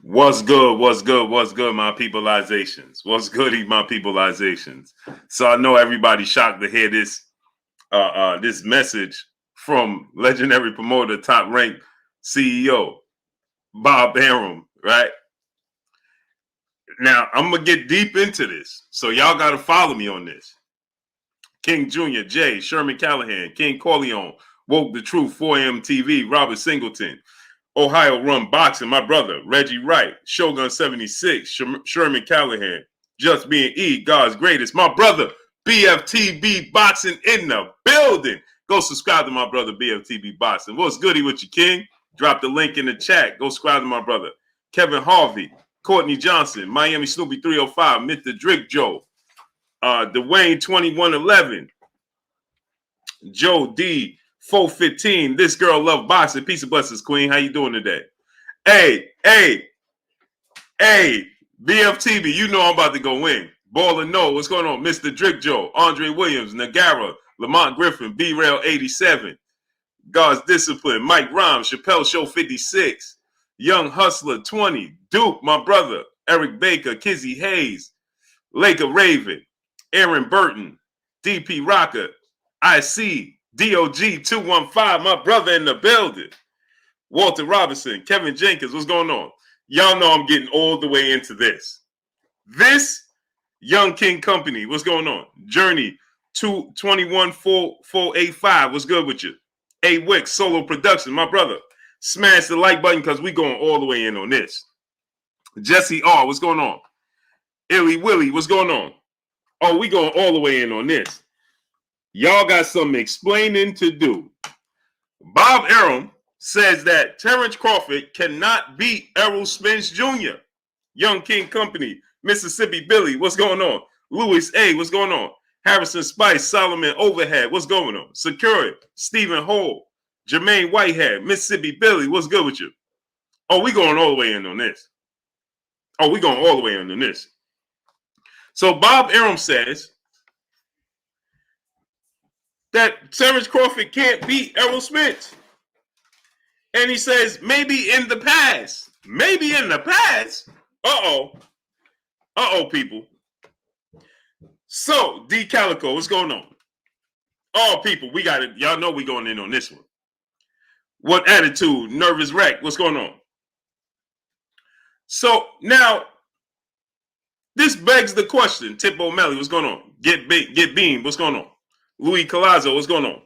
What's good? What's good? What's good, my peopleizations? What's goody, my peopleizations? So I know everybody's shocked to hear this message from legendary promoter, top ranked CEO Bob Arum. Right now, I'm gonna get deep into this, so y'all gotta follow me on this. King Jr., Jay, Sherman Callahan, King Corleone, Woke the Truth, 4M TV, Robert Singleton, Ohio Run Boxing, my brother, Reggie Wright, Shogun 76, Sherman Callahan, Just Being E, God's Greatest, my brother, BFTB Boxing in the building. Go subscribe to my brother, BFTB Boxing. What's goody with you, King? Drop the link in the chat. Go subscribe to my brother. Kevin Harvey, Courtney Johnson, Miami Snoopy 305, Mr. Drick Joe, Dwayne 2111, Joe D 415. This girl love boxing. Peace and blessings, Queen. How you doing today? Hey, BFTB, you know I'm about to go win. Ball and no, what's going on? Mr. Drick Joe, Andre Williams, Nagara, Lamont Griffin, B-Rail 87, God's Discipline, Mike Rhymes, Chappelle Show 56, Young Hustler 20, Duke, my brother, Eric Baker, Kizzy Hayes, Laker Raven, Aaron Burton, DP Rocker, IC, DOG 215, my brother in the building. Walter Robinson, Kevin Jenkins, what's going on? Y'all know I'm getting all the way into this. This Young King Company, what's going on? Journey 2214485, what's good with you? A Wick Solo Production, my brother. Smash the like button because we going all the way in on this. Jesse R, what's going on? Illy Willie, what's going on? Oh, we going all the way in on this. Y'all got some explaining to do. Bob Arum says that Terence Crawford cannot beat Errol Spence Jr. Young King Company, Mississippi Billy, what's going on? Louis A, what's going on? Harrison Spice, Solomon Overhead, what's going on? Secure, Stephen Hole, Jermaine Whitehead, Mississippi Billy, what's good with you? Oh, we going all the way in on this. Oh, we going all the way in on this. So Bob Arum says that Terence Crawford can't beat Errol Spence. And he says, maybe in the past. Maybe in the past. Uh-oh, people. So, D Calico, what's going on? Oh, people, we got it. Y'all know we going in on this one. What attitude? Nervous wreck. What's going on? So, now, this begs the question. Tip O'Malley, what's going on? Get Beam, what's going on? Louis Colazzo, what's going on?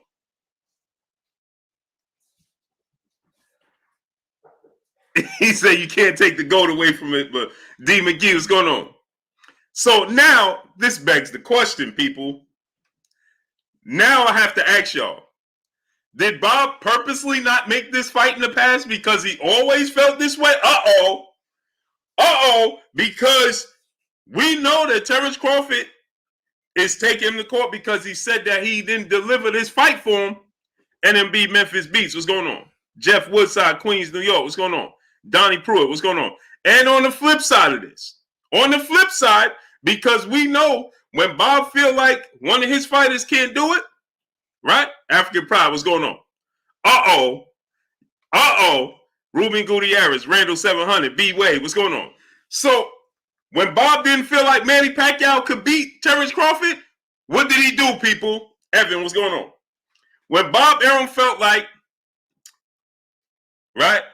He said you can't take the gold away from it, but D McGee, what's going on? So now this begs the question, people. Now I have to ask y'all, did Bob purposely not make this fight in the past because he always felt this way? Because we know that Terence Crawford is taking him to court because he said that he didn't deliver this fight for him and then beat Memphis Beats. What's going on? Jeff Woodside, Queens, New York. What's going on? Donnie Pruitt. What's going on? And on the flip side of this, because we know when Bob feel like one of his fighters can't do it, right? African Pride. What's going on? Ruben Gutierrez, Randall 700, B Wade. What's going on? So when Bob didn't feel like Manny Pacquiao could beat Terence Crawford, what did he do, people? Evan, what's going on? When Bob Arum felt like, right?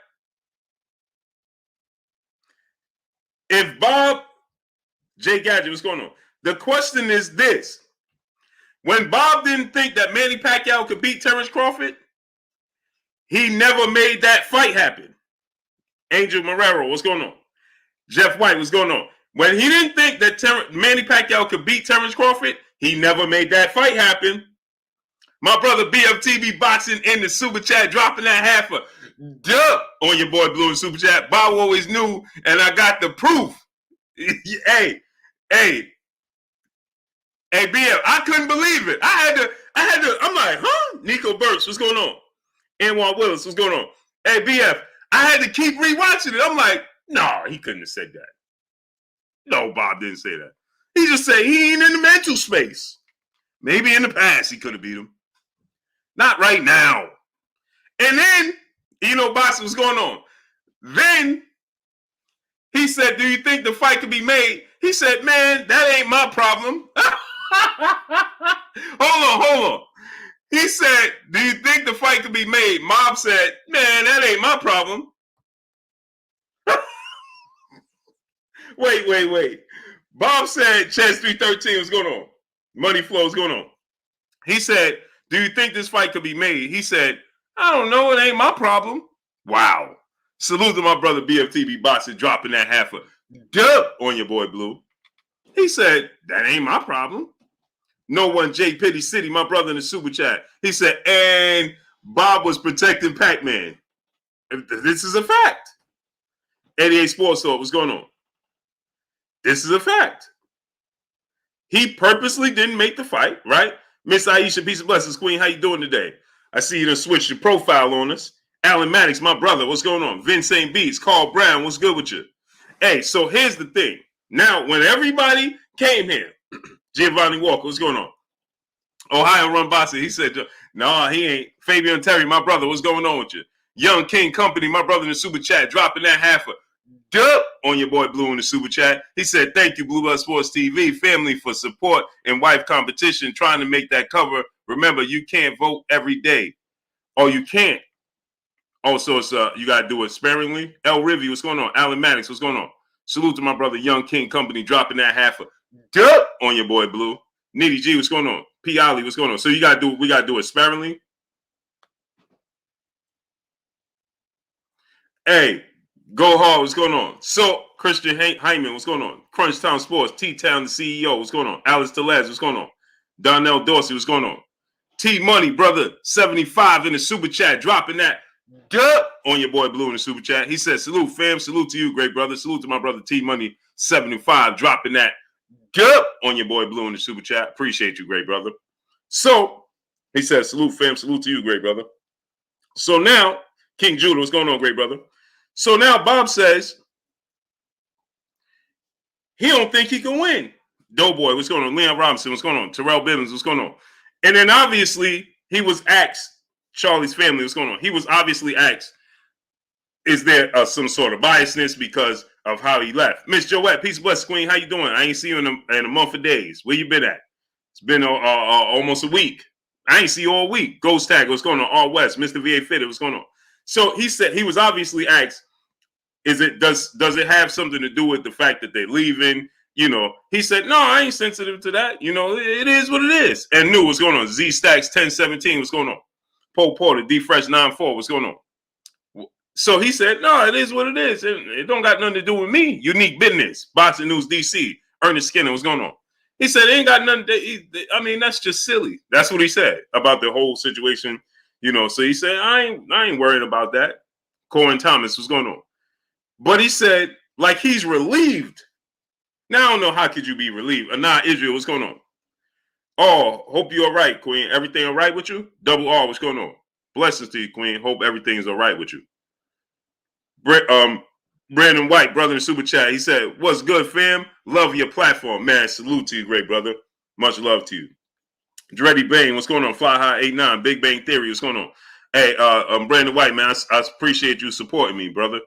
If Bob, Jay Gadget, what's going on? The question is this. When Bob didn't think that Manny Pacquiao could beat Terence Crawford, he never made that fight happen. Angel Marrero, what's going on? Jeff White, what's going on? When he didn't think that Manny Pacquiao could beat Terence Crawford, he never made that fight happen. My brother BFTB Boxing in the super chat, dropping that half a dub on your boy Blue in super chat. Bob always knew, and I got the proof. hey, BF, I couldn't believe it. I had to, I'm like, huh? Nico Burks, what's going on? Anwan Willis, what's going on? Hey, BF, I had to keep rewatching it. I'm like, no, he couldn't have said that. No, Bob didn't say that. He just said he ain't in the mental space. Maybe in the past he could have beat him. Not right now. And then, boxing was going on. Then He said, do you think the fight could be made? He said, man, that ain't my problem. Hold on. He said, do you think the fight could be made? Mob said, man, that ain't my problem. Wait. Bob said, Chess 313, what's going on? Money flow, what's going on? He said, do you think this fight could be made? He said, I don't know. It ain't my problem. Wow. Salute to my brother BFTB Boxer dropping that half a dub on your boy Blue. He said, that ain't my problem. No one, J Pity City, my brother in the super chat. He said, and Bob was protecting Pac-Man. This is a fact. 88 Sports Store, what's going on? This is a fact. He purposely didn't make the fight, right? Miss Aisha, peace and blessings, Queen. How you doing today? I see you done switched your profile on us. Alan Maddox, my brother, what's going on? Vincent Beats, Carl Brown, what's good with you? Hey, so here's the thing. Now, when everybody came here, Giovanni Walker, what's going on? Ohio Run Bossy, he said, no, he ain't. Fabian Terry, my brother, what's going on with you? Young King Company, my brother in the super chat, dropping that half a dub on your boy Blue in the super chat. He said, thank you, Blue Blood Sports TV, family for support and wife competition, trying to make that cover. Remember, you can't vote every day. Oh, you can't. Oh, so it's you got to do it sparingly. El Rivy, what's going on? Alan Maddox, what's going on? Salute to my brother Young King Company, dropping that half a dub on your boy Blue. Nitty G, what's going on? P. Ollie, what's going on? So we got to do it sparingly. Hey, go hard, what's going on? So Christian Hyman, what's going on? Crunch Town Sports, T-Town, the CEO, what's going on? Alex Telez, what's going on? Donnell Dorsey, what's going on? T Money, brother, 75 in the super chat, dropping that dub on your boy Blue in the super chat. He said, salute, fam, salute to you, great brother. Salute to my brother T Money, 75, dropping that dub on your boy Blue in the super chat. Appreciate you, great brother. So he said, salute, fam, salute to you, great brother. So now, King Judah, what's going on, great brother? So now Bob says he don't think he can win. Doughboy, what's going on? Leon Robinson, what's going on? Terrell Bivens, what's going on? And then obviously he was asked, Charlie's family, what's going on? He was obviously asked, is there some sort of biasness because of how he left? Miss Joette, peace, bless, Queen. How you doing? I ain't see you in a month of days. Where you been at? It's been almost a week. I ain't see you all week. Ghost Tag, what's going on? All West, Mr. VA Fitted, what's going on? So he said he was obviously asked, does it have something to do with the fact that they're leaving? You know, he said, no, I ain't sensitive to that. You know, it is what it is. And knew what's going on. Z Stacks 1017, what's going on? Paul Porter, D Fresh 94, what's going on? So he said, no, it is what it is. It don't got nothing to do with me. Unique Business, Boxing News DC, Ernest Skinner, what's going on? He said, it ain't got nothing I mean, that's just silly. That's what he said about the whole situation. You know, so he said, I ain't worried about that. Corin Thomas, what's going on? But he said, like he's relieved. Now I don't know how could you be relieved. Anah Israel, what's going on? Oh, hope you're all right, Queen. Everything all right with you? Double R, what's going on? Blessings to you, Queen. Hope everything's all right with you. Brandon White, brother in Super Chat, he said, what's good, fam? Love your platform, man. Salute to you, great brother. Much love to you. Dreddy Bain, what's going on? Fly High 89, Big Bang Theory, what's going on? Hey, Brandon White, man, I appreciate you supporting me, brother.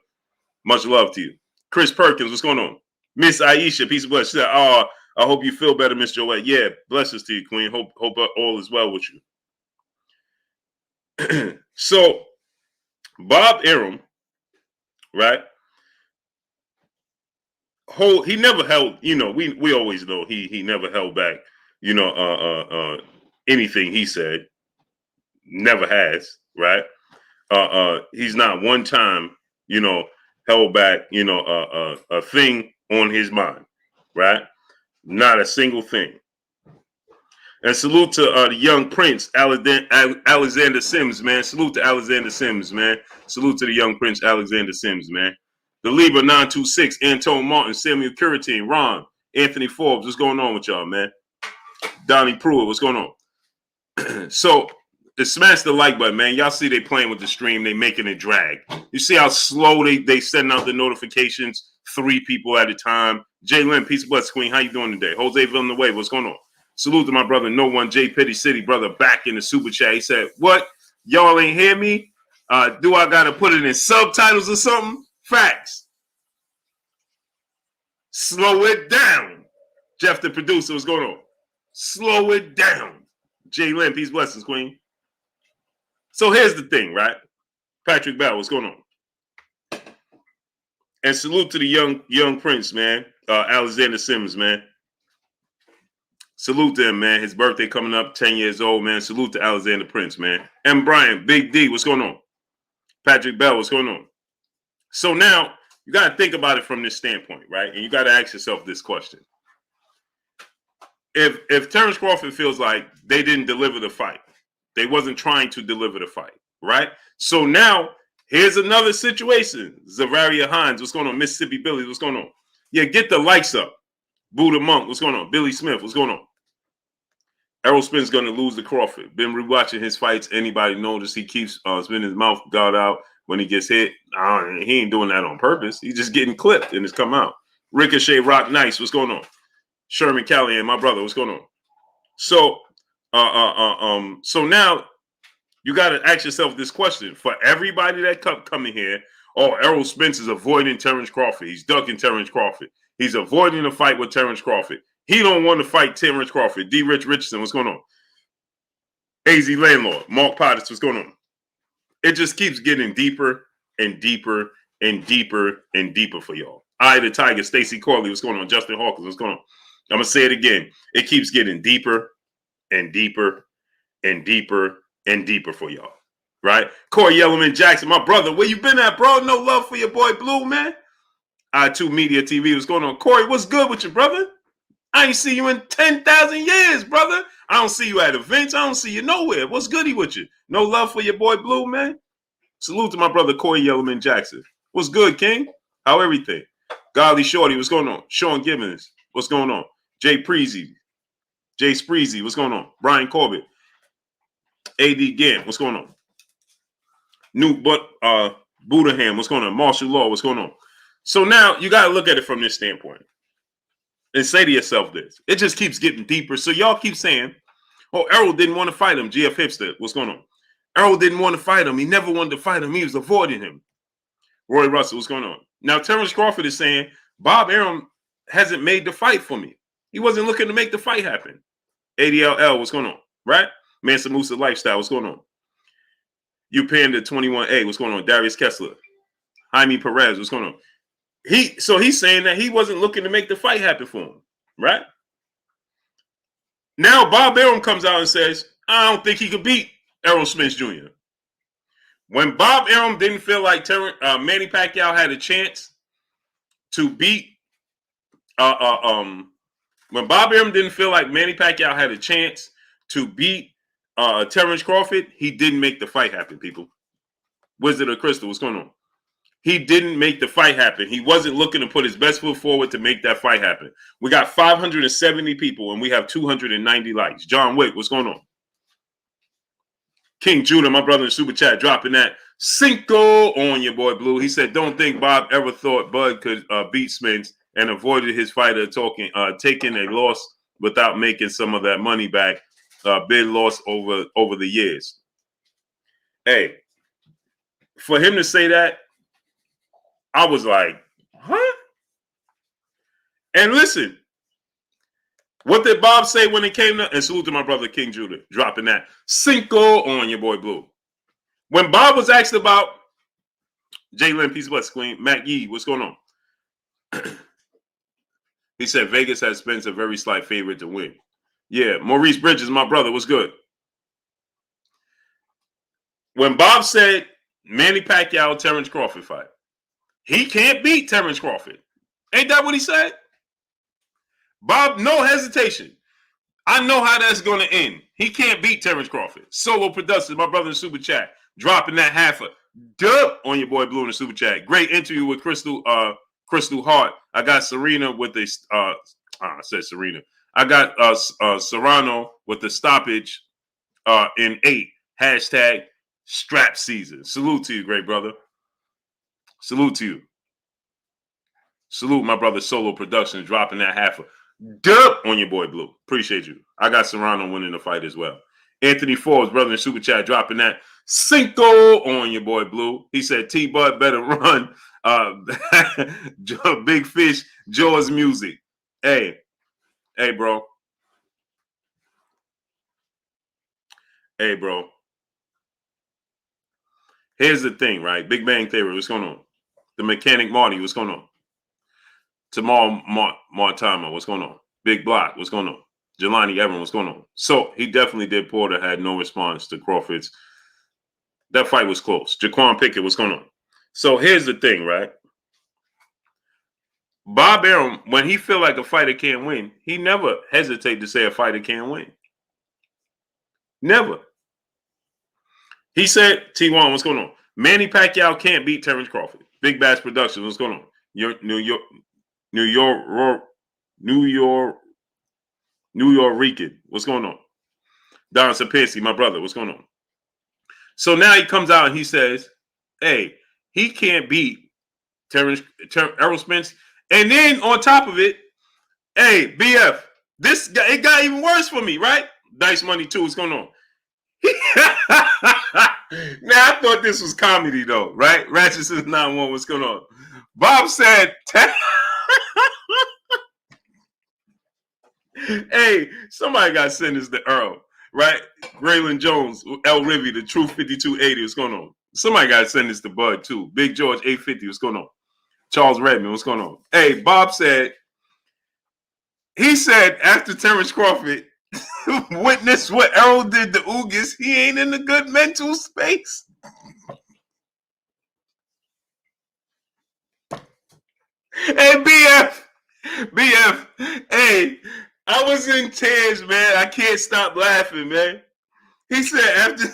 Much love to you. Chris Perkins, what's going on? Miss Aisha, peace of blessings. She said, oh, I hope you feel better, Miss Joette. Yeah, blessings to you, Queen. Hope all is well with you. So, Bob Arum, right? He never held, you know, we always know he never held back, you know, anything he said. Never has, right? He's not one time, you know, held back, you know, a thing on his mind, right? Not a single thing. And salute to the young prince, Alexander Sims, man. Salute to Alexander Sims, man. Salute to the young prince, Alexander Sims, man. The Libra 926, Antone Martin, Samuel Curatine, Ron, Anthony Forbes. What's going on with y'all, man? Donnie Pruitt, what's going on? So, smash the like button, man. Y'all see they playing with the stream. They making it drag. You see how slow they sending out the notifications? 3 people at a time. Jay Lynn, peace of bless, Queen. How you doing today? Jose Villanueva, what's going on? Salute to my brother, No One, J Pity City, brother, back in the super chat. He said, what? Y'all ain't hear me? Do I got to put it in subtitles or something? Facts. Slow it down. Jeff, the producer, what's going on? Slow it down. Jay Lynn, peace, blessings, queen. So here's the thing, right? Patrick Bell, what's going on? And salute to the young prince, man. Alexander Simmons, man. Salute to him, man. His birthday coming up, 10 years old, man. Salute to Alexander Prince, man. M. Brian, Big D, what's going on? Patrick Bell, what's going on? So now, you got to think about it from this standpoint, right? And you got to ask yourself this question. If Terence Crawford feels like they didn't deliver the fight, they wasn't trying to deliver the fight, right? So now, here's another situation. Zavaria Hines, what's going on? Mississippi Billy, what's going on? Yeah, get the likes up. Buddha Monk, what's going on? Billy Smith, what's going on? Errol Spence going to lose to Crawford. Been rewatching his fights. Anybody notice he keeps spinning his mouth guard out when he gets hit? He ain't doing that on purpose. He's just getting clipped and it's come out. Ricochet Rock Nice, what's going on? Sherman Callahan, my brother, what's going on? So, so now you got to ask yourself this question. For everybody that coming here, Errol Spence is avoiding Terence Crawford. He's ducking Terence Crawford. He's avoiding a fight with Terence Crawford. He don't want to fight Terence Crawford. D. Rich Richardson, what's going on? AZ Landlord, Mark Pottis, what's going on? It just keeps getting deeper and deeper and deeper and deeper for y'all. Eye the Tiger, Stacey Corley, what's going on? Justin Hawkins, what's going on? I'm going to say it again. It keeps getting deeper and deeper and deeper and deeper for y'all, right? Corey Yellowman Jackson, my brother, where you been at, bro? No love for your boy Blue, man. I2 Media TV, what's going on? Corey, what's good with you, brother? I ain't see you in 10,000 years, brother. I don't see you at events. I don't see you nowhere. What's goody with you? No love for your boy Blue, man? Salute to my brother Corey Yellowman Jackson. What's good, King? How everything? Golly Shorty, what's going on? Sean Gibbons, what's going on? Jay Preezy, Jay Spreezy, what's going on? Brian Corbett, A.D. Gant, what's going on? Newt Budaham, what's going on? Marshall Law, what's going on? So now you got to look at it from this standpoint and say to yourself this. It just keeps getting deeper. So y'all keep saying, Errol didn't want to fight him. GF Hipster, what's going on? Errol didn't want to fight him. He never wanted to fight him. He was avoiding him. Roy Russell, what's going on? Now, Terence Crawford is saying, Bob Arum hasn't made the fight for me. He wasn't looking to make the fight happen. ADLL, what's going on? Right? Mansa Musa Lifestyle, what's going on? You Panda 21A, what's going on? Darius Kessler. Jaime Perez, what's going on? So he's saying that he wasn't looking to make the fight happen for him, right? Now Bob Arum comes out and says, I don't think he could beat Errol Spence Jr. When Bob Arum didn't feel like Manny Pacquiao had a chance to beat when Bob Arum didn't feel like Manny Pacquiao had a chance to beat Terence Crawford, he didn't make the fight happen, people. Wizard of Crystal, what's going on? He didn't make the fight happen. He wasn't looking to put his best foot forward to make that fight happen. We got 570 people and we have 290 likes. John Wick, what's going on? King Judah, my brother in Super Chat, dropping that Cinco on your boy Blue. He said, don't think Bob ever thought Bud could beat Spence and avoided his fighter taking a loss without making some of that money back. Big loss over the years. Hey, for him to say that, I was like, huh? And listen, what did Bob say when it came to, and salute to my brother King Judah, dropping that Cinco on your boy Blue. When Bob was asked about Jalen, peace bless, Queen, Matt Yee, what's going on? He said Vegas has Spence a very slight favorite to win. Yeah, Maurice Bridges, my brother, what's good? When Bob said Manny Pacquiao, Terence Crawford fight, he can't beat Terence Crawford. Ain't that what he said? Bob, no hesitation. I know how that's going to end. He can't beat Terence Crawford. Solo Productions, my brother in Super Chat, dropping that half a dub on your boy Blue in the Super Chat. Great interview with Crystal Hart. I got Serena with the I said Serena. I got Serrano with the stoppage in 8. Hashtag strap season. Salute to you, great brother. Salute to you. Salute my brother Solo Productions dropping that half a dub on your boy Blue. Appreciate you. I got Serrano winning the fight as well. Anthony Forbes, brother in Super Chat, dropping that Cinco on your boy Blue. He said T-Bud better run Big Fish, Jaws music. Hey, bro. Hey, bro. Here's the thing, right? Big Bang Theory, what's going on? The Mechanic Marty, what's going on? Jamal Martama, what's going on? Big Block, what's going on? Jelani Evans, what's going on? So he definitely did. Porter had no response to Crawford's. That fight was close. Jaquan Pickett, what's going on? So here's the thing, right? Bob Arum, when he feel like a fighter can't win, he never hesitate to say a fighter can't win. Never. He said, T1, what's going on? Manny Pacquiao can't beat Terence Crawford. Big Bass Productions, what's going on? New York Rican, what's going on? Don Sapinski, my brother, what's going on? So now he comes out and he says, hey, he can't beat Errol Spence. And then on top of it, hey, BF, this guy, it got even worse for me, right? Dice Money 2, what's going on? Now, I thought this was comedy, though, right? Ratchet says 9-1, what's going on? Bob said, hey, somebody got sentenced to Earl, right? Braylon Jones, L. Rivy, the Truth 5280, what's going on? Somebody got sentenced to Bud, too. Big George 850, what's going on? Charles Redmond, what's going on? Hey, Bob said, he said after Terence Crawford witnessed what Errol did to Ugas, he ain't in a good mental space. Hey, BF, hey, I was in tears, man. I can't stop laughing, man. He said after...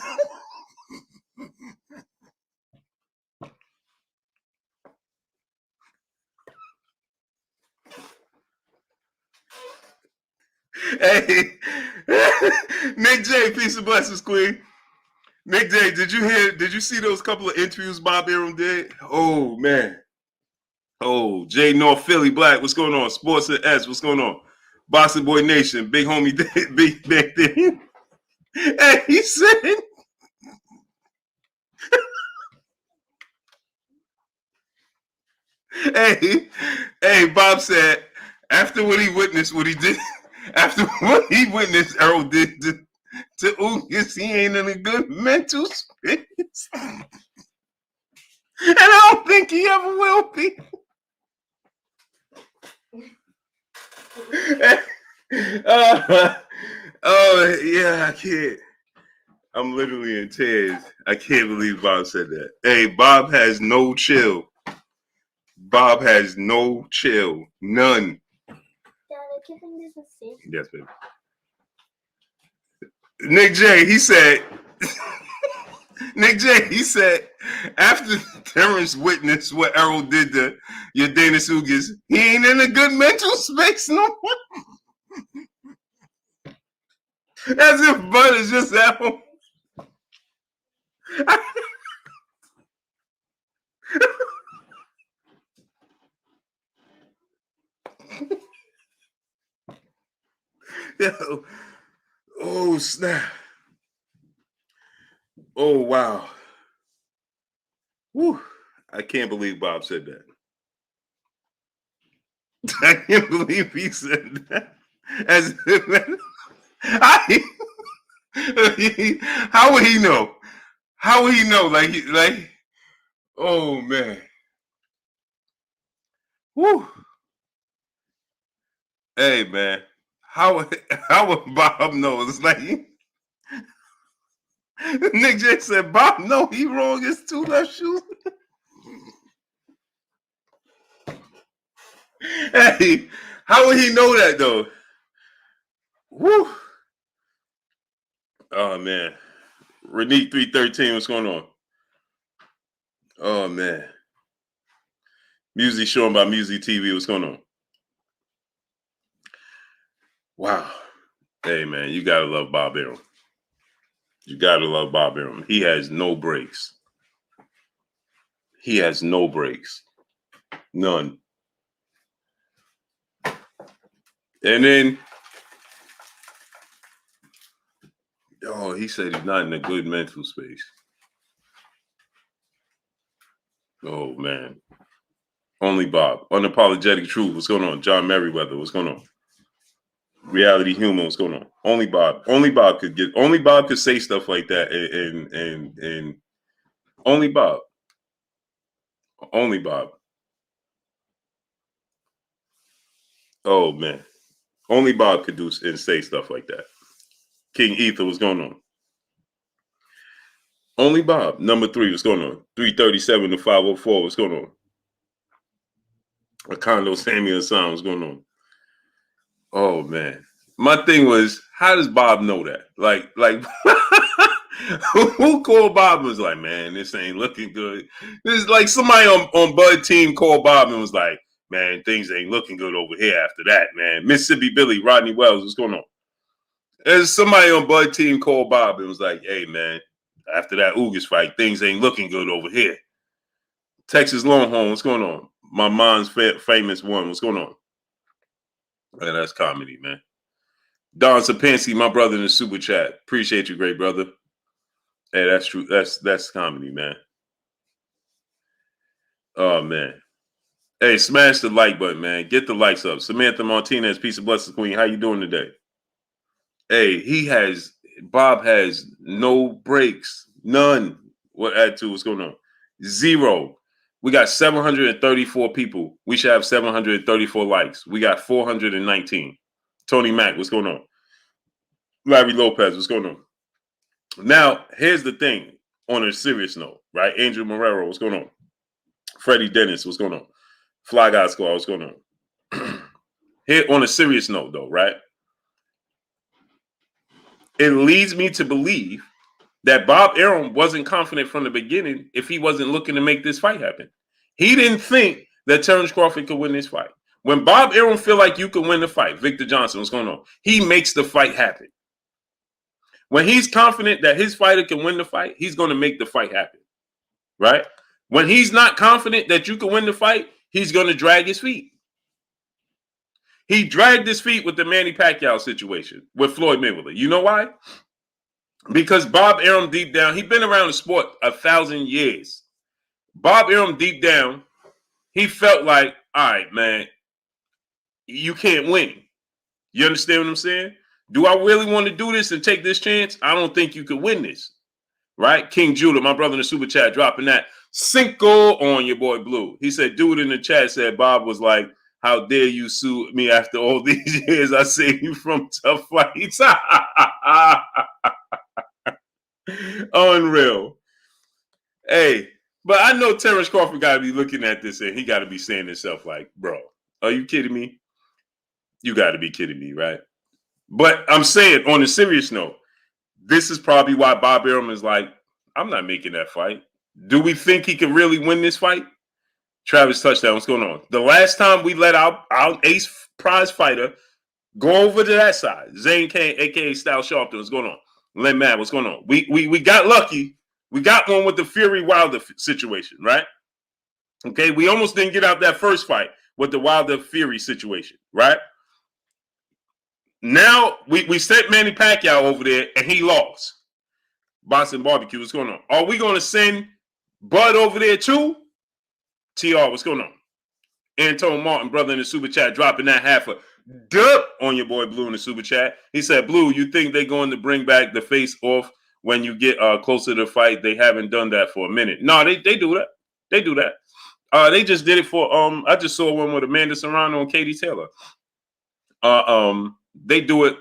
Hey, Nick J, peace and blessings, Queen. Nick J, did you see those couple of interviews Bob Arum did? Oh, man. Oh, J North Philly Black, what's going on? Sports and S, what's going on? Boston Boy Nation, Big Homie, Big Big Thing. Hey, he said, hey, Bob said, after what he witnessed, what he did, after what he witnessed, Errol did to Ugas, he ain't in a good mental space. And I don't think he ever will be. Oh, yeah, I can't. I'm literally in tears. I can't believe Bob said that. Hey, Bob has no chill. Bob has no chill. None. Dad, I think this is safe. Yes, baby. Nick J, he said, after Terence witnessed what Errol did to your Dana Sugas, he ain't in a good mental space no more. As if Bud is just at home. Yo. Oh, snap. Oh, wow. Whew. I can't believe Bob said that. I can't believe he said that. As how would he know? How would he know? Like, oh man. Whew. Hey man, how would Bob know? It's like Nick J said, Bob, no, he wrong. His two left shoes. Hey, how would he know that though? Woo. Oh man. Renique 313, what's going on? Oh man. Music showing by Music TV, what's going on? Wow. Hey man, you gotta love Bob Arum. You gotta love Bob Arum. He has no breaks. He has no breaks. None. And then Oh, he said he's not in a good mental space. Oh, man. Only Bob. Unapologetic Truth. What's going on? John Merriweather. What's going on? Reality Humor. What's going on? Only Bob. Only Bob could say stuff like that. And only Bob. Only Bob. Oh, man. Only Bob could do and say stuff like that. King Ether. What's going on? Only Bob. Number 3. What's going on? 337 to 504. What's going on? A condo Samuel Hassan. What's going on? Oh, man. My thing was, how does Bob know that? Like, who called Bob and was like, man, this ain't looking good. This is like somebody on Bud team called Bob and was like, man, things ain't looking good over here after that, man. Mississippi Billy, Rodney Wells, what's going on? There's somebody on Bud team called Bob and was like, hey, man, after that Ugas fight, things ain't looking good over here. Texas Longhorn, what's going on? My mom's famous one, what's going on? Man, that's comedy, man. Don Sapansky, my brother in the super chat. Appreciate you, great brother. Hey, that's true. That's comedy, man. Oh, man. Hey, smash the like button, man. Get the likes up. Samantha Martinez, peace and blessings, queen. How you doing today? Hey, Bob has no breaks. None. What attitude? What's going on? 0. We got 734 people. We should have 734 likes. We got 419. Tony Mack, what's going on? Larry Lopez, what's going on? Now, here's the thing on a serious note, right? Andrew Marrero, what's going on? Freddie Dennis, what's going on? Fly Guy Squad, what's going on? Here, on a serious note, though, right? It leads me to believe that Bob Arum wasn't confident from the beginning if he wasn't looking to make this fight happen. He didn't think that Terence Crawford could win this fight. When Bob Arum feel like you can win the fight, Victor Johnson, what's going on? He makes the fight happen. When he's confident that his fighter can win the fight, he's going to make the fight happen, right? When he's not confident that you can win the fight, he's going to drag his feet. He dragged his feet with the Manny Pacquiao situation with Floyd Mayweather. You know why? Because Bob Arum deep down, he's been around the sport 1,000 years. Bob Arum deep down, he felt like, all right, man, you can't win. You understand what I'm saying? Do I really want to do this and take this chance? I don't think you could win this. Right? King Judah, my brother in the super chat, dropping that Cinco on your boy Blue. He said, dude in the chat said Bob was like, how dare you sue me after all these years? I saved you from tough fights. Unreal. Hey, but I know Terence Crawford got to be looking at this and he got to be saying to himself like, bro, are you kidding me? You got to be kidding me, right? But I'm saying on a serious note, this is probably why Bob Arum is like, I'm not making that fight. Do we think he can really win this fight? Travis Touchdown, what's going on? The last time we let our ace prize fighter go over to that side, Zane Kane, a.k.a. Style Sharpton, what's going on? Len Matt, what's going on? We got lucky. We got one with the Fury Wilder situation, right? Okay, we almost didn't get out that first fight with the Wilder Fury situation, right? Now we sent Manny Pacquiao over there and he lost. Boston Barbecue, what's going on? Are we going to send Bud over there too? TR, what's going on? Anton Martin, brother in the super chat, dropping that half a dub on your boy Blue in the super chat. He said, Blue, you think they're going to bring back the face off when you get closer to the fight? They haven't done that for a minute. No, they do that. They do that. They just did it for I just saw one with Amanda Serrano and Katie Taylor. They do it.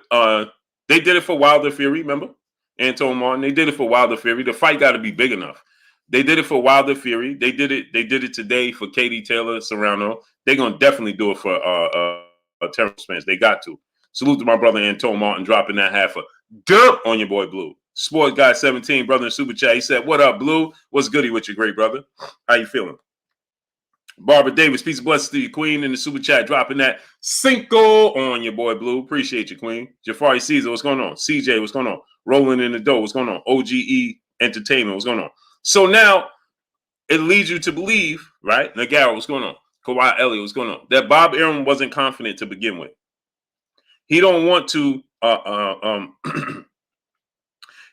They did it for Wilder Fury. Remember, Anton Martin. They did it for Wilder Fury. The fight got to be big enough. They did it for Wilder Fury. They did it today for Katie Taylor Serrano. They're gonna definitely do it for Terence Spence. They got to. Salute to my brother Anton Martin dropping that half a dub on your boy Blue. Sport Guy 17, brother in super chat. He said, "What up, Blue? What's goody with you, great brother? How you feeling?" Barbara Davis, peace and blessings to you, Queen, in the super chat, dropping that Cinco on your boy Blue. Appreciate you, Queen. Jafari Caesar, what's going on? CJ, what's going on? Rolling in the dough, what's going on? OGE Entertainment, what's going on? So now it leads you to believe, right? Nagaro, what's going on? Kawhi Elliott, what's going on? That Bob Arum wasn't confident to begin with. He don't want to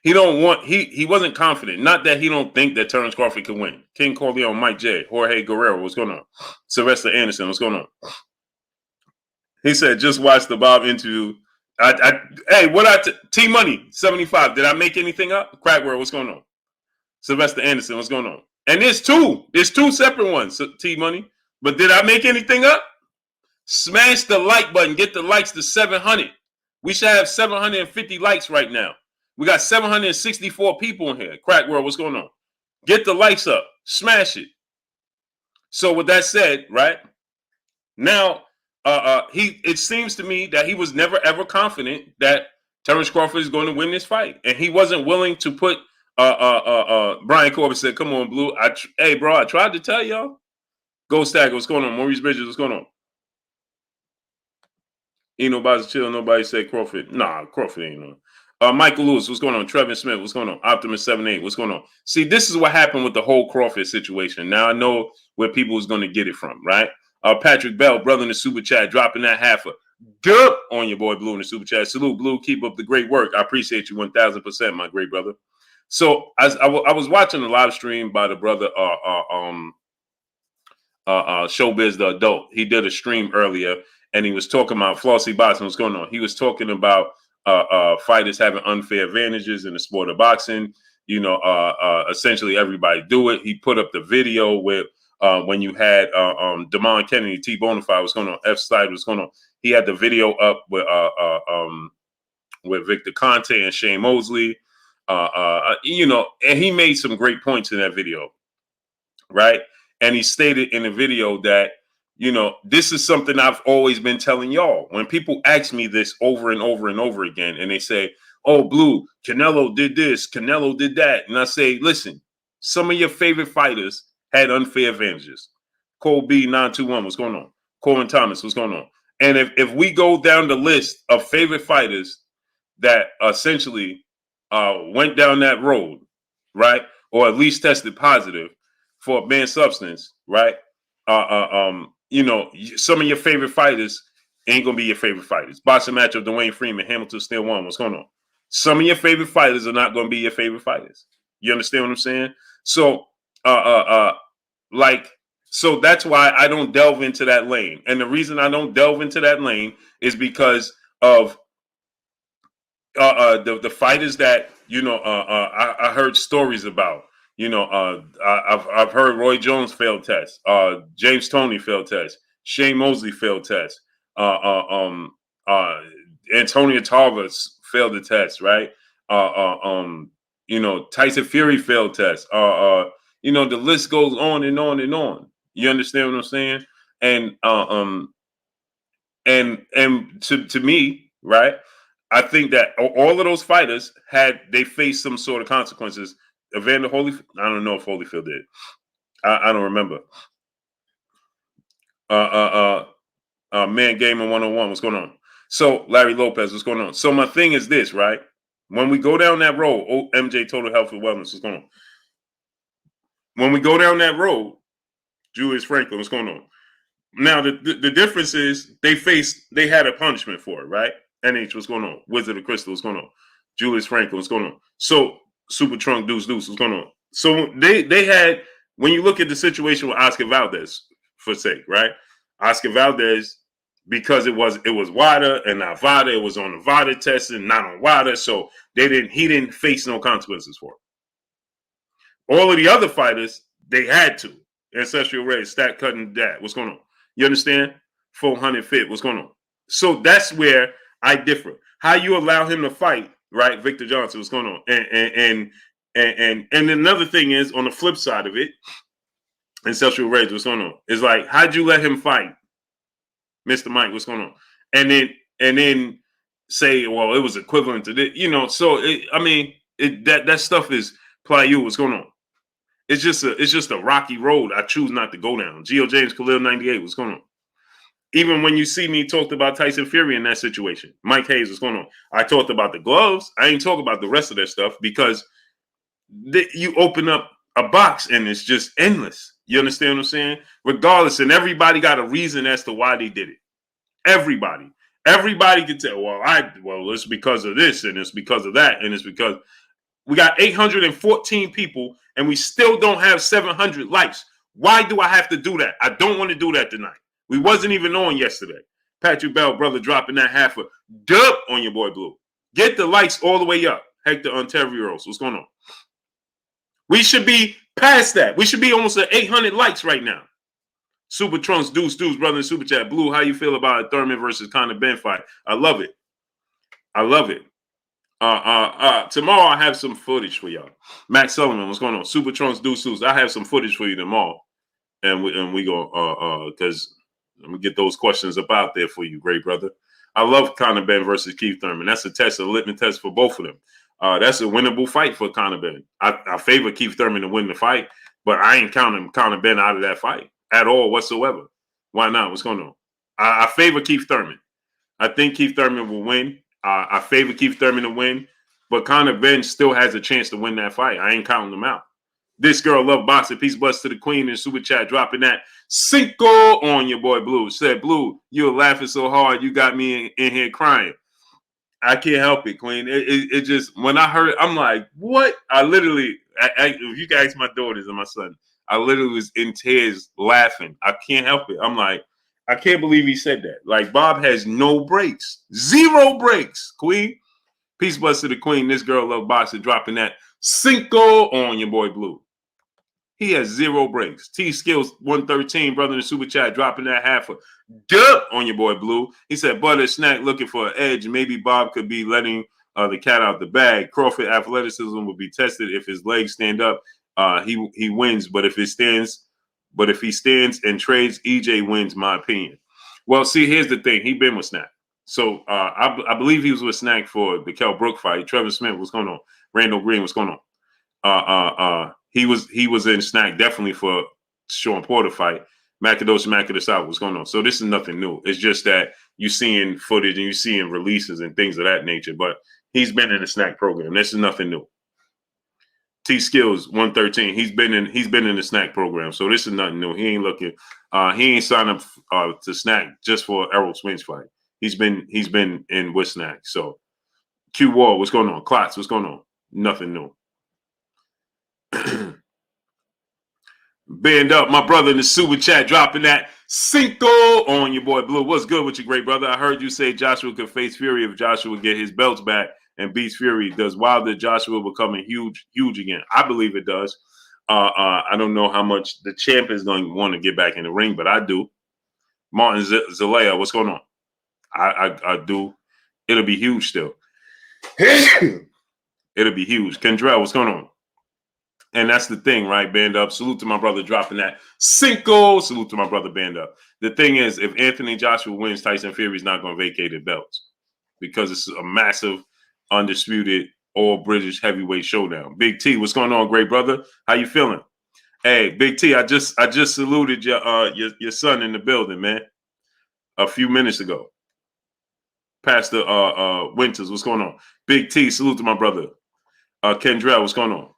He don't want he wasn't confident. Not that he don't think that Terence Crawford can win. King Corleone, Mike J, Jorge Guerrero, what's going on? Sylvester Anderson, what's going on? He said, just watch the Bob interview. Hey, T Money 75. Did I make anything up? Crack World, what's going on? Sylvester Anderson, what's going on? And there's two separate ones, T Money. But did I make anything up? Smash the like button. Get the likes to 700. We should have 750 likes right now. We got 764 people in here. Crack World, what's going on? Get the likes up. Smash it. So with that said, right now, it seems to me that he was never ever confident that Terence Crawford is going to win this fight, and he wasn't willing to put. Brian Corbett said, "Come on, Blue. Hey, bro, I tried to tell y'all. Go Stagger, what's going on? Maurice Bridges, what's going on? Ain't nobody chill. Nobody said Crawford. Nah, Crawford ain't on. Michael Lewis, what's going on? Trevin Smith, what's going on? Optimus 78, what's going on? See, this is what happened with the whole Crawford situation. Now I know where people is going to get it from, right? Patrick Bell, brother in the super chat, dropping that half a dub on your boy Blue in the super chat. Salute, Blue. Keep up the great work. I appreciate you 1,000%, my great brother. So I was watching a live stream by the brother Showbiz the Adult. He did a stream earlier, and he was talking about Flossie boxing. What's going on? He was talking about fighters having unfair advantages in the sport of boxing. You know, essentially everybody do it. He put up the video with when you had Damon Kennedy, T Bonafide, what's going on? F Slide, what's going on? He had the video up with Victor Conte and Shane Mosley. You know, and he made some great points in that video, right? And he stated in the video that, you know, this is something I've always been telling y'all. When people ask me this over and over and over again, and they say, oh, Blue, Canelo did this, Canelo did that. And I say, listen, some of your favorite fighters had unfair advantages. Cole B 921, what's going on? Corbin Thomas, what's going on? And if we go down the list of favorite fighters that essentially went down that road, right, or at least tested positive for a banned substance, right? You know, some of your favorite fighters ain't gonna be your favorite fighters. Boxing match of Dwayne Freeman, Hamilton still won. What's going on? Some of your favorite fighters are not gonna be your favorite fighters. You understand what I'm saying? So, so that's why I don't delve into that lane. And the reason I don't delve into that lane is because of the fighters that, you know, I heard stories about. You know, I've heard Roy Jones failed test, James Toney failed test, Shane Mosley failed test, Antonio Tarver failed the test, right? You know, Tyson Fury failed test. You know, the list goes on and on and on. You understand what I'm saying? And to me, right? I think that all of those fighters they faced some sort of consequences. Evander Holyfield, I don't know if Holyfield did. I don't remember. Man Gaming 101, what's going on? So Larry Lopez, what's going on? So my thing is this, right? When we go down that road, MJ Total Health and Wellness, what's going on? When we go down that road, Julius Franklin, what's going on? Now the difference is they had a punishment for it, right? NH, what's going on? Wizard of Crystal, what's going on? Julius Franklin, what's going on? So Super Trunk Deuce, what's going on? So they had, when you look at the situation with Oscar Valdez, for sake, right? Oscar Valdez, because it was WADA and not VADA, it was on the VADA testing, not on WADA, so he didn't face no consequences for it. All of the other fighters, they had to. Ancestral Red, Stack Cutting that. What's going on? You understand? 400 Fit, what's going on? So that's where I differ. How you allow him to fight, right? Victor Johnson, what's going on? And another thing is, on the flip side of it, Ancestral Rage, what's going on? It's like, how'd you let him fight? Mr. Mike, what's going on? And then say, well, it was equivalent to this, you know. So that stuff is Playu, what's going on? It's just a rocky road I choose not to go down. Geo James Khalil 98, what's going on? Even when you see me talked about Tyson Fury in that situation, Mike Hayes, what's going on? I talked about the gloves. I ain't talk about the rest of that stuff because you open up a box and it's just endless. You understand what I'm saying? Regardless, and everybody got a reason as to why they did it. Everybody can tell, well, it's because of this and it's because of that and it's because. We got 814 people, and we still don't have 700 likes. Why do I have to do that? I don't want to do that tonight. We wasn't even on yesterday. Patrick Bell, brother, dropping that half a dub on your boy Blue. Get the likes all the way up. Hector Ontario's. What's going on? We should be past that. We should be almost at 800 likes right now. Super Trunks, Deuce, brother in Super Chat. Blue, how you feel about a Thurman versus Conor Ben fight? I love it. I love it. Tomorrow I have some footage for y'all. Max Sullivan, what's going on? Super Trunks, Deuce. I have some footage for you tomorrow. And we go, because let me get those questions up out there for you, great brother. I love Conor Ben versus Keith Thurman. That's a test, a litmus test for both of them. That's a winnable fight for Conor Ben. I favor Keith Thurman to win the fight, but I ain't counting Conor Ben out of that fight at all whatsoever. Why not? What's going on? I favor Keith Thurman. I think Keith Thurman will win. I favor Keith Thurman to win, but Conor Ben still has a chance to win that fight. I ain't counting them out. This girl love boxing. Peace bless to the queen in Super Chat, dropping that Cinco on your boy Blue. Said, Blue, you were laughing so hard, you got me in here crying. I can't help it, Queen. It just, when I heard it, I'm like, what? I literally, if you guys, my daughters and my son, I literally was in tears laughing. I can't help it. I'm like, I can't believe he said that. Like, Bob has no breaks. 0 breaks, Queen. Peace bless to the queen. This girl love boxing, dropping that Cinco on your boy Blue. He has 0 breaks. T Skills 113, brother in the Super Chat, dropping that half a dub on your boy Blue. He said, Butter Snack looking for an edge. Maybe Bob could be letting the cat out the bag. Crawford athleticism will be tested if his legs stand up. He wins, but if he stands and trades, EJ wins, my opinion. Well, see, here's the thing. He been with Snack. So I believe he was with Snack for the Kell Brook fight. Trevor Smith, what's going on? Randall Green, what's going on? He was in Snack definitely for Sean Porter fight. Macados South, what's going on? So this is nothing new. It's just that you're seeing footage and you're seeing releases and things of that nature. But he's been in the Snack program. This is nothing new. T Skills 113. He's been in the Snack program. So this is nothing new. He ain't looking. He ain't signed up to Snack just for Errol Spence fight. He's been in with Snack. So Q Wall, what's going on? Klotz, what's going on? Nothing new. Band up, my brother in the Super Chat, dropping that Cinco on your boy Blue. What's good with you, great brother? I heard you say Joshua could face Fury if Joshua get his belts back and beats Fury. Does Wilder Joshua becoming huge again? I believe it does. I don't know how much the champ is going to want to get back in the ring, but I do. Martin Zelaya, what's going on? I do. It'll be huge still. It'll be huge. Kendrell, what's going on? And that's the thing, right? Band up. Salute to my brother dropping that Cinco. Salute to my brother Band up. The thing is, if Anthony Joshua wins, Tyson Fury's not going to vacate the belts because it's a massive, undisputed, all British heavyweight showdown. Big T, what's going on, great brother? How you feeling? Hey, Big T, I just saluted your son in the building, man, a few minutes ago. Pastor Winters, what's going on? Big T, salute to my brother. Kendrell, what's going on?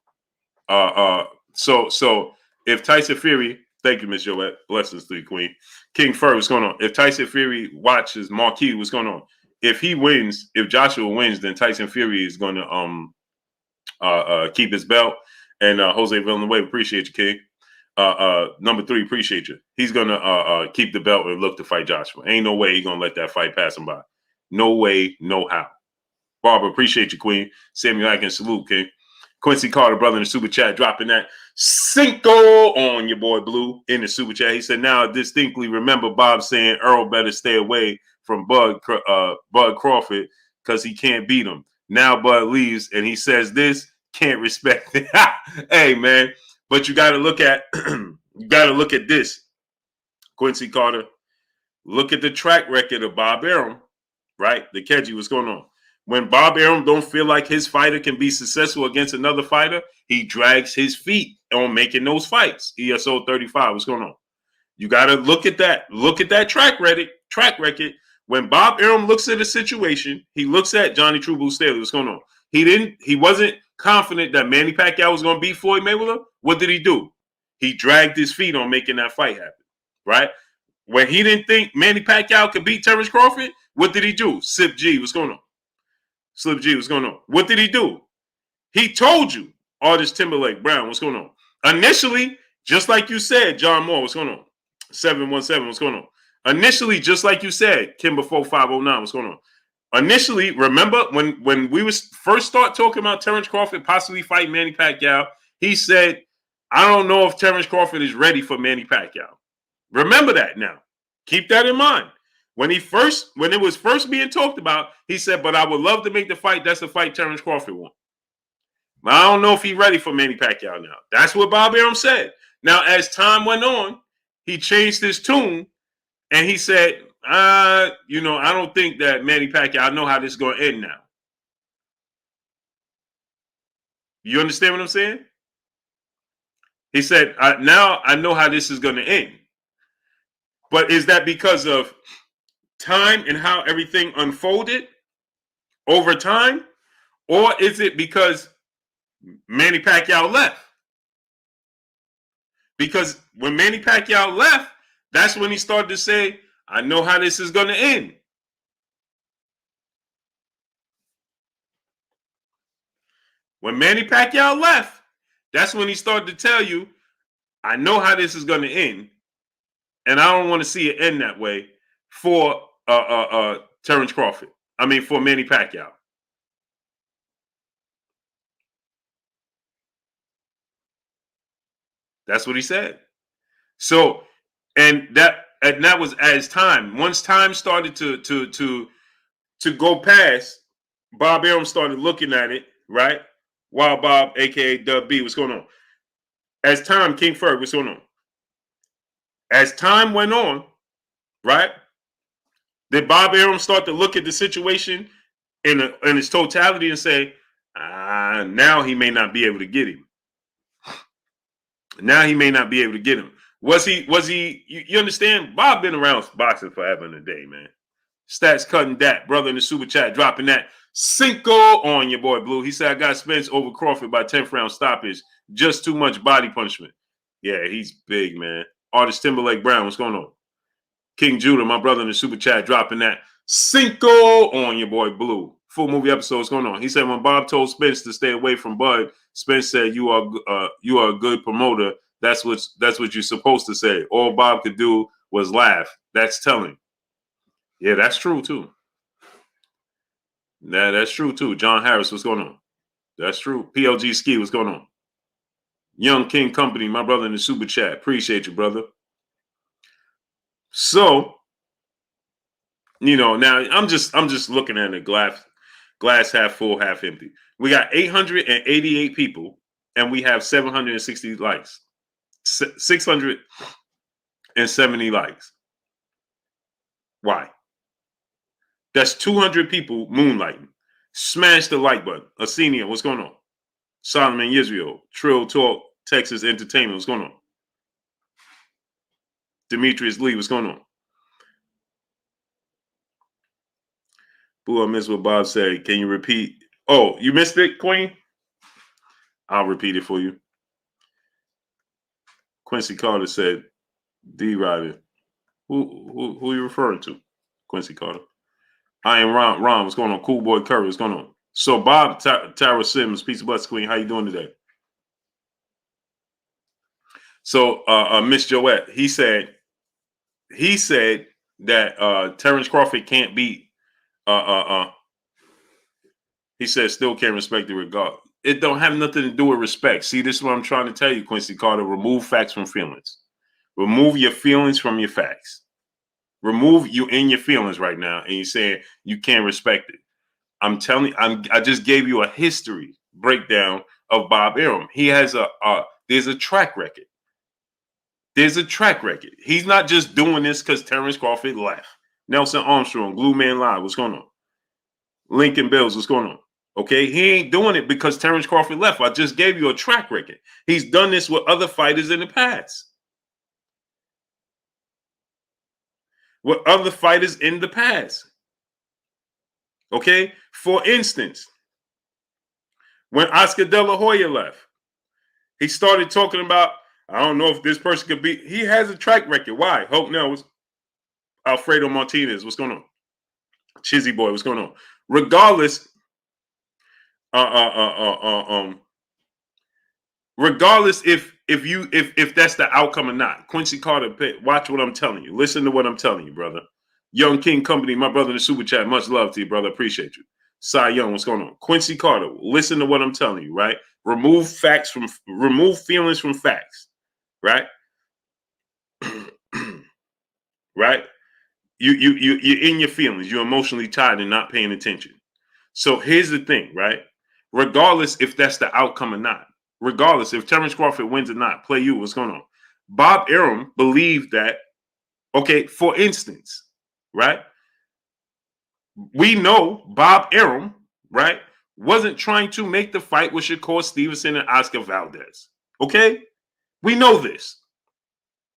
So if Tyson Fury, thank you, Miss Joette, blessings to you, Queen. King Fur, what's going on? If Tyson Fury watches Marquis, what's going on? If he wins, if Joshua wins, then Tyson Fury is going to keep his belt. And Jose Villanueva, appreciate you, King. Number 3, appreciate you. He's going to keep the belt and look to fight Joshua. Ain't no way he's going to let that fight pass him by. No way, no how. Barbara, appreciate you, Queen. Samuel Atkins, salute, King. Quincy Carter, brother in the Super Chat, dropping that Cinco on your boy Blue in the Super Chat. He said, now I distinctly remember Bob saying Errol better stay away from Bud Crawford because he can't beat him. Now Bud leaves and he says this, can't respect it. Hey, man, but you got to look at this, Quincy Carter. Look at the track record of Bob Arum, right? The Keji, what's going on? When Bob Arum don't feel like his fighter can be successful against another fighter, he drags his feet on making those fights. ESO 35, what's going on? You got to look at that. Look at that track record. When Bob Arum looks at a situation, he looks at Johnny True Blue Staley. What's going on? He wasn't confident that Manny Pacquiao was going to beat Floyd Mayweather. What did he do? He dragged his feet on making that fight happen, right? When he didn't think Manny Pacquiao could beat Terence Crawford, what did he do? Sip G, what's going on? Slip G, what's going on? What did he do? He told you, Artist Timberlake Brown, what's going on? Initially, just like you said, John Moore, what's going on? 717, what's going on? Initially, just like you said, Kimber 4509, what's going on? Initially, remember when we was first start talking about Terence Crawford possibly fighting Manny Pacquiao, he said, I don't know if Terence Crawford is ready for Manny Pacquiao. Remember that now. Keep that in mind. When it was first being talked about, he said, but I would love to make the fight. That's the fight Terence Crawford won. I don't know if he's ready for Manny Pacquiao now. That's what Bob Arum said. Now, as time went on, he changed his tune and he said, I don't think that Manny Pacquiao, I know how this is going to end now. You understand what I'm saying? He said, now I know how this is going to end. But is that because of time and how everything unfolded over time? Or is it because Manny Pacquiao left? Because when Manny Pacquiao left, that's when he started to say, I know how this is going to end. When Manny Pacquiao left, that's when he started to tell you, I know how this is going to end. And I don't want to see it end that way for Terence Crawford. I mean, for Manny Pacquiao. That's what he said. So, and that was as time. Once time started to go past, Bob Arum started looking at it, right? Wild Bob, aka Dub B, what's going on? As time, King Ferg, what's going on? As time went on, right? Did Bob Arum start to look at the situation in its totality and say, now he may not be able to get him. Now he may not be able to get him. Was he, you understand? Bob been around boxing forever and a day, man. Stats cutting that. Brother in the super chat dropping that. Cinco on your boy Blue. He said, I got Spence over Crawford by 10th round stoppage. Just too much body punishment. Yeah, he's big, man. Artist Timberlake Brown, what's going on? King Judah, my brother in the super chat dropping that. Cinco on your boy Blue. Full movie episode, what's going on? He said when Bob told Spence to stay away from Bud, Spence said, you are a good promoter. That's what you're supposed to say. All Bob could do was laugh. That's telling. Yeah, that's true too. That's true too. John Harris, what's going on? That's true. PLG Ski, what's going on? Young King Company, my brother in the super chat. Appreciate you, brother. So, now I'm just looking at the glass half full, half empty. We got 888 people, and we have 760 likes. 670 likes. Why? That's 200 people moonlighting. Smash the like button. Asenia, what's going on? Solomon Israel, Trill Talk, Texas Entertainment, what's going on? Demetrius Lee, what's going on? Boo, I missed what Bob said. Can you repeat? Oh, you missed it, Queen? I'll repeat it for you. Quincy Carter said, D. Ryder. Who are you referring to? Quincy Carter. I am Ron. Ron, what's going on? Cool Boy Curry, what's going on? So Bob Tara Sims, Peace of Bless Queen, how you doing today? So Miss Joette, he said that Terence Crawford can't beat he said still can't respect the regard. It don't have nothing to do with respect. See, this is what I'm trying to tell you, Quincy Carter. Remove facts from feelings. Remove your feelings from your facts. Remove you in your feelings right now, and you're saying you can't respect it. I'm telling you, I just gave you a history breakdown of Bob Arum. He has there's a track record. There's a track record. He's not just doing this because Terence Crawford left. Nelson Armstrong, Glue Man Live, what's going on? Lincoln Bills, what's going on? Okay, he ain't doing it because Terence Crawford left. I just gave you a track record. He's done this with other fighters in the past. With other fighters in the past. Okay, for instance, when Oscar De La Hoya left, he started talking about, I don't know if this person could be. He has a track record. Why? Hope knows. Alfredo Martinez, what's going on? Chizzy Boy, what's going on? Regardless, regardless if that's the outcome or not. Quincy Carter, watch what I'm telling you. Listen to what I'm telling you, brother. Young King Company, my brother in the super chat. Much love to you, brother. Appreciate you. Cy Young, what's going on? Quincy Carter, listen to what I'm telling you, right? Remove feelings from facts, right? Right? You're in your feelings. You're emotionally tired and not paying attention. So here's the thing, right? Regardless if that's the outcome or not, regardless if Terence Crawford wins or not, play you, what's going on? Bob Arum believed that, okay, for instance, right? We know Bob Arum, right, wasn't trying to make the fight with Shakur Stevenson and Oscar Valdez. Okay? We know this.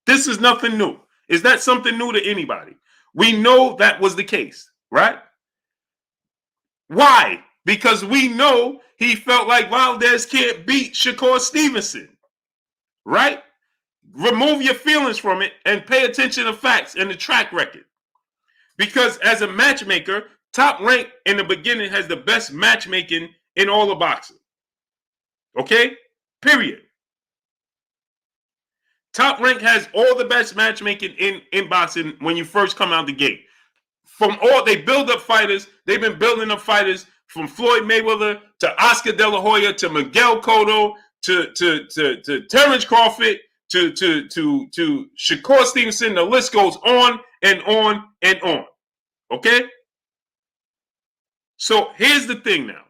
This is nothing new. Is that something new to anybody? We know that was the case, right? Why? Because we know he felt like Valdez can't beat Shakur Stevenson, right? Remove your feelings from it and pay attention to facts and the track record. Because as a matchmaker, Top Rank in the beginning has the best matchmaking in all of boxing. Okay? Period. Top Rank has all the best matchmaking in boxing when you first come out the gate. They build up fighters. They've been building up fighters from Floyd Mayweather to Oscar De La Hoya to Miguel Cotto to Terence Crawford to Shakur Stevenson. The list goes on and on and on. Okay? So here's the thing now.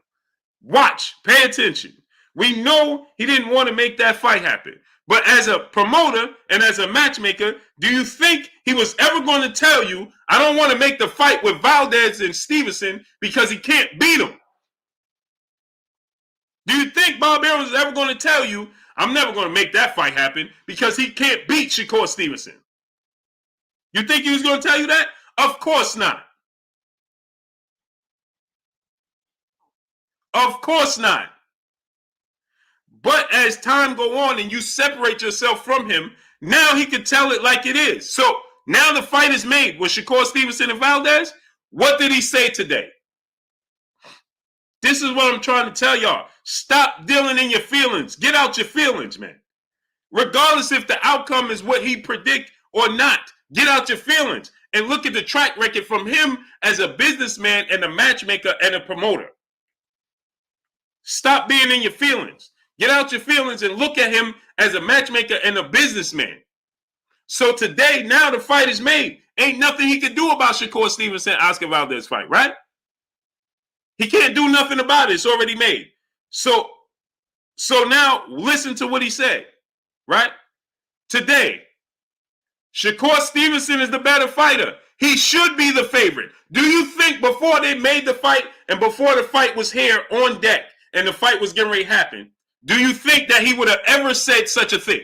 Watch, pay attention. We know he didn't want to make that fight happen. But as a promoter and as a matchmaker, do you think he was ever going to tell you, I don't want to make the fight with Valdez and Stevenson because he can't beat him? Do you think Bob Arum was ever going to tell you, I'm never going to make that fight happen because he can't beat Shakur Stevenson? You think he was going to tell you that? Of course not. Of course not. But as time go on and you separate yourself from him, now he can tell it like it is. So now the fight is made with Shakur Stevenson and Valdez. What did he say today? This is what I'm trying to tell y'all. Stop dealing in your feelings. Get out your feelings, man. Regardless if the outcome is what he predict or not, get out your feelings and look at the track record from him as a businessman and a matchmaker and a promoter. Stop being in your feelings. Get out your feelings and look at him as a matchmaker and a businessman. So today, now the fight is made. Ain't nothing he can do about Shakur Stevenson Oscar Valdez fight, right? He can't do nothing about it. It's already made. So now listen to what he said, right? Today, Shakur Stevenson is the better fighter. He should be the favorite. Do you think before they made the fight and before the fight was here on deck and the fight was getting ready to happen, do you think that he would have ever said such a thing?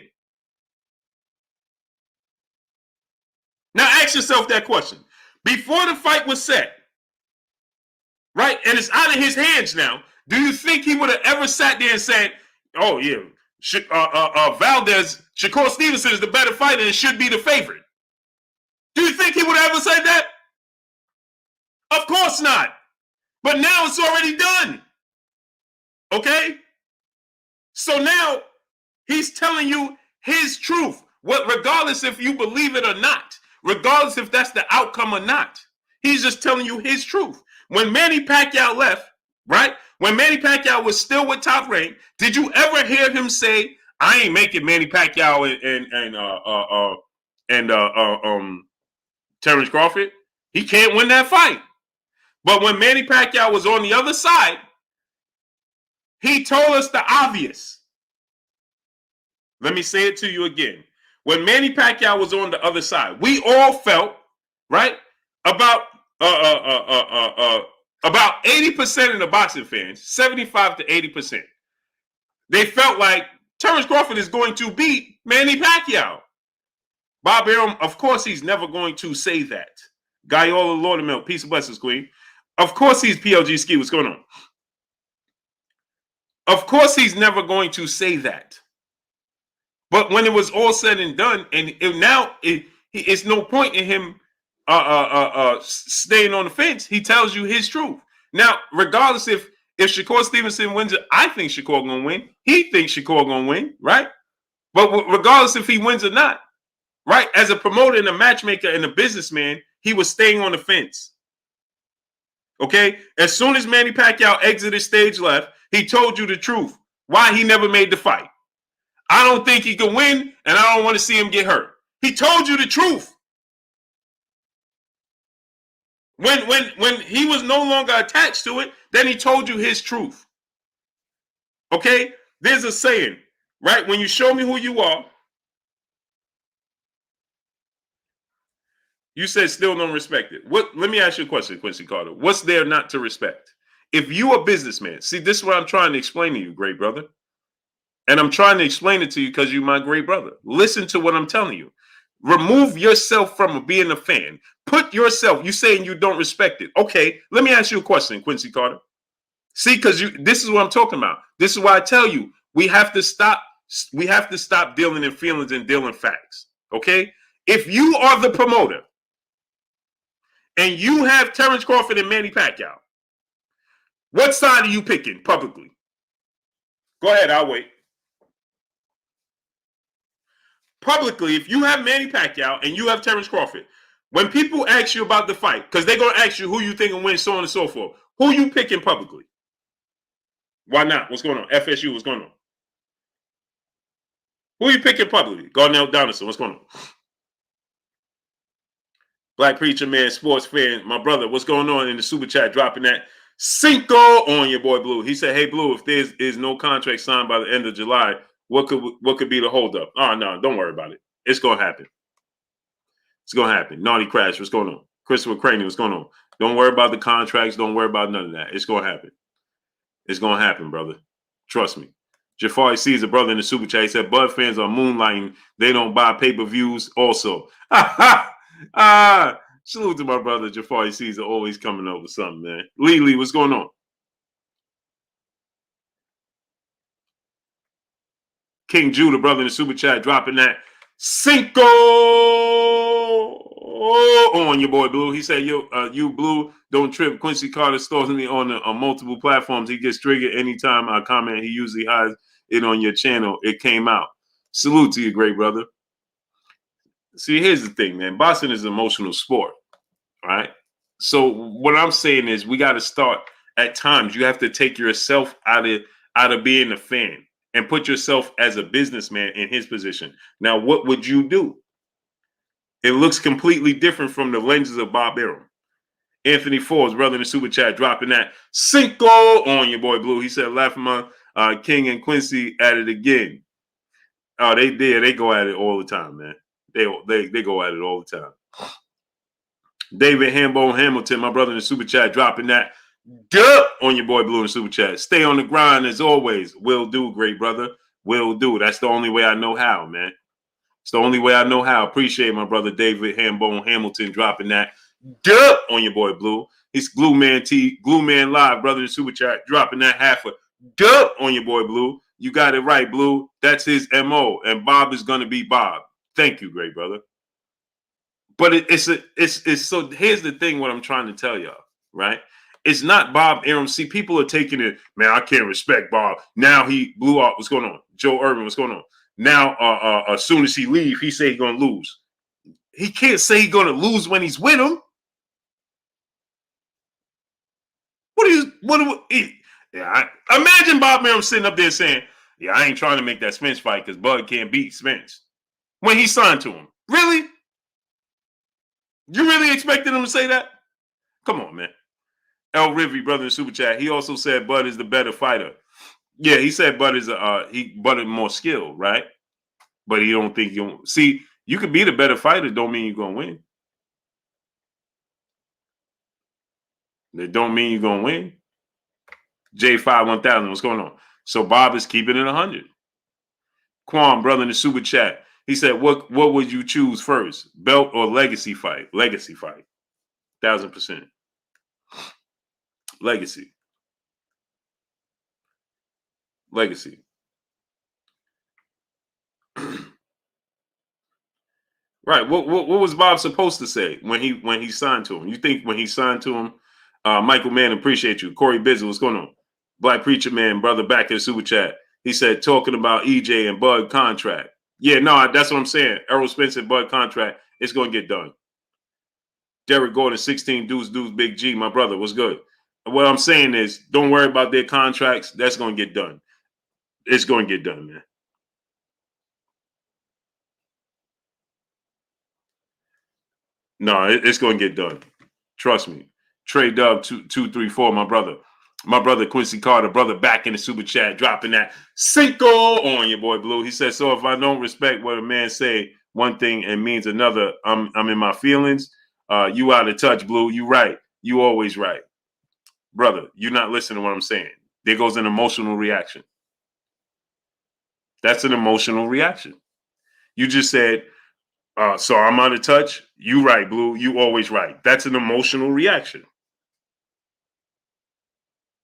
Now ask yourself that question. Before the fight was set, right, and it's out of his hands now, do you think he would have ever sat there and said, oh, yeah, Valdez, Shakur Stevenson is the better fighter and should be the favorite? Do you think he would have ever said that? Of course not. But now it's already done. Okay? So now he's telling you his truth, regardless if you believe it or not, regardless if that's the outcome or not. He's just telling you his truth. When Manny Pacquiao left, right? When Manny Pacquiao was still with Top Rank, did you ever hear him say, I ain't making Manny Pacquiao and Terence Crawford? He can't win that fight. But when Manny Pacquiao was on the other side, he told us the obvious. Let me say it to you again. When Manny Pacquiao was on the other side, we all felt, right, about 80% of the boxing fans, 75 to 80%, they felt like Terence Crawford is going to beat Manny Pacquiao. Bob Arum, of course, he's never going to say that. Gaiola Laudermill, peace and blessings, Queen. Of course, he's PLG Ski. What's going on? Of course, he's never going to say that. But when it was all said and done, and now it's no point in him staying on the fence. He tells you his truth. Now, regardless if If Shakur Stevenson wins it, I think Shakur gonna win. He thinks Shakur gonna win, right? But regardless if he wins or not, right? As a promoter and a matchmaker and a businessman, he was staying on the fence. Okay? As soon as Manny Pacquiao exited stage left, he told you the truth. Why he never made the fight. I don't think he can win, and I don't want to see him get hurt. He told you the truth. When he was no longer attached to it, then he told you his truth. Okay? There's a saying, right? When you show me who you are, you said still don't respect it. Let me ask you a question, Quincy Carter. What's there not to respect? If you a businessman, see, this is what I'm trying to explain to you, great brother. And I'm trying to explain it to you because you're my great brother. Listen to what I'm telling you. Remove yourself from being a fan. Put yourself, you saying you don't respect it. Okay, let me ask you a question, Quincy Carter. See, because this is what I'm talking about. This is why I tell you, we have to stop dealing in feelings and dealing facts. Okay? If you are the promoter and you have Terence Crawford and Manny Pacquiao, what side are you picking publicly? Go ahead, I'll wait. Publicly, if you have Manny Pacquiao and you have Terence Crawford, when people ask you about the fight, because they're going to ask you who you think will win, so on and so forth, who you picking publicly? Why not? What's going on? FSU, what's going on? Who you picking publicly? Garnell Donaldson, what's going on? Black Preacher Man, sports fan, my brother, what's going on in the super chat? Dropping that Cinco on your boy Blue. He said, hey, Blue, if there is no contract signed by the end of July, what could be the holdup? Oh, no, don't worry about it. It's going to happen. It's going to happen. Naughty Crash, what's going on? Christopher Craney, what's going on? Don't worry about the contracts. Don't worry about none of that. It's going to happen. It's going to happen, brother. Trust me. Jafari sees a brother in the super chat. He said, Bud fans are moonlighting. They don't buy pay-per-views also. Salute to my brother Jafari Caesar, always coming up with something, man. Lee, what's going on? King Judah, brother in the super chat, dropping that Cinco on your boy Blue. He said, you Blue, don't trip. Quincy Carter stores me on multiple platforms. He gets triggered anytime I comment. He usually hides it on your channel. It came out. Salute to you, great brother. See, here's the thing, man. Boxing is an emotional sport, right? So what I'm saying is we got to start at times. You have to take yourself out of being a fan and put yourself as a businessman in his position. Now, what would you do? It looks completely different from the lenses of Bob Arum. Anthony Forbes, brother in the super chat, dropping that Cinco on your boy Blue. He said, laughing my King and Quincy at it again. Oh, they did. They go at it all the time, man. They go at it all the time. David Hambone Hamilton, my brother in the super chat, dropping that duh on your boy Blue in the super chat. Stay on the grind as always. Will do, great brother. Will do. That's the only way I know how, man. It's the only way I know how. Appreciate my brother David Hambone Hamilton dropping that duh on your boy Blue. He's Glue Man Live, brother in the super chat, dropping that half a duh on your boy Blue. You got it right, Blue. That's his MO. And Bob is going to be Bob. Thank you, great brother. But it's so here's the thing, what I'm trying to tell y'all, right? It's not Bob Arum. See, people are taking it, man, I can't respect Bob. Now he blew out. What's going on? Joe Irvin, what's going on? Now, as soon as he leave, he say he's going to lose. He can't say he's going to lose when he's with him. Imagine Bob Arum sitting up there saying, yeah, I ain't trying to make that Spence fight because Bud can't beat Spence. When he signed to him. Really? You really expected him to say that? Come on, man. El Rivy, brother in super chat, he also said Bud is the better fighter. Yeah, he said Bud is more skilled, right? But he don't think you see. You could be the better fighter, don't mean you're gonna win. That don't mean you're gonna win. J5 1000, what's going on? So Bob is keeping it 100. Quan, brother in the super chat, he said, "What would you choose first, belt or legacy fight? Legacy fight, 1000%. Legacy. Right. What was Bob supposed to say when he signed to him? You think when he signed to him, Michael Mann, appreciate you. Corey Bizzle, what's going on? Black Preacher Man, brother, back in the super chat. He said, talking about EJ and Bud contract. Yeah, no, that's what I'm saying. Errol Spence and Bud contract, it's going to get done. Derek Gordon, 16 dudes, Big G, my brother, what's good? What I'm saying is, don't worry about their contracts. That's going to get done. It's going to get done, man. No, it's going to get done. Trust me. Trey Dub 234, my brother. My brother Quincy Carter, brother back in the super chat, dropping that Cinco on your boy Blue. He said, so if I don't respect what a man say one thing and means another, I'm in my feelings. You out of touch, Blue. You right. You always right. Brother, you're not listening to what I'm saying. There goes an emotional reaction. That's an emotional reaction. You just said, so I'm out of touch. You right, Blue. You always right. That's an emotional reaction.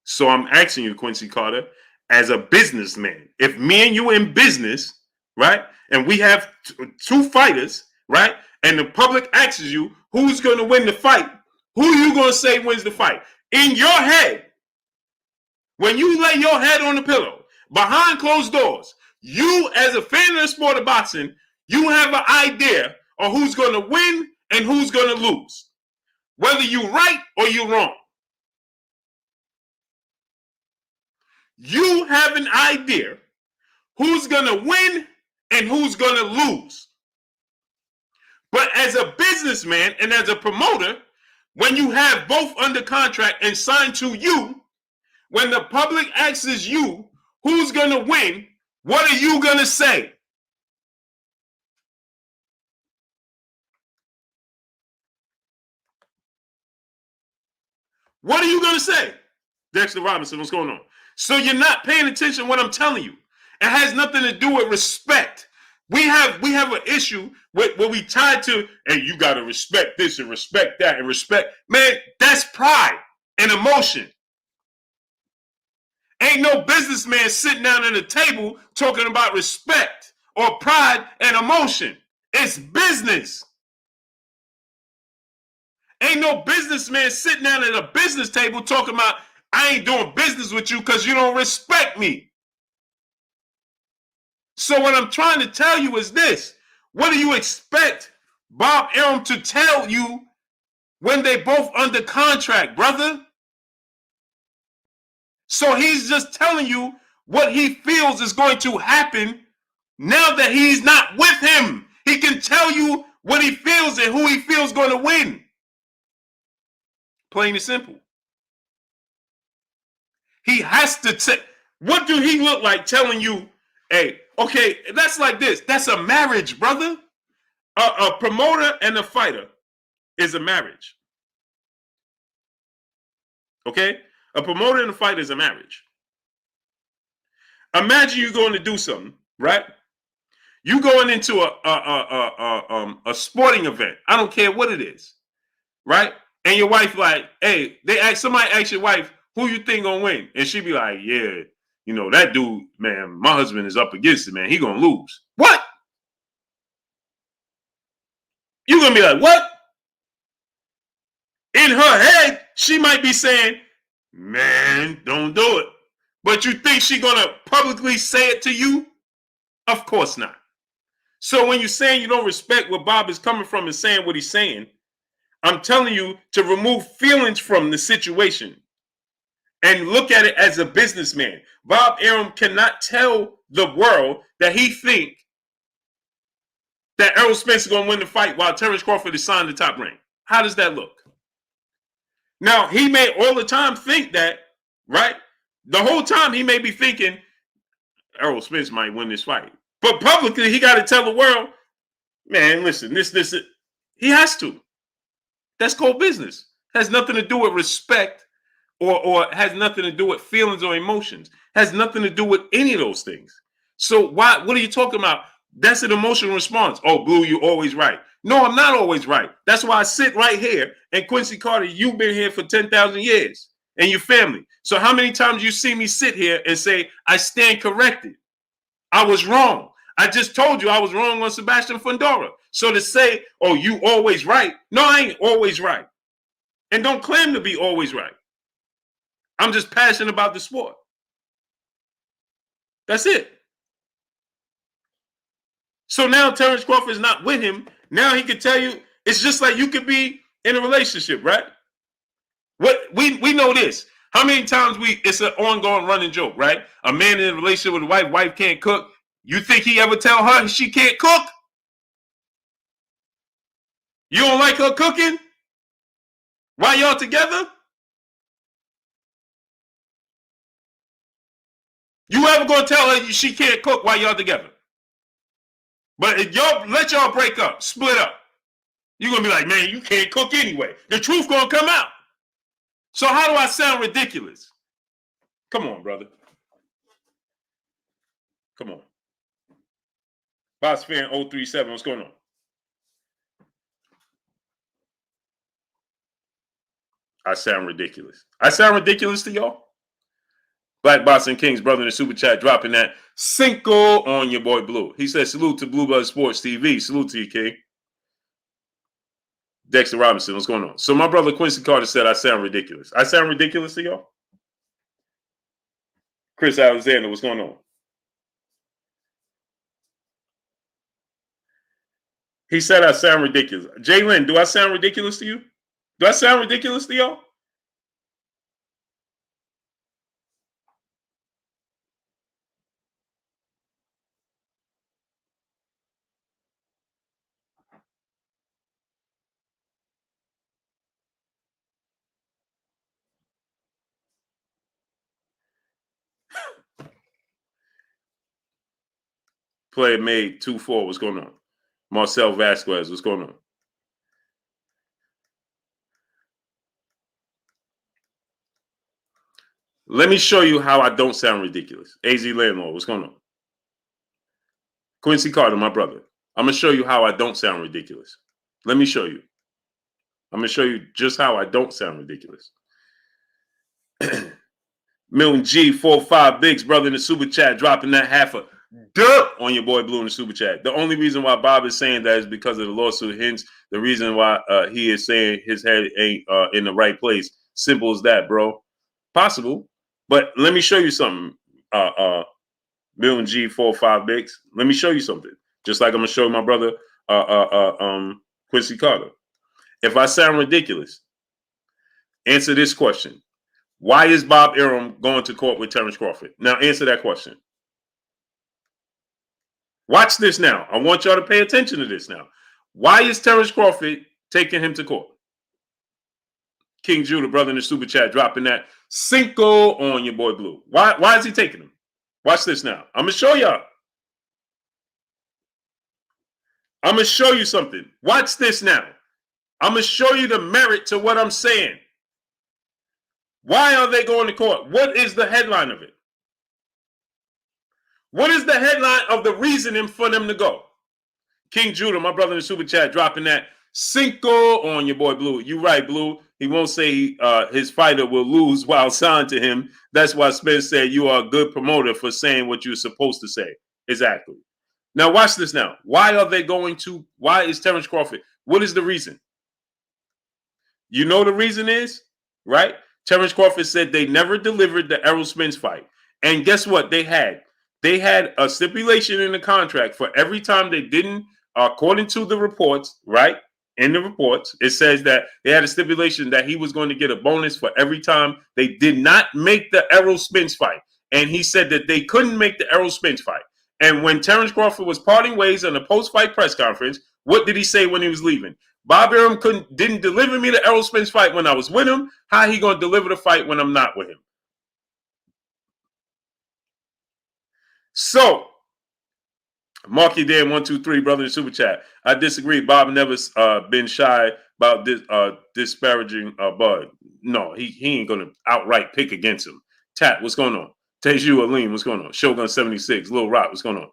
So I'm asking you, Quincy Carter, as a businessman, if me and you in business, right, and we have two fighters, right, and the public asks you who's going to win the fight, who are you going to say wins the fight? In your head, when you lay your head on the pillow, behind closed doors, you as a fan of the sport of boxing, you have an idea of who's going to win and who's going to lose, whether you're right or you're wrong. You have an idea who's going to win and who's going to lose. But as a businessman and as a promoter, when you have both under contract and signed to you, when the public asks you who's going to win, what are you going to say? What are you going to say? Dexter Robinson, what's going on? So you're not paying attention to what I'm telling you. It has nothing to do with respect. We have an issue with where we tied to, hey, you got to respect this and respect that and respect. Man, that's pride and emotion. Ain't no businessman sitting down at a table talking about respect or pride and emotion. It's business. Ain't no businessman sitting down at a business table talking about, I ain't doing business with you because you don't respect me. So what I'm trying to tell you is this. What do you expect Bob Arum to tell you when they both under contract, brother? So he's just telling you what he feels is going to happen now that he's not with him. He can tell you what he feels and who he feels going to win. Plain and simple. He has to say, what do he look like telling you, hey, okay, that's like this. That's a marriage, brother. A promoter and a fighter is a marriage. Okay? A promoter and a fighter is a marriage. Imagine you going to do something, right? You going into a sporting event. I don't care what it is, right? And your wife like, hey, somebody ask your wife, who you think gonna win? And she be like, yeah, you know, that dude, man, my husband is up against it, man. He gonna lose. What? You gonna be like, what? In her head, she might be saying, man, don't do it. But you think she gonna publicly say it to you? Of course not. So when you're saying you don't respect where Bob is coming from and saying what he's saying, I'm telling you to remove feelings from the situation and look at it as a businessman. Bob Arum cannot tell the world that he think that Errol Spence is going to win the fight while Terence Crawford is signed the top rank. How does that look? Now, he may all the time think that, right? The whole time he may be thinking Errol Spence might win this fight. But publicly, he got to tell the world, man, listen, this, he has to. That's called business. Has nothing to do with respect or has nothing to do with feelings or emotions. Has nothing to do with any of those things. So what are you talking about? That's an emotional response. Oh, Blue, you're always right. No, I'm not always right. That's why I sit right here. And Quincy Carter, you've been here for 10,000 years and your family. So how many times you see me sit here and say, I stand corrected? I was wrong. I just told you I was wrong on Sebastian Fundora. So to say, oh, you always right. No, I ain't always right. And don't claim to be always right. I'm just passionate about the sport. That's it. So now Terence Crawford is not with him. Now he can tell you, it's just like you could be in a relationship, right? What we know this. How many times it's an ongoing running joke, right? A man in a relationship with a wife can't cook. You think he ever tell her she can't cook? You don't like her cooking? Why y'all together? You ever gonna tell her she can't cook while y'all together? But if y'all let y'all break up, split up, you're gonna be like, man, you can't cook anyway. The truth gonna come out. So how do I sound ridiculous? Come on, brother. Come on. Boss fan 037, what's going on? I sound ridiculous. I sound ridiculous to y'all? Black Boxing Kings, brother in the super chat, dropping that Cinco on your boy Blue. He said, salute to Blue Blood Sports TV. Salute to you, King. Dexter Robinson, what's going on? So my brother Quincy Carter said I sound ridiculous. I sound ridiculous to y'all? Chris Alexander, what's going on? He said I sound ridiculous. Jalen, do I sound ridiculous to you? Do I sound ridiculous to y'all? Player made 2-4. What's going on? Marcel Vasquez, what's going on? Let me show you how I don't sound ridiculous. AZ Landlord, what's going on? Quincy Carter, my brother. I'm going to show you how I don't sound ridiculous. Let me show you. I'm going to show you just how I don't sound ridiculous. Milton G, 4-5 Bigs, brother in the super chat, dropping that half a duh on your boy Blue in the super chat. The only reason why Bob is saying that is because of the lawsuit. Hence, the reason why he is saying his head ain't in the right place. Simple as that, bro. Possible. But let me show you something, Milton G, 4-5 Bigs. Let me show you something. Just like I'm going to show my brother Quincy Carter. If I sound ridiculous, answer this question. Why is Bob Arum going to court with Terence Crawford? Now answer that question. Watch this now. I want y'all to pay attention to this now. Why is Terence Crawford taking him to court? King Judah, brother in the super chat, dropping that Cinco on your boy Blue. Why is he taking him? Watch this now. I'm going to show y'all. I'm going to show you something. Watch this now. I'm going to show you the merit to what I'm saying. Why are they going to court? What is the headline of it? What is the headline of the reasoning for them to go? King Judah, my brother in the super chat, dropping that Cinco on your boy Blue. You right, Blue. He won't say his fighter will lose while signed to him. That's why Spence said you are a good promoter for saying what you're supposed to say. Exactly. Now watch this now. Why is Terence Crawford? What is the reason? You know the reason is, right? Terence Crawford said they never delivered the Errol Spence fight. And guess what they had? They had a stipulation in the contract for every time they didn't, according to the reports, right? In the reports, it says that they had a stipulation that he was going to get a bonus for every time they did not make the Errol Spence fight. And he said that they couldn't make the Errol Spence fight. And when Terence Crawford was parting ways on the post-fight press conference, what did he say when he was leaving? Bob Arum didn't deliver me the Errol Spence fight when I was with him. How he going to deliver the fight when I'm not with him? So, Marky Dan 123, brother in super chat. I disagree. Bob never been shy about this disparaging Bud. No, he ain't gonna outright pick against him. Tat, what's going on? Teju Alim, what's going on? Shogun 76, Lil Rock, what's going on?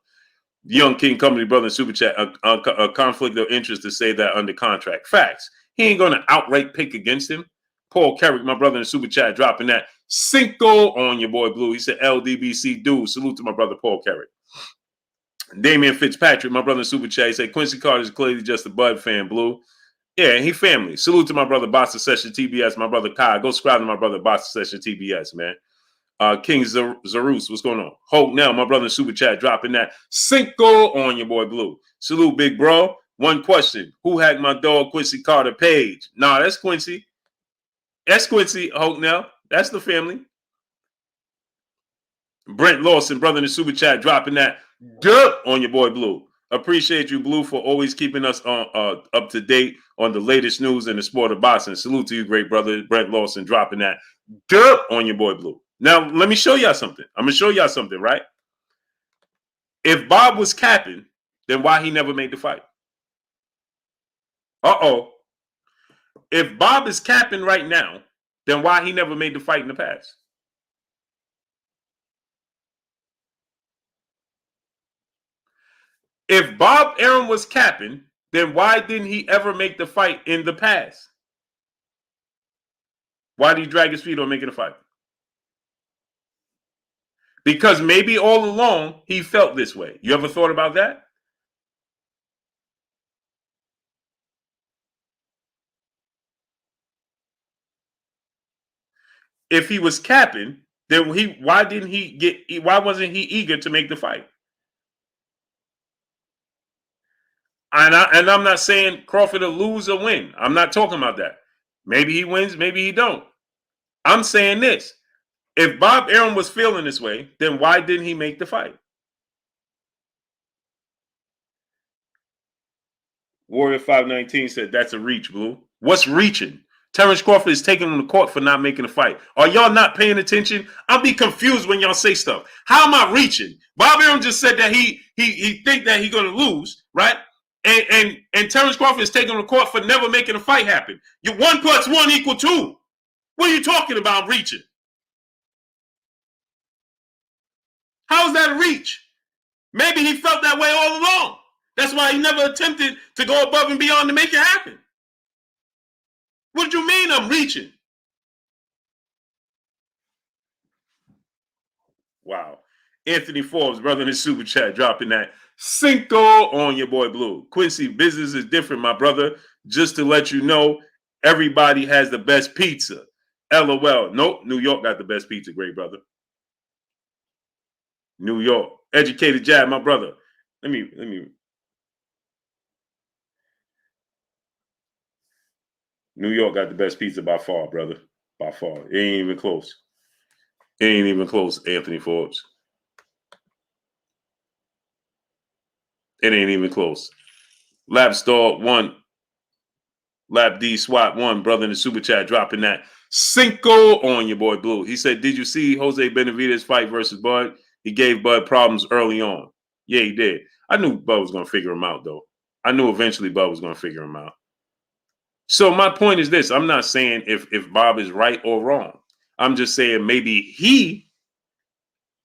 Young King Company, brother in super chat. A conflict of interest to say that under contract. Facts. He ain't gonna outright pick against him. Paul Carrick, my brother in super chat, dropping that Cinco on your boy Blue. He said LDBC dude. Salute to my brother Paul Carrick. Damian Fitzpatrick, my brother in super chat, he said Quincy Carter is clearly just a Bud fan, Blue. Yeah, he family. Salute to my brother Boston Session TBS, my brother Kai. Go subscribe to my brother Boston Session TBS, man. King Zarus, what's going on? Hope now, my brother in Super Chat, dropping that Cinco on your boy Blue. Salute, big bro. One question. Who hacked my dog Quincy Carter page? Nah, that's Quincy. That's Quincy, Hope now. That's the family. Brent Lawson, brother in the Super Chat, dropping that on your boy Blue. Appreciate you, Blue, for always keeping us up to date on the latest news in the sport of boxing. Salute to you, great brother. Brent Lawson dropping that on your boy Blue. Now, let me show y'all something. I'm going to show y'all something, right? If Bob was capping, then why he never made the fight? Uh-oh. If Bob is capping right now, then why he never made the fight in the past? If Bob Arum was capping, then why didn't he ever make the fight in the past? Why did he drag his feet on making a fight? Because maybe all along he felt this way. You ever thought about that? If he was capping, then why wasn't he eager to make the fight? And I'm not saying Crawford will lose or win. I'm not talking about that. Maybe he wins, maybe he don't. I'm saying this. If Bob Arum was feeling this way, then why didn't he make the fight? Warrior 519 said that's a reach, Blue. What's reaching? Terence Crawford is taking him to court for not making a fight. Are y'all not paying attention? I'll be confused when y'all say stuff. How am I reaching? Bob Arum just said that he think that he's going to lose, right? And Terence Crawford is taking him to court for never making a fight happen. Your 1 + 1 = 2. What are you talking about reaching? How is that a reach? Maybe he felt that way all along. That's why he never attempted to go above and beyond to make it happen. What do you mean I'm reaching? Wow. Anthony Forbes, brother in the Super Chat, dropping that Cinco on your boy Blue. Quincy, business is different, my brother. Just to let you know, everybody has the best pizza. LOL. Nope, New York got the best pizza, great brother. New York. Educated Jab, my brother. Let me. New York got the best pizza by far, brother. By far. It ain't even close. It ain't even close, Anthony Forbes. It ain't even close. Lab Star 1. Lab D SWAT 1, brother in the Super Chat, dropping that Cinco on your boy Blue. He said, did you see Jose Benavidez fight versus Bud? He gave Bud problems early on. Yeah, he did. I knew Bud was going to figure him out, though. I knew eventually Bud was going to figure him out. So my point is this. I'm not saying if Bob is right or wrong. I'm just saying maybe he,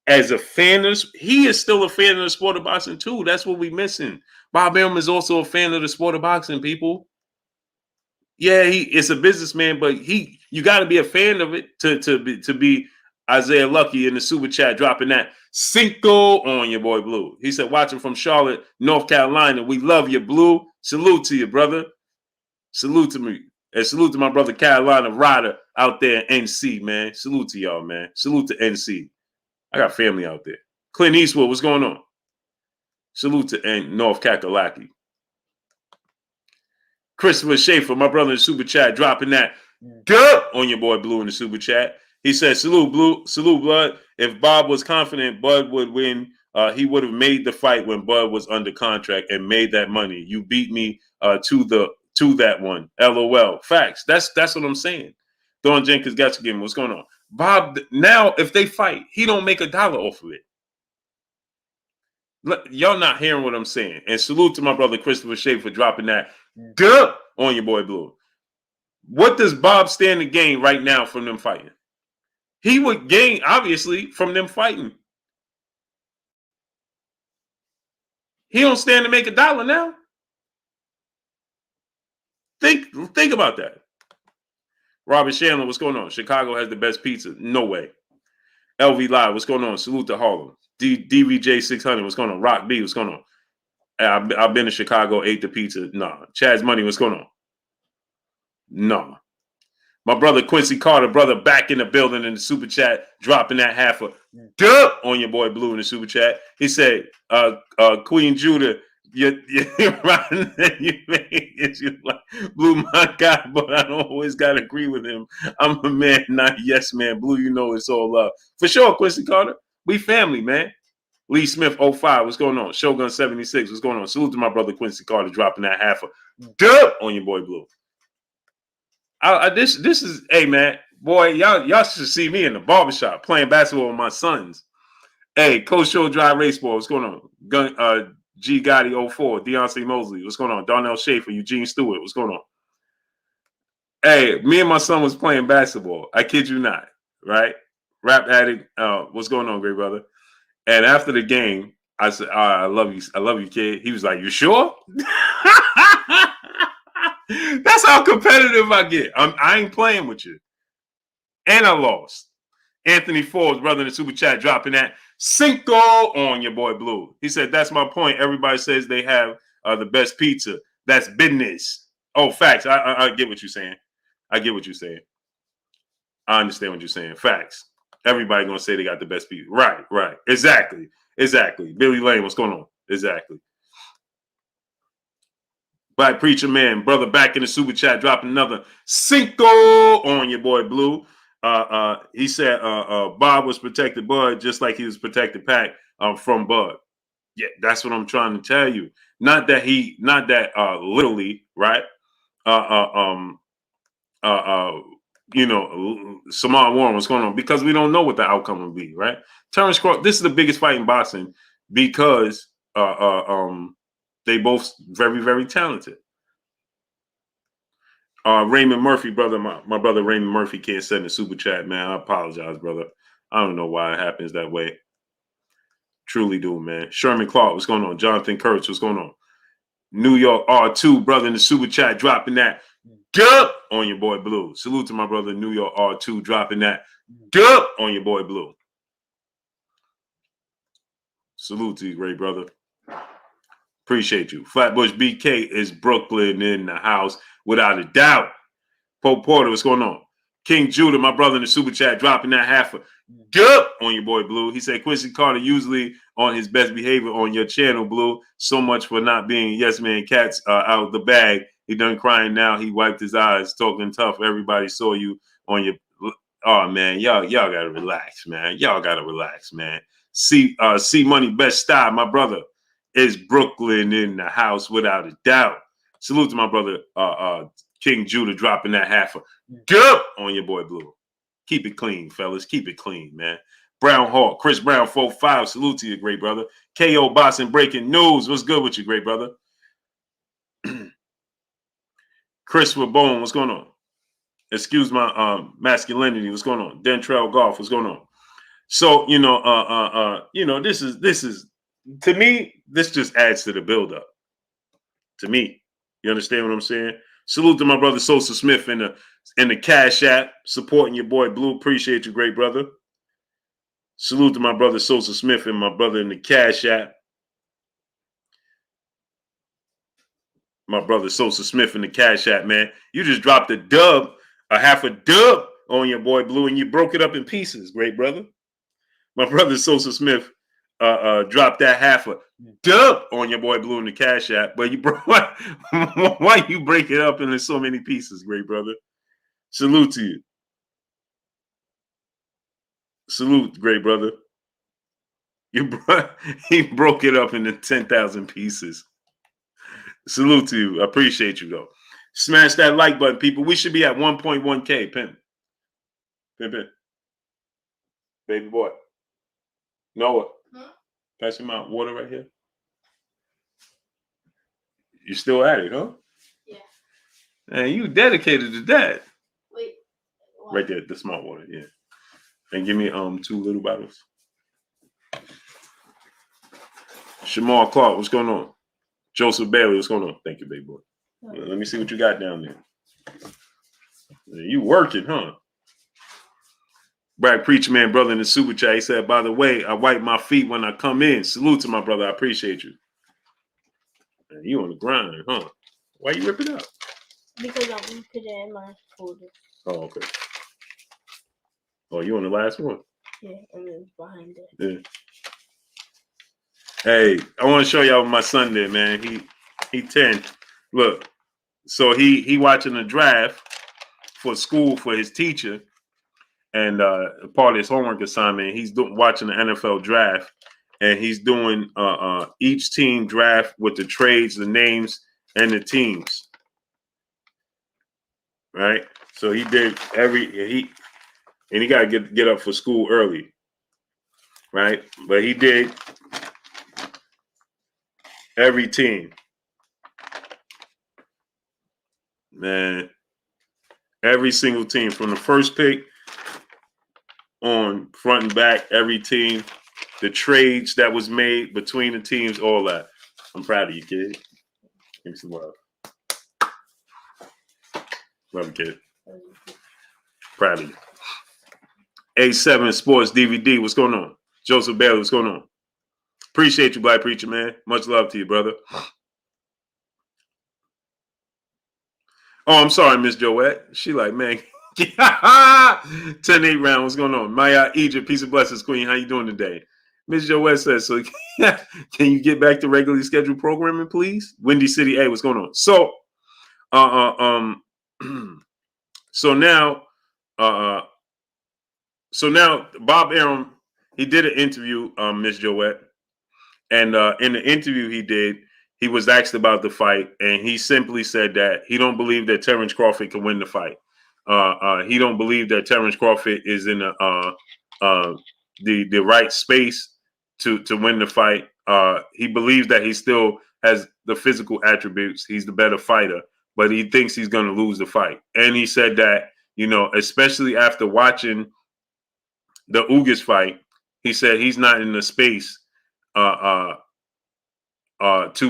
as a fan, he is still a fan of the sport of boxing, too. That's what we're missing. Bob Arum is also a fan of the sport of boxing, people. Yeah, he is a businessman, but you got to be a fan of it to be Isaiah Lucky in the Super Chat, dropping that Cinco on your boy Blue. He said, watching from Charlotte, North Carolina. We love you, Blue. Salute to you, brother. Salute to me. And salute to my brother Carolina Ryder out there in NC, man. Salute to y'all, man. Salute to NC. I got family out there. Clint Eastwood, what's going on? Salute to North Kakalaki. Christopher Schaefer, my brother in the Super Chat, dropping that on your boy Blue in the Super Chat. He said, salute, Blue, salute, Bud. If Bob was confident Bud would win, he would have made the fight when Bud was under contract and made that money. You beat me to that one. LOL. Facts. That's what I'm saying. Don Jenkins got to give him. What's going on? Bob, now if they fight, he don't make $1 off of it. Y'all not hearing what I'm saying. And salute to my brother Christopher Schaefer for dropping that on your boy Blue. What does Bob stand to gain right now from them fighting? He would gain, obviously, from them fighting. He don't stand to make $1 now. Think about that. Robert Shanlon, what's going on? Chicago has the best pizza. No way. LV Live, what's going on? Salute to Harlem. DVJ 600, what's going on? Rock B, what's going on? I've been to Chicago, ate the pizza. Nah. Chad's Money, what's going on? No. My brother Quincy Carter, brother, back in the building in the super chat, dropping that half a dub on your boy Blue in the super chat. He said, Queen Judah, you're right. You like Blue, my guy, but I don't always gotta agree with him. I'm a man, not yes man. Blue, you know it's all love. For sure, Quincy Carter. We family, man. Lee Smith 05, what's going on? Shogun 76, what's going on? Salute to my brother Quincy Carter dropping that half a dub on your boy Blue. This is, hey man, boy, y'all should see me in the barbershop playing basketball with my sons. Hey, Coach Show Drive Race Ball, what's going on? G Gotti 04, Deontay Mosley, what's going on? Darnell Schaefer, Eugene Stewart, what's going on? Hey, me and my son was playing basketball. I kid you not, right? Rap Addict, what's going on, great brother? And after the game, I said, I love you, kid. He was like, you sure? That's how competitive I get. I ain't playing with you. And I lost. Anthony Forbes, brother in the super chat, dropping that Cinco on your boy Blue. He said, that's my point. Everybody says they have the best pizza. That's business. Oh, facts. I get what you're saying. I get what you're saying. I understand what you're saying. Facts. Everybody gonna say they got the best pizza. Right. Exactly. Billy Lane, what's going on? Exactly. Black Preacher Man, brother, back in the super chat, dropping another Cinco on your boy Blue. He said Bob was protected Bud just like he was protected Pac from Bud. Yeah, that's what I'm trying to tell you. Not that literally, right? Samar Warren, what's going on? Because we don't know what the outcome will be, right? Terence Crawford, this is the biggest fight in boxing because they both very, very talented. Raymond Murphy, brother, my brother Raymond Murphy can't send a super chat, man. I apologize, brother. I don't know why it happens that way. Truly do, man. Sherman Clark, what's going on? Jonathan Kurtz, what's going on? New York R2, brother in the super chat, dropping that dub on your boy Blue. Salute to my brother New York R2, dropping that dub on your boy Blue. Salute to you, great brother. Appreciate you. Flatbush BK is Brooklyn in the house, without a doubt. Pope Porter, what's going on? King Judah, my brother in the super chat, dropping that half a dub on your boy Blue. He said Quincy Carter usually on his best behavior on your channel, Blue. So much for not being yes man cats out of the bag. He done crying now. He wiped his eyes, talking tough. Everybody saw you on your. Oh man, y'all gotta relax, man. Y'all gotta relax, man. C Money Best Style, my brother is Brooklyn in the house without a doubt. Salute to my brother King Judah dropping that half a dub on your boy Blue. Keep it clean, fellas. Keep it clean, man. Brown Hawk, Chris Brown 4-5. Salute to you, great brother. KO Boston breaking news. What's good with you, great brother? Christopher Bone, what's going on? Excuse my masculinity. What's going on? Dentrell Golf, what's going on? So this is to me. This just adds to the buildup. To me, you understand what I'm saying? Salute to my brother Sosa Smith in the Cash App, supporting your boy Blue. Appreciate you, great brother. Salute to my brother Sosa Smith and my brother in the Cash App. My brother Sosa Smith in the Cash App, man. You just dropped a half a dub on your boy Blue, and you broke it up in pieces, great brother. My brother Sosa Smith dropped that half a dub on your boy Blue in the Cash App, but why you break it up into so many pieces, great brother? Salute to you. Salute, great brother. He broke it up into 10,000 pieces. Salute to you. I appreciate you, though. Smash that like button, people. We should be at 1.1K. Pimp. Baby boy. Noah. Pass him out water right here. You still at it, huh? Yeah. Man, you dedicated to that. Wait. What? Right there, the smart water, yeah. And give me 2 little bottles. Shamar Clark, what's going on? Joseph Bailey, what's going on? Thank you, baby boy. Let me see what you got down there. You working, huh? Black Preacher Man, brother in the super chat, he said, by the way, I wipe my feet when I come in. Salute to my brother. I appreciate you. Man, you on the grind, huh? Why you rip it out? Because I'm going to put it in my folder. Oh, okay. Oh, you on the last one? Yeah, and then behind it. Yeah. Hey, I want to show y'all what my son did, man. He 10. Look, so he watching the draft for school for his teacher, and part of his homework assignment, he's watching the NFL draft, and he's doing each team draft with the trades, the names, and the teams. Right. So he did he got to get up for school early. Right, but he did every team. Man, every single team from the first pick on front and back, every team, the trades that was made between the teams, all that. I'm proud of you, kid. Give me some love. Love you, kid. Proud of you. A7 Sports DVD, what's going on? Joseph Bailey, what's going on? Appreciate you, Black Preacher, man. Much love to you, brother. Oh, I'm sorry, Miss Joette. She like, man, 10-8 round. What's going on? Maya Egypt, peace and blessings, Queen. How you doing today? Miss Joette says, so can you get back to regularly scheduled programming, please? Windy City, hey, what's going on? So, so now Bob Arum, he did an interview, Miss Joette, and in the interview he was asked about the fight, and he simply said that he don't believe that Terence Crawford can win the fight. He don't believe that Terence Crawford is in the right space to win the fight. He believes that he still has the physical attributes. He's the better fighter, but he thinks he's going to lose the fight. And he said that, especially after watching the Ugas fight, he said he's not in the space to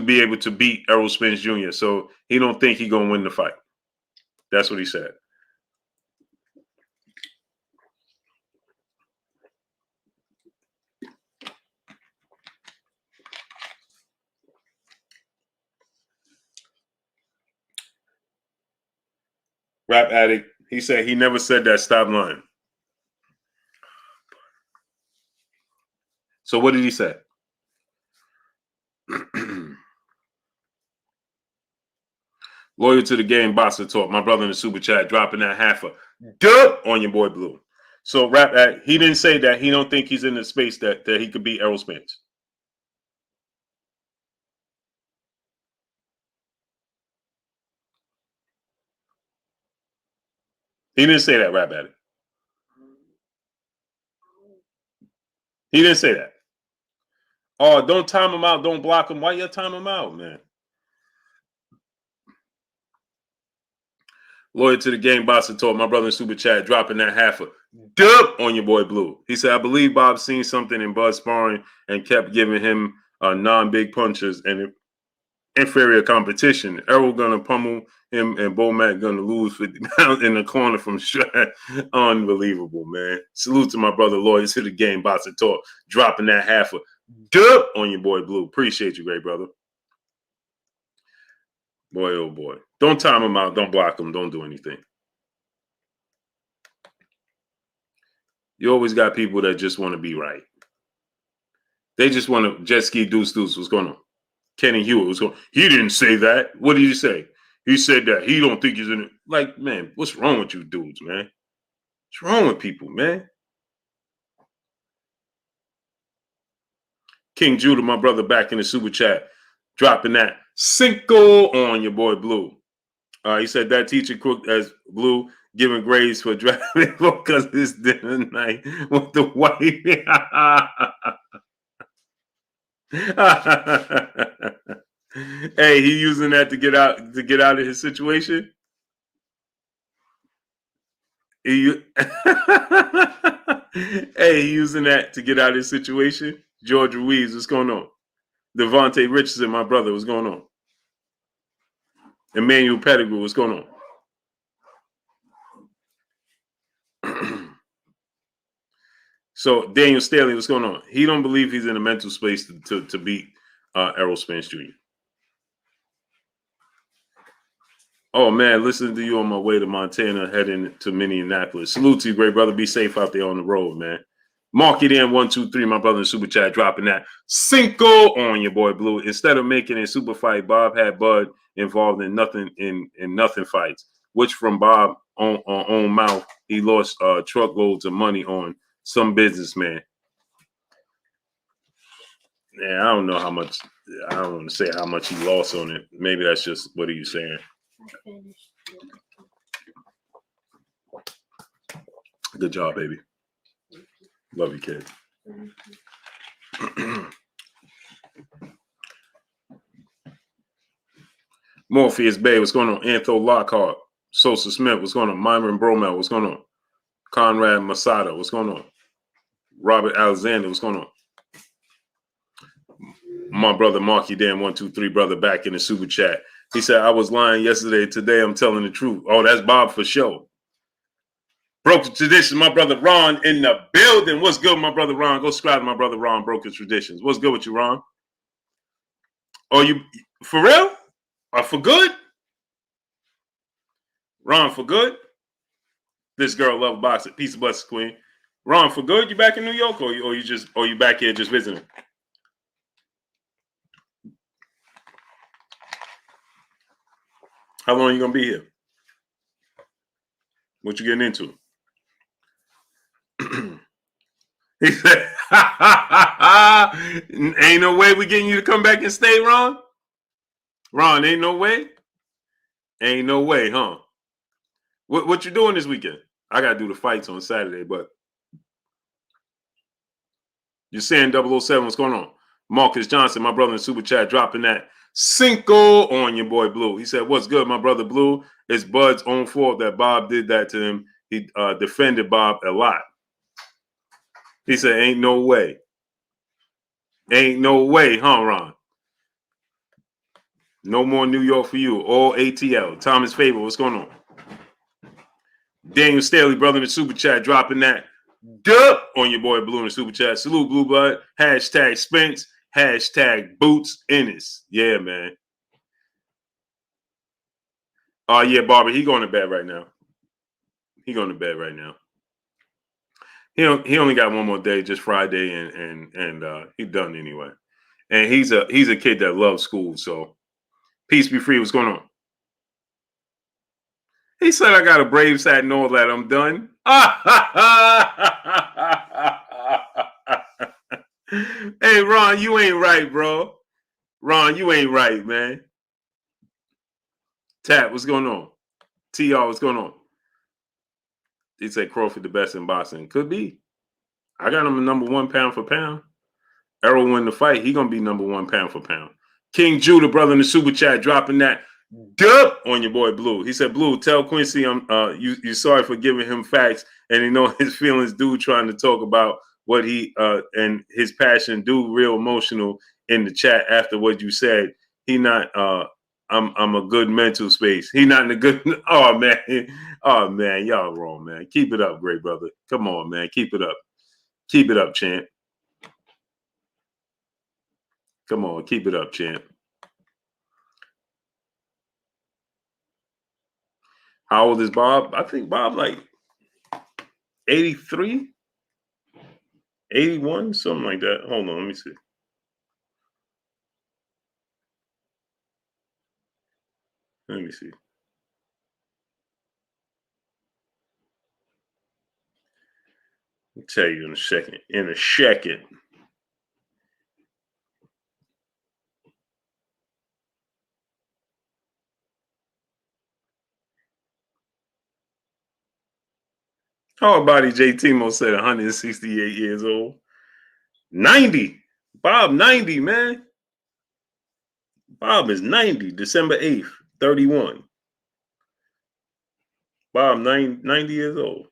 be able to beat Errol Spence Jr. So he don't think he's gonna win the fight. That's what he said. Rap Addict, he said he never said that. Stop lying. So what did he say? Loyal to the game, Boxer Talk. My brother in the super chat dropping that half a dub on your boy Blue. So Rap Addict, he didn't say that he don't think he's in the space that he could beat Errol Spence. He didn't say that, Rap Addict. He didn't say that. Oh, don't time him out. Don't block him. Why you time him out, man? Loyal to the game, Boxer Talk. My brother in super chat dropping that half a dub on your boy Blue. He said, I believe Bob seen something in Bud sparring and kept giving him non-big punches and inferior competition. Errol gonna pummel him and Bomac gonna lose 50 pounds in the corner from Strat. Unbelievable, man. Salute to my brother Loyal to the game, Boxer Talk. Dropping that half a dub on your boy Blue. Appreciate you, great brother. Boy, oh boy. Don't time him out. Don't block him. Don't do anything. You always got people that just want to be right. They just want to jet ski deuce. What's going on? Kenny Hewitt was going. He didn't say that. What did he say? He said that he don't think he's in it. Like, man, what's wrong with you dudes, man? What's wrong with people, man? King Judah, my brother, back in the super chat, dropping that Cinco on your boy Blue. He said that teacher cooked as Blue giving grades for driving because it's dinner night with the wife. Hey, he using that to get out of his situation. Hey, he using that to get out of his situation. George Ruiz, what's going on? Devontae Richardson, my brother, what's going on? Emmanuel Pettigrew, what's going on? So Daniel Staley, what's going on? He don't believe he's in a mental space to beat Errol Spence Jr. Oh man, listening to you on my way to Montana, heading to Minneapolis. Salute to you, great brother. Be safe out there on the road, man. Mark it in 123, my brother in super chat, dropping that Cinco on your boy Blue. Instead of making a super fight, Bob had Bud involved in nothing fights, which from Bob own mouth, he lost truckloads of money on some businessman. Yeah, I don't know how much. I don't want to say how much he lost on it. Maybe that's just what he was saying. Good job, baby. Love you, kid. Morpheus Bay, what's going on? Antho Lockhart, Sosa Smith, what's going on? Myron Bromel, what's going on? Conrad Masada, what's going on? Robert Alexander, what's going on? My brother Marky Dan 123, brother, back in the super chat. He said, I was lying yesterday. Today I'm telling the truth. Oh, that's Bob for sure. Broken Traditions, my brother Ron in the building. What's good, my brother Ron? Go subscribe to my brother Ron, Broken Traditions. What's good with you, Ron? Oh, you for real? For good? Ron, for good? This girl love boxing. Peace of blessings, queen. Ron, for good? You back in New York, or you back here just visiting? How long are you gonna be here? What you getting into? He said, ain't no way we getting you to come back and stay, Ron? Ron, ain't no way? Ain't no way, huh? What you doing this weekend? I gotta do the fights on Saturday, but you're saying 007, what's going on? Marcus Johnson, my brother in super chat, dropping that Cinco on your boy Blue. He said, what's good, my brother Blue? It's Bud's own fault that Bob did that to him. He defended Bob a lot. He said, ain't no way. Ain't no way, huh, Ron? No more New York for you. All ATL. Thomas Faber, what's going on? Daniel Staley, brother in the super chat, dropping that duh on your boy Blue in the super chat. Salute, Blue Blood. Hashtag Spence. Hashtag Boots Ennis. Yeah, man. Oh, yeah, Barbara, he going to bed right now. He going to bed right now. He only got one more day, just Friday, and he's done anyway. And he's a kid that loves school, so peace be free. What's going on? He said I got a Braves hat and all that. I'm done. Hey, Ron, you ain't right, bro. Ron, you ain't right, man. Tap, what's going on? TR, what's going on? He said Crawford the best in boxing. Could be. I got him a number one pound for pound. Errol win the fight. He gonna be number one pound for pound. King Judah, brother in the super chat, dropping that dub on your boy Blue. He said, Blue, tell Quincy you sorry for giving him facts, and you know his feelings do trying to talk about what he and his passion do real emotional in the chat after what you said. He not I'm a good mental space. He not in a good oh man, y'all wrong, man. Keep it up, great brother. Come on, man. Keep it up. Keep it up, champ. Come on, keep it up, champ. How old is Bob? I think Bob like 83, 81, something like that. Hold on, let me see. Let me see. I'll tell you in a second. In a second. Hard body J. Timo said 168 years old. 90. Bob 90, man. Bob is 90. December 8th, 31. Bob 90 years old.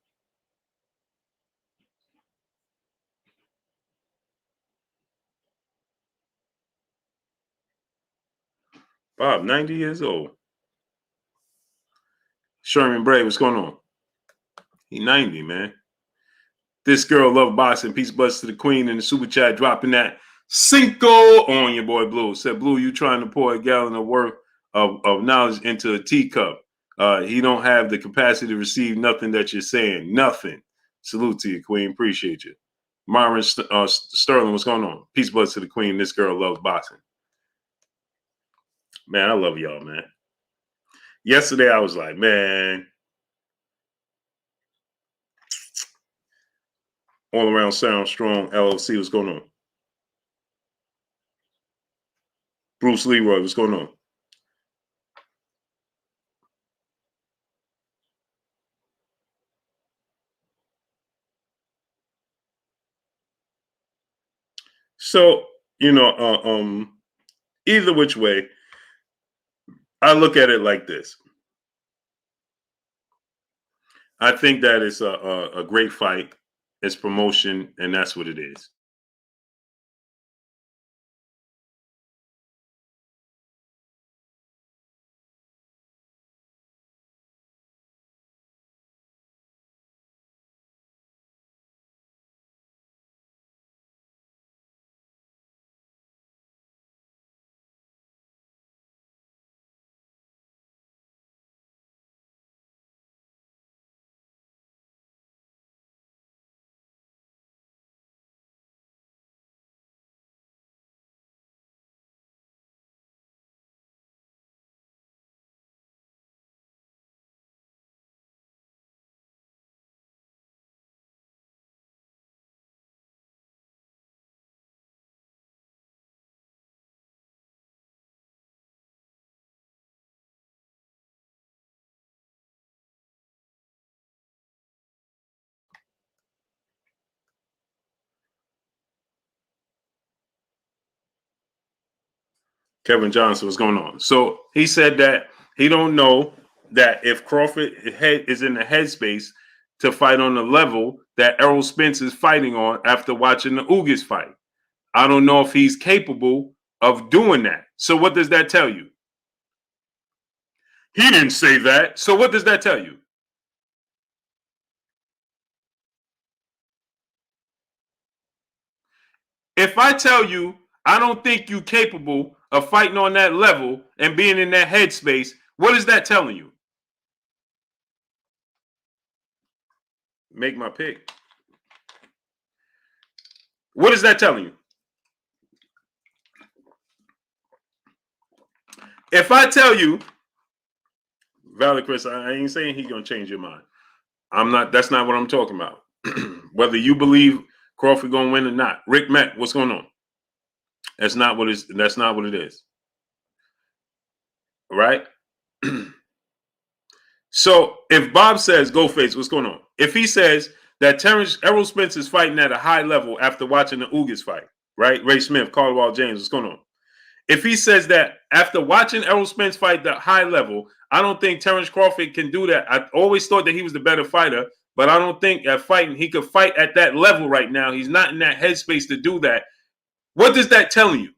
Bob 90 years old. Sherman Bray, what's going on? He 90, man. This girl love boxing. Peace bless to the queen in the super chat, dropping that Cinco on your boy Blue. Said, Blue, you trying to pour a gallon of worth of knowledge into a teacup. He don't have the capacity to receive nothing that you're saying. Nothing. Salute to you, Queen. Appreciate you. Myron Sterling, what's going on? Peace, bless to the Queen. This girl loves boxing. Man, I love y'all, man. Yesterday, I was like, man, all around sound strong. LLC, what's going on? Bruce Leroy, what's going on? So, either which way, I look at it like this. I think that it's a great fight. It's promotion, and that's what it is. Kevin Johnson, what's going on? So he said that he don't know that if Crawford is in the headspace to fight on the level that Errol Spence is fighting on after watching the Ugas fight. I don't know if he's capable of doing that. So what does that tell you? He didn't say that. So what does that tell you? If I tell you I don't think you're capable of fighting on that level and being in that headspace, what is that telling you? Make my pick. What is that telling you? If I tell you, Valley Chris, I ain't saying he's gonna change your mind. I'm not. That's not what I'm talking about. Whether you believe Crawford gonna win or not, Rick Mack, what's going on? That's not what it is. Right? So if Bob says, "Go face," what's going on? If he says that Terence Errol Spence is fighting at a high level after watching the Ugas fight, right? Ray Smith, Caldwell James, what's going on? If he says that after watching Errol Spence fight that high level, I don't think Terence Crawford can do that. I always thought that he was the better fighter, but I don't think at fighting he could fight at that level right now. He's not in that headspace to do that. What does that tell you?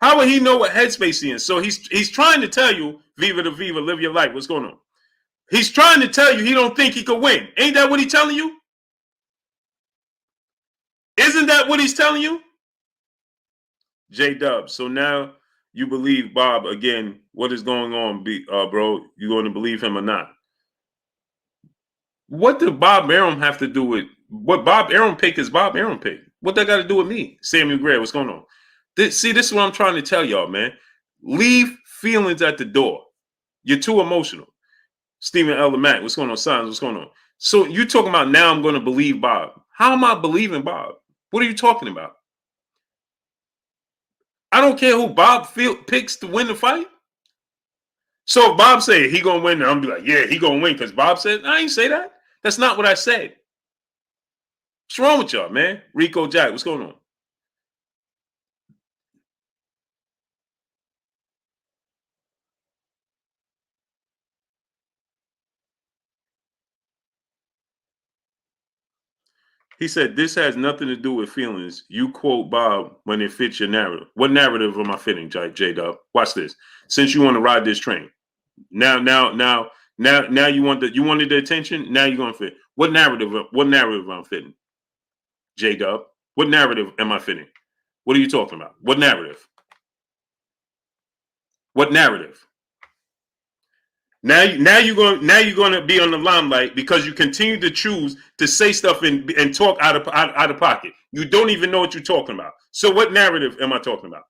How would he know what headspace he is? So he's trying to tell you, Viva the Viva, live your life. What's going on? He's trying to tell you he don't think he could win. Ain't that what he's telling you? Isn't that what he's telling you? J-Dub. So now you believe Bob again. What is going on, bro? You going to believe him or not? What did Bob Arum have to do with what Bob Arum pick is Bob Arum pick? What that got to do with me? Samuel Gray, what's going on? This is what I'm trying to tell y'all, man. Leave feelings at the door. You're too emotional. Stephen L. Mack, what's going on? Science, what's going on? So you talking about now I'm going to believe Bob. How am I believing Bob? What are you talking about? I don't care who Bob picks to win the fight. So if Bob said he gonna win, I'm be like, yeah, he gonna win because Bob said. I ain't say that. That's not what I said. What's wrong with y'all, man? Rico Jack, what's going on? He said, this has nothing to do with feelings. You quote Bob when it fits your narrative. What narrative am I fitting, J-Dub? Watch this. Since you want to ride this train. Now you wanted the attention. Now you're gonna fit. What narrative am I fitting? J-Dub. What narrative am I fitting? What are you talking about? What narrative? What narrative? Now you're going to be on the limelight because you continue to choose to say stuff and talk out of pocket. You don't even know what you're talking about. So what narrative am I talking about?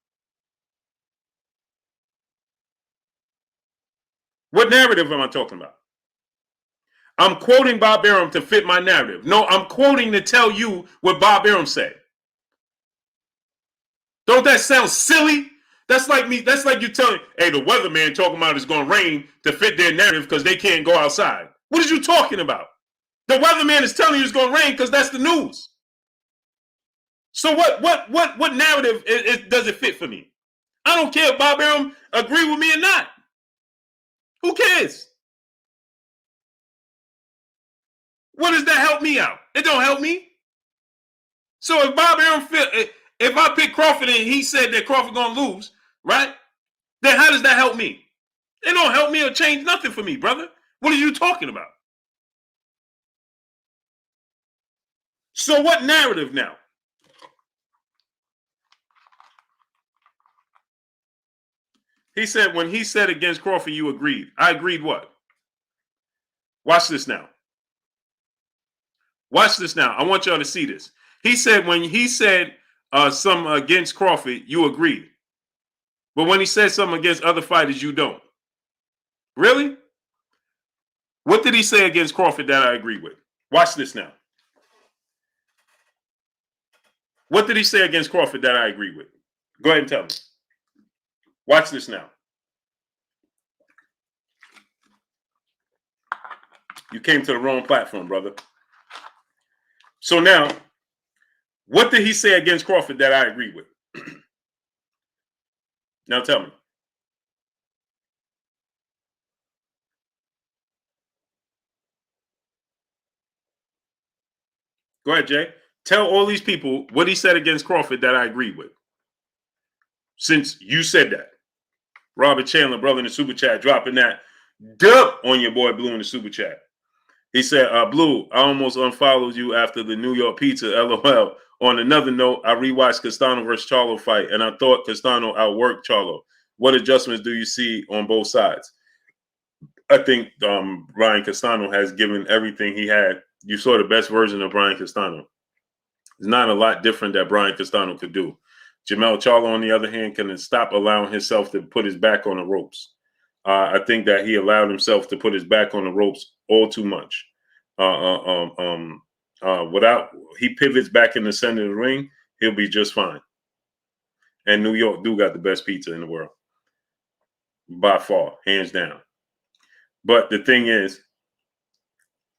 What narrative am I talking about? I'm quoting Bob Arum to fit my narrative. No, I'm quoting to tell you what Bob Arum said. Don't that sound silly? That's like me. That's like you telling, hey, the weatherman talking about it's going to rain to fit their narrative because they can't go outside. What are you talking about? The weatherman is telling you it's going to rain because that's the news. So what narrative does it fit for me? I don't care if Bob Arum agree with me or not. Who cares? What does that help me out? It don't help me. So if Bob Arum if I pick Crawford and he said that Crawford gonna lose, right? Then how does that help me? It don't help me or change nothing for me, brother. What are you talking about? So what narrative now? He said when he said against Crawford, you agreed. I agreed what? Watch this now. Watch this now. I want y'all to see this. He said when he said something against Crawford, you agreed. But when he said something against other fighters, you don't. Really? What did he say against Crawford that I agree with? Watch this now. What did he say against Crawford that I agree with? Go ahead and tell me. Watch this now. You came to the wrong platform, brother. So now, what did he say against Crawford that I agree with? Now tell me. Go ahead, Jay. Tell all these people what he said against Crawford that I agree with. Since you said that. Robert Chandler, brother, in the super chat, dropping that dub on your boy Blue in the super chat. He said, Blue, I almost unfollowed you after the New York pizza, LOL. On another note, I rewatched Castano versus Charlo fight, and I thought Castano outworked Charlo. What adjustments do you see on both sides? I think Brian Castano has given everything he had. You saw the best version of Brian Castano. There's not a lot different that Brian Castano could do. Jamel Charlo, on the other hand, can stop allowing himself to put his back on the ropes. I think that he allowed himself to put his back on the ropes all too much. Without he pivots back in the center of the ring, he'll be just fine. And New York do got the best pizza in the world, by far, hands down. But the thing is,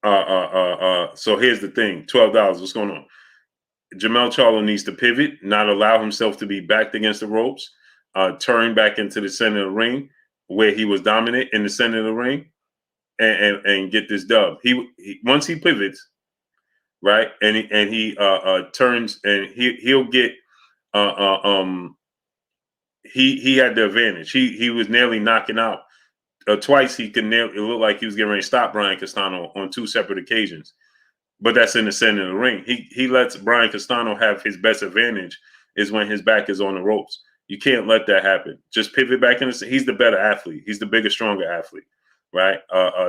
so here's the thing: $12. What's going on? Jamel Charlo needs to pivot, not allow himself to be backed against the ropes, turn back into the center of the ring where he was dominant in the center of the ring, and get this dub. He once he pivots, right, and he turns and he'll get he had the advantage. He was nearly knocking out twice. He could it looked like he was getting ready to stop Brian Castano on two separate occasions. But that's in the center of the ring. He lets Brian Castano have his best advantage is when his back is on the ropes. You can't let that happen. Just pivot back in the. He's the better athlete. He's the bigger, stronger athlete, right?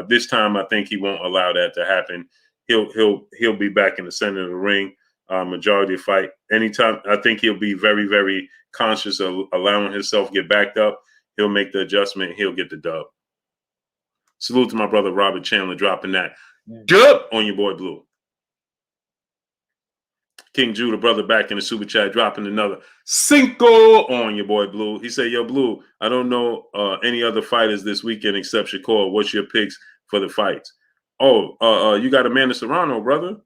This time, I think he won't allow that to happen. He'll be back in the center of the ring. Majority of the fight. Anytime, I think he'll be very, very conscious of allowing himself get backed up. He'll make the adjustment. He'll get the dub. Salute to my brother Robert Chandler dropping that dub on your boy Blue. King Judah, brother, back in the super chat, dropping another cinco on your boy Blue. He said, yo, Blue, I don't know any other fighters this weekend except Shakur. What's your picks for the fights? Oh, you got Amanda Serrano, brother.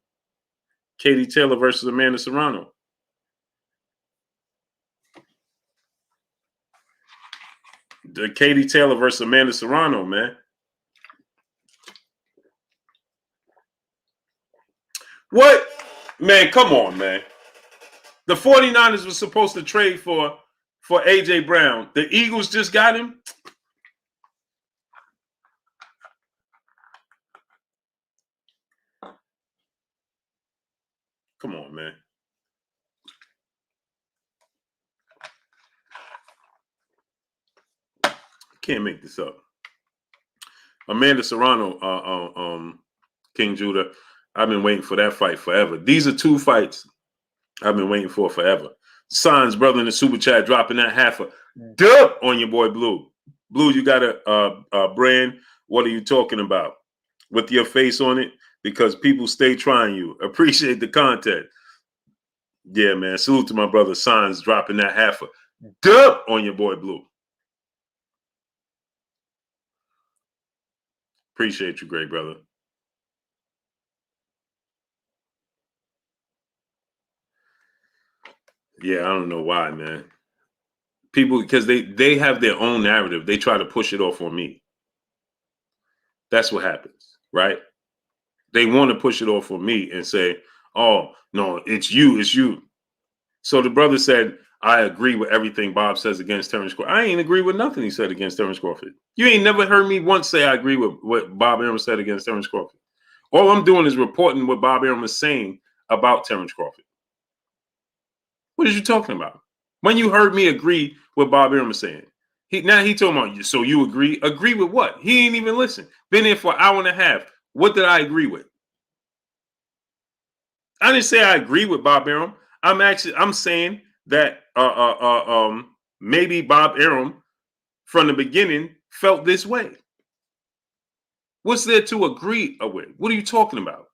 Katie Taylor versus Amanda Serrano. The Katie Taylor versus Amanda Serrano, man. What? Man, come on, man. The 49ers were supposed to trade for A.J. Brown. The Eagles just got him. Come on, man. Can't make this up. Amanda Serrano, King Judah. I've been waiting for that fight forever. These are two fights I've been waiting for forever. Signs, brother, in the super chat, dropping that half a dub on your boy Blue. Blue, you got a brand. What are you talking about? With your face on it? Because people stay trying you. Appreciate the content. Yeah, man. Salute to my brother Signs, dropping that half a dub on your boy Blue. Appreciate you, great brother. Yeah, I don't know why, man. People, because they have their own narrative. They try to push it off on me. That's what happens, right? They want to push it off on me and say, oh, no, it's you, it's you. So the brother said, I agree with everything Bob says against Terence Crawford. I ain't agree with nothing he said against Terence Crawford. You ain't never heard me once say I agree with what Bob Arum said against Terence Crawford. All I'm doing is reporting what Bob Arum is saying about Terence Crawford. What are you talking about? When you heard me agree with Bob Arum saying, now he told me, so you agree? Agree with what? He ain't even listen. Been there for an hour and a half. What did I agree with? I didn't say I agree with Bob Arum. I'm saying that maybe Bob Arum from the beginning felt this way. What's there to agree with? What are you talking about?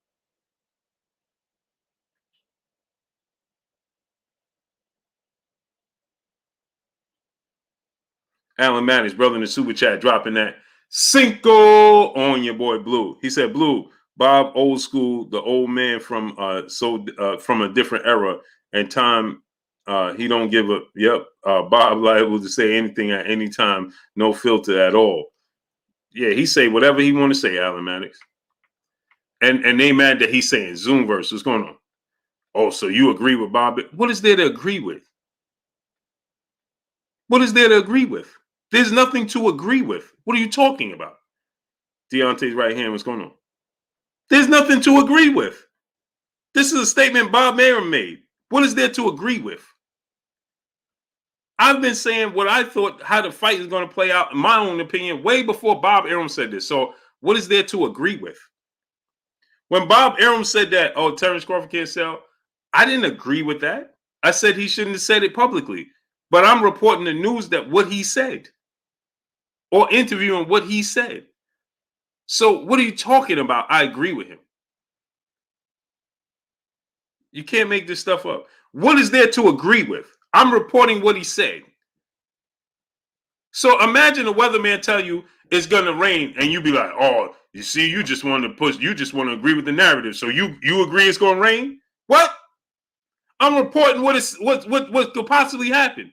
Alan Maddox, brother in the super chat, dropping that Cinco on your boy Blue. He said, Blue, Bob, old school, the old man from from a different era and time. He don't give a Bob liable to say anything at any time, no filter at all. Yeah, he say whatever he want to say, Alan Maddox. And they mad that he's saying Zoomverse. What's going on? Oh, so you agree with Bob? What is there to agree with? What is there to agree with? There's nothing to agree with. What are you talking about? Deontay's right hand, what's going on? There's nothing to agree with. This is a statement Bob Arum made. What is there to agree with? I've been saying what I thought, how the fight is going to play out, in my own opinion, way before Bob Arum said this. So what is there to agree with? When Bob Arum said that, oh, Terence Crawford can't sell, I didn't agree with that. I said he shouldn't have said it publicly. But I'm reporting the news that what he said or interviewing what he said. So what are you talking about? I agree with him. You can't make this stuff up. What is there to agree with? I'm reporting what he said. So imagine a weatherman tell you it's going to rain and you be like, oh, you see, you just want to push, you just want to agree with the narrative. So you agree it's going to rain? What? I'm reporting what could possibly happen.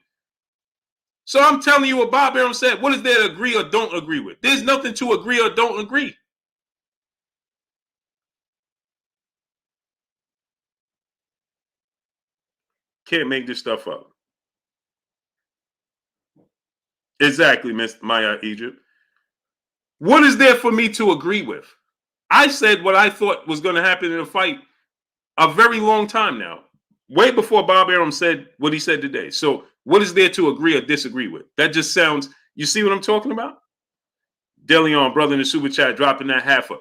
So I'm telling you what Bob Arum said. What is there to agree or don't agree with? There's nothing to agree or don't agree. Can't make this stuff up. Exactly, Miss Maya Egypt. What is there for me to agree with? I said what I thought was going to happen in a fight a very long time now, way before Bob Arum said what he said today. So what is there to agree or disagree with? That just sounds, you see what I'm talking about? Deleon, brother in the super chat, dropping that half a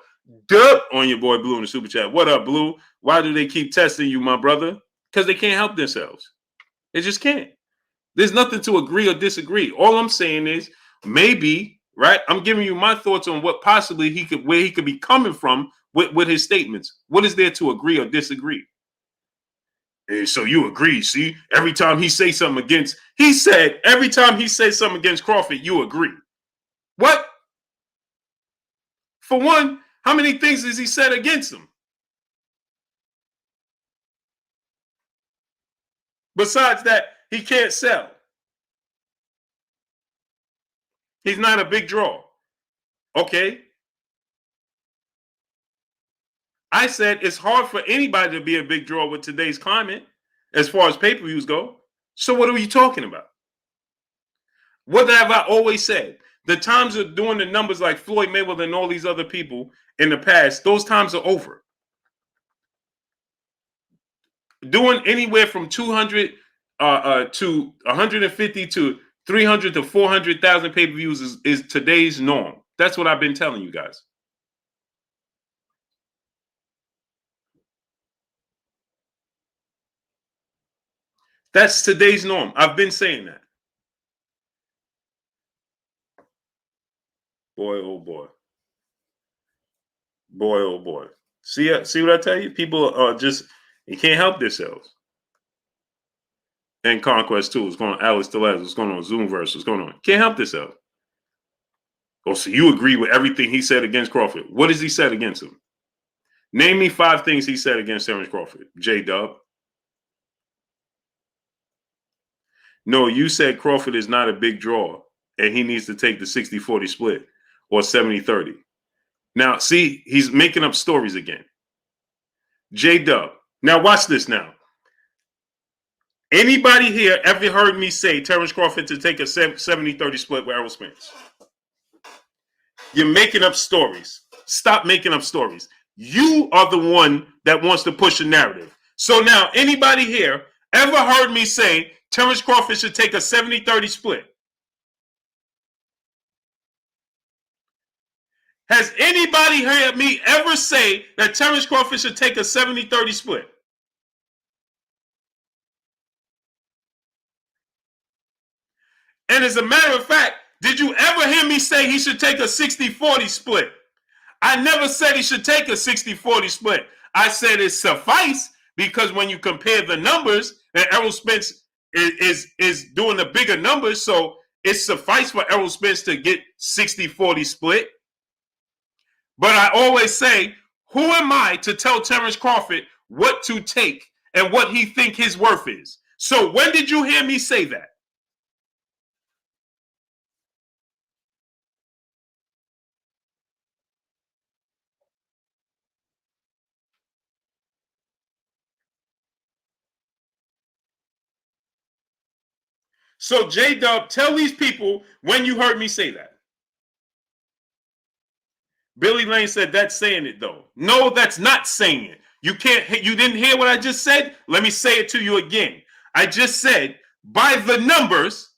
dub on your boy Blue in the super chat. What up, Blue? Why do they keep testing you, my brother? Because they can't help themselves. They just can't. There's nothing to agree or disagree. All I'm saying is maybe, right? I'm giving you my thoughts on what possibly where he could be coming from with his statements. What is there to agree or disagree? And so you agree, see? Every time he says something against, every time he says something against Crawford, you agree. What? For one, how many things has he said against him? Besides that, he can't sell. He's not a big draw. Okay. I said it's hard for anybody to be a big draw with today's climate as far as pay-per-views go. So what are we talking about? What have I always said? The times of doing the numbers like Floyd Mayweather and all these other people in the past, those times are over. Doing anywhere from 200 to 150 to 300 to 400,000 pay-per-views is today's norm. That's what I've been telling you guys. That's today's norm. I've been saying that. Boy, oh boy. Boy, oh boy. See what I tell you? People are just, you can't help themselves. And Conquest 2, what's going on? Alex Delez, what's going on? Zoomverse, what's going on? Can't help themselves. Oh, so you agree with everything he said against Crawford. What has he said against him? Name me 5 things he said against Terence Crawford. J-Dub. No, you said Crawford is not a big draw and he needs to take the 60-40 split or 70-30. Now, see, he's making up stories again. J-Dub. Now, watch this now. Anybody here ever heard me say Terence Crawford to take a 70-30 split with Errol Spence? You're making up stories. Stop making up stories. You are the one that wants to push a narrative. So now, anybody here ever heard me say Terence Crawford should take a 70-30 split? Has anybody heard me ever say that Terence Crawford should take a 70-30 split? And as a matter of fact, did you ever hear me say he should take a 60-40 split? I never said he should take a 60-40 split. I said it suffice because when you compare the numbers, and Errol Spence is doing the bigger numbers, so it suffice for Errol Spence to get 60-40 split. But I always say, who am I to tell Terence Crawford what to take and what he think his worth is? So when did you hear me say that? So J-Dub, tell these people when you heard me say that. Billy Lane said that's saying it though. No, that's not saying it. You didn't hear what I just said? Let me say it to you again. I just said, by the numbers,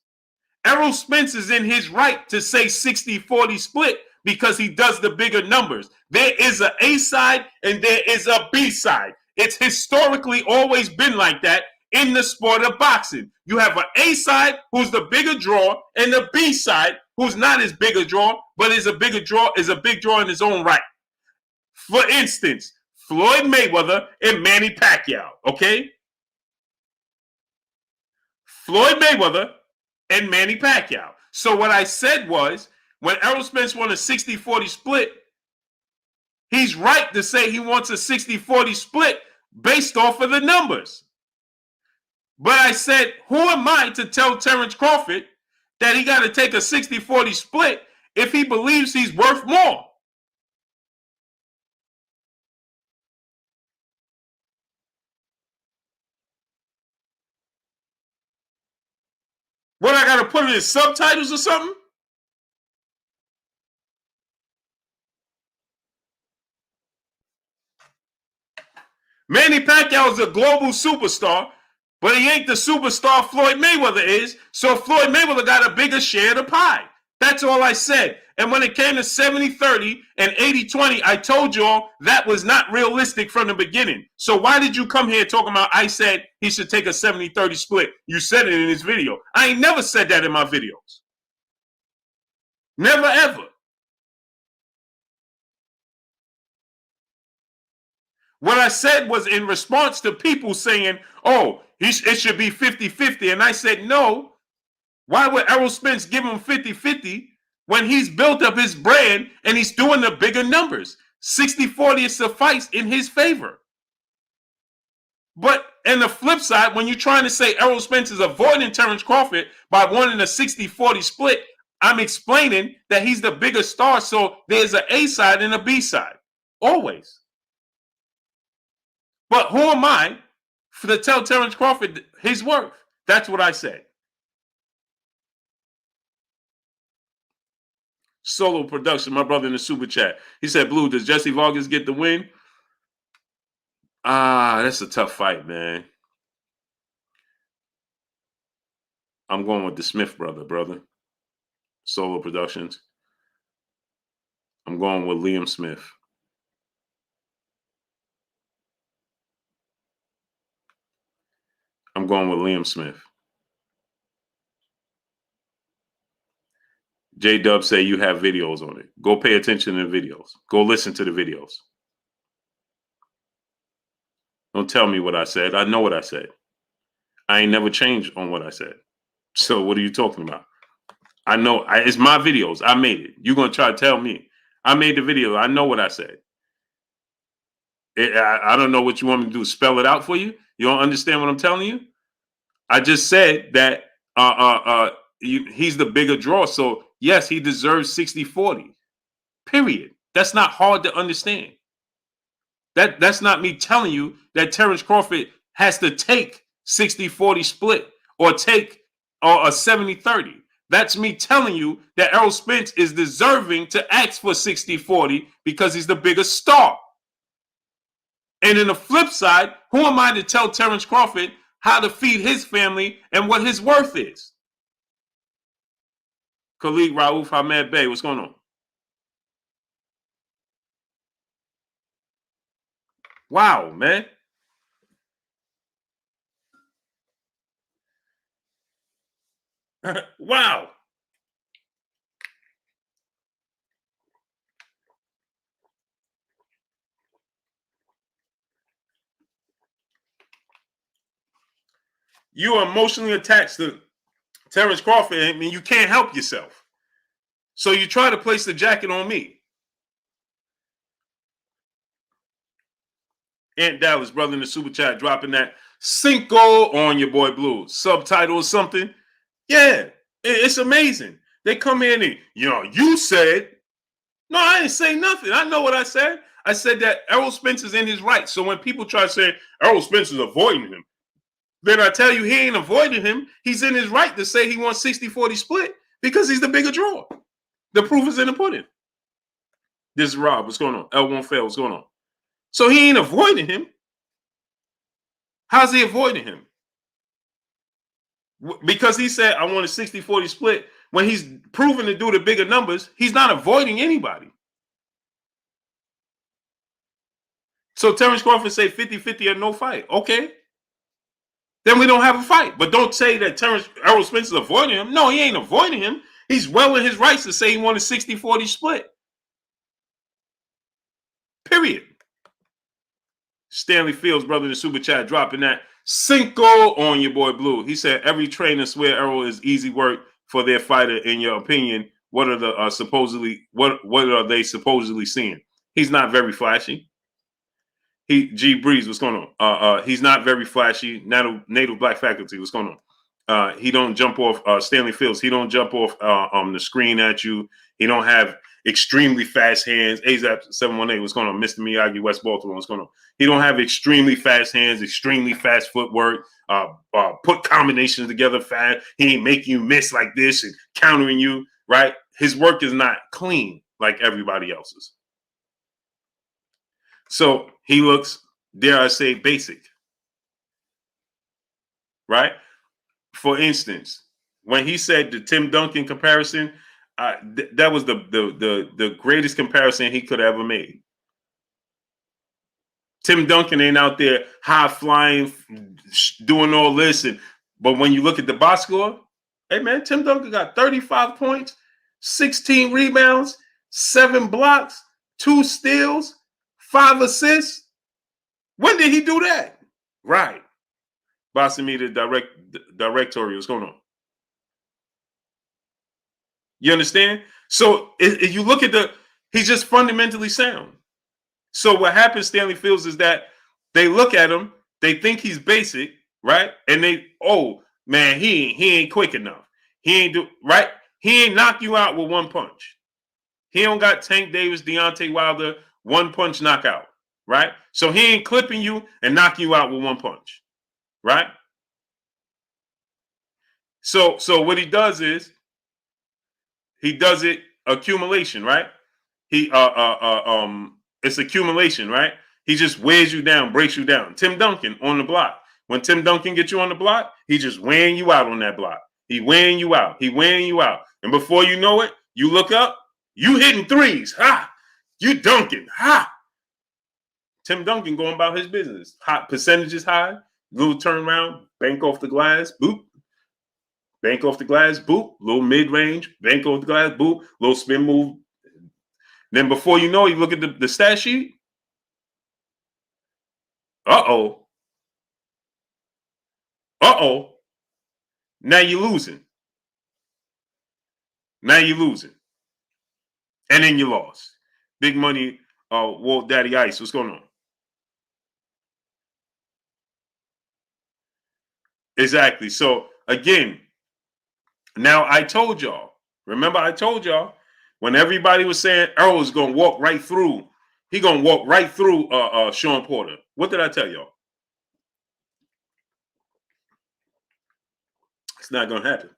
Errol Spence is in his right to say 60-40 split because he does the bigger numbers. There is an A side and there is a B side. It's historically always been like that in the sport of boxing. You have an A side who's the bigger draw and the B side who's not as big a draw, but is a big draw in his own right. For instance, Floyd Mayweather and Manny Pacquiao, okay? Floyd Mayweather and Manny Pacquiao. So what I said was, when Errol Spence won a 60-40 split, he's right to say he wants a 60-40 split based off of the numbers. But I said, who am I to tell Terence Crawford that he got to take a 60-40 split if he believes he's worth more? What, I got to put it in subtitles or something? Manny Pacquiao is a global superstar, but he ain't the superstar Floyd Mayweather is, so Floyd Mayweather got a bigger share of the pie. That's all I said. And when it came to 70-30 and 80-20, I told y'all that was not realistic from the beginning. So why did you come here talking about I said he should take a 70-30 split? You said it in this video. I ain't never said that in my videos. Never, ever. What I said was in response to people saying, oh, it should be 50-50. And I said, no. Why would Errol Spence give him 50-50 when he's built up his brand and he's doing the bigger numbers? 60-40 is suffice in his favor. But on the flip side, when you're trying to say Errol Spence is avoiding Terence Crawford by wanting a 60-40 split, I'm explaining that he's the bigger star, so there's an A side and a B side. Always. But who am I to tell Terence Crawford his worth? That's what I said. Solo production, my brother in the super chat. He said, Blue, does Jesse Vargas get the win? That's a tough fight, man. I'm going with the Smith brother. Solo Productions. I'm going with Liam Smith. I'm going with Liam Smith. J-Dub say you have videos on it. Go pay attention to the videos. Go listen to the videos. Don't tell me what I said. I know what I said. I ain't never changed on what I said. So what are you talking about? I know. It's my videos. I made it. You're going to try to tell me. I made the video. I know what I said. I don't know what you want me to do. Spell it out for you? You don't understand what I'm telling you? I just said that he's the bigger draw. So, yes, he deserves 60-40. Period. That's not hard to understand. That's not me telling you that Terence Crawford has to take 60-40 split or take a 70-30. That's me telling you that Errol Spence is deserving to ask for 60-40 because he's the bigger star. And in the flip side, who am I to tell Terence Crawford how to feed his family and what his worth is? Khalid Raouf Ahmed Bey, what's going on? Wow, man. Wow. You are emotionally attached to Terence Crawford. I mean, you can't help yourself. So you try to place the jacket on me. Aunt Dallas, brother in the super chat, dropping that Cinco on your boy Blue. Subtitle or something. Yeah, it's amazing. They come in and, you said. No, I didn't say nothing. I know what I said. I said that Errol Spence is in his right. So when people try to say Errol Spence is avoiding him, then I tell you he ain't avoiding him. He's in his right to say he wants 60-40 split because he's the bigger draw. The proof is in the pudding. This is Rob. What's going on? L1 Fail. What's going on? So he ain't avoiding him. How's he avoiding him? Because he said, I want a 60-40 split. When he's proven to do the bigger numbers, he's not avoiding anybody. So Terence Crawford say 50-50 or no fight. Okay. Then we don't have a fight. But don't say that Errol Spence is avoiding him. No, he ain't avoiding him. He's well in his rights to say he wants a 60-40 split. Period. Stanley Fields, brother in the super chat, dropping that Cinco on your boy Blue. He said every trainer swear Errol is easy work for their fighter. In your opinion, what are the what are they supposedly seeing? He's not very flashy. G Breeze, what's going on? He's not very flashy. Native Black faculty, what's going on? He don't jump off Stanley Fields. He don't jump off the screen at you. He don't have extremely fast hands. AZAP 718, what's going on? Mr. Miyagi, West Baltimore, what's going on? He don't have extremely fast hands, extremely fast footwork, put combinations together fast. He ain't making you miss like this and countering you, right? His work is not clean like everybody else's. So he looks, dare I say, basic, right? For instance, when he said the Tim Duncan comparison, that was the greatest comparison he could have ever made. Tim Duncan ain't out there high flying, doing all this, but when you look at the box score, hey man, Tim Duncan got 35 points, 16 rebounds, 7 blocks, 2 steals, 5 assists. When did he do that? Right. Bossing me the directory. What's going on? You understand? So if you look at he's just fundamentally sound. So what happens, Stanley Fields, is that they look at him, they think he's basic, right? And oh man, he ain't quick enough. He ain't knock you out with one punch. He don't got Tank Davis, Deontay Wilder, one punch knockout, right? So he ain't clipping you and knocking you out with one punch, right? So what he does is he does it accumulation, right? It's accumulation, right? He just wears you down, breaks you down. Tim Duncan on the block. When Tim Duncan gets you on the block, he just wearing you out on that block. He wearing you out. And before you know it, you look up, you hitting threes. Ha! You Duncan. Ha! Tim Duncan going about his business. Hot percentages high. Little turnaround. Bank off the glass. Boop. Bank off the glass. Boop. Little mid-range. Bank off the glass. Boop. Little spin move. Then before you know, you look at the stat sheet. Uh-oh. Uh-oh. Now you're losing. Now you're losing. And then you lost. Big money, Walt Daddy Ice. What's going on? Exactly. So, again, now I told y'all. Remember I told y'all when everybody was saying Errol is going to walk right through. He going to walk right through Sean Porter. What did I tell y'all? It's not going to happen.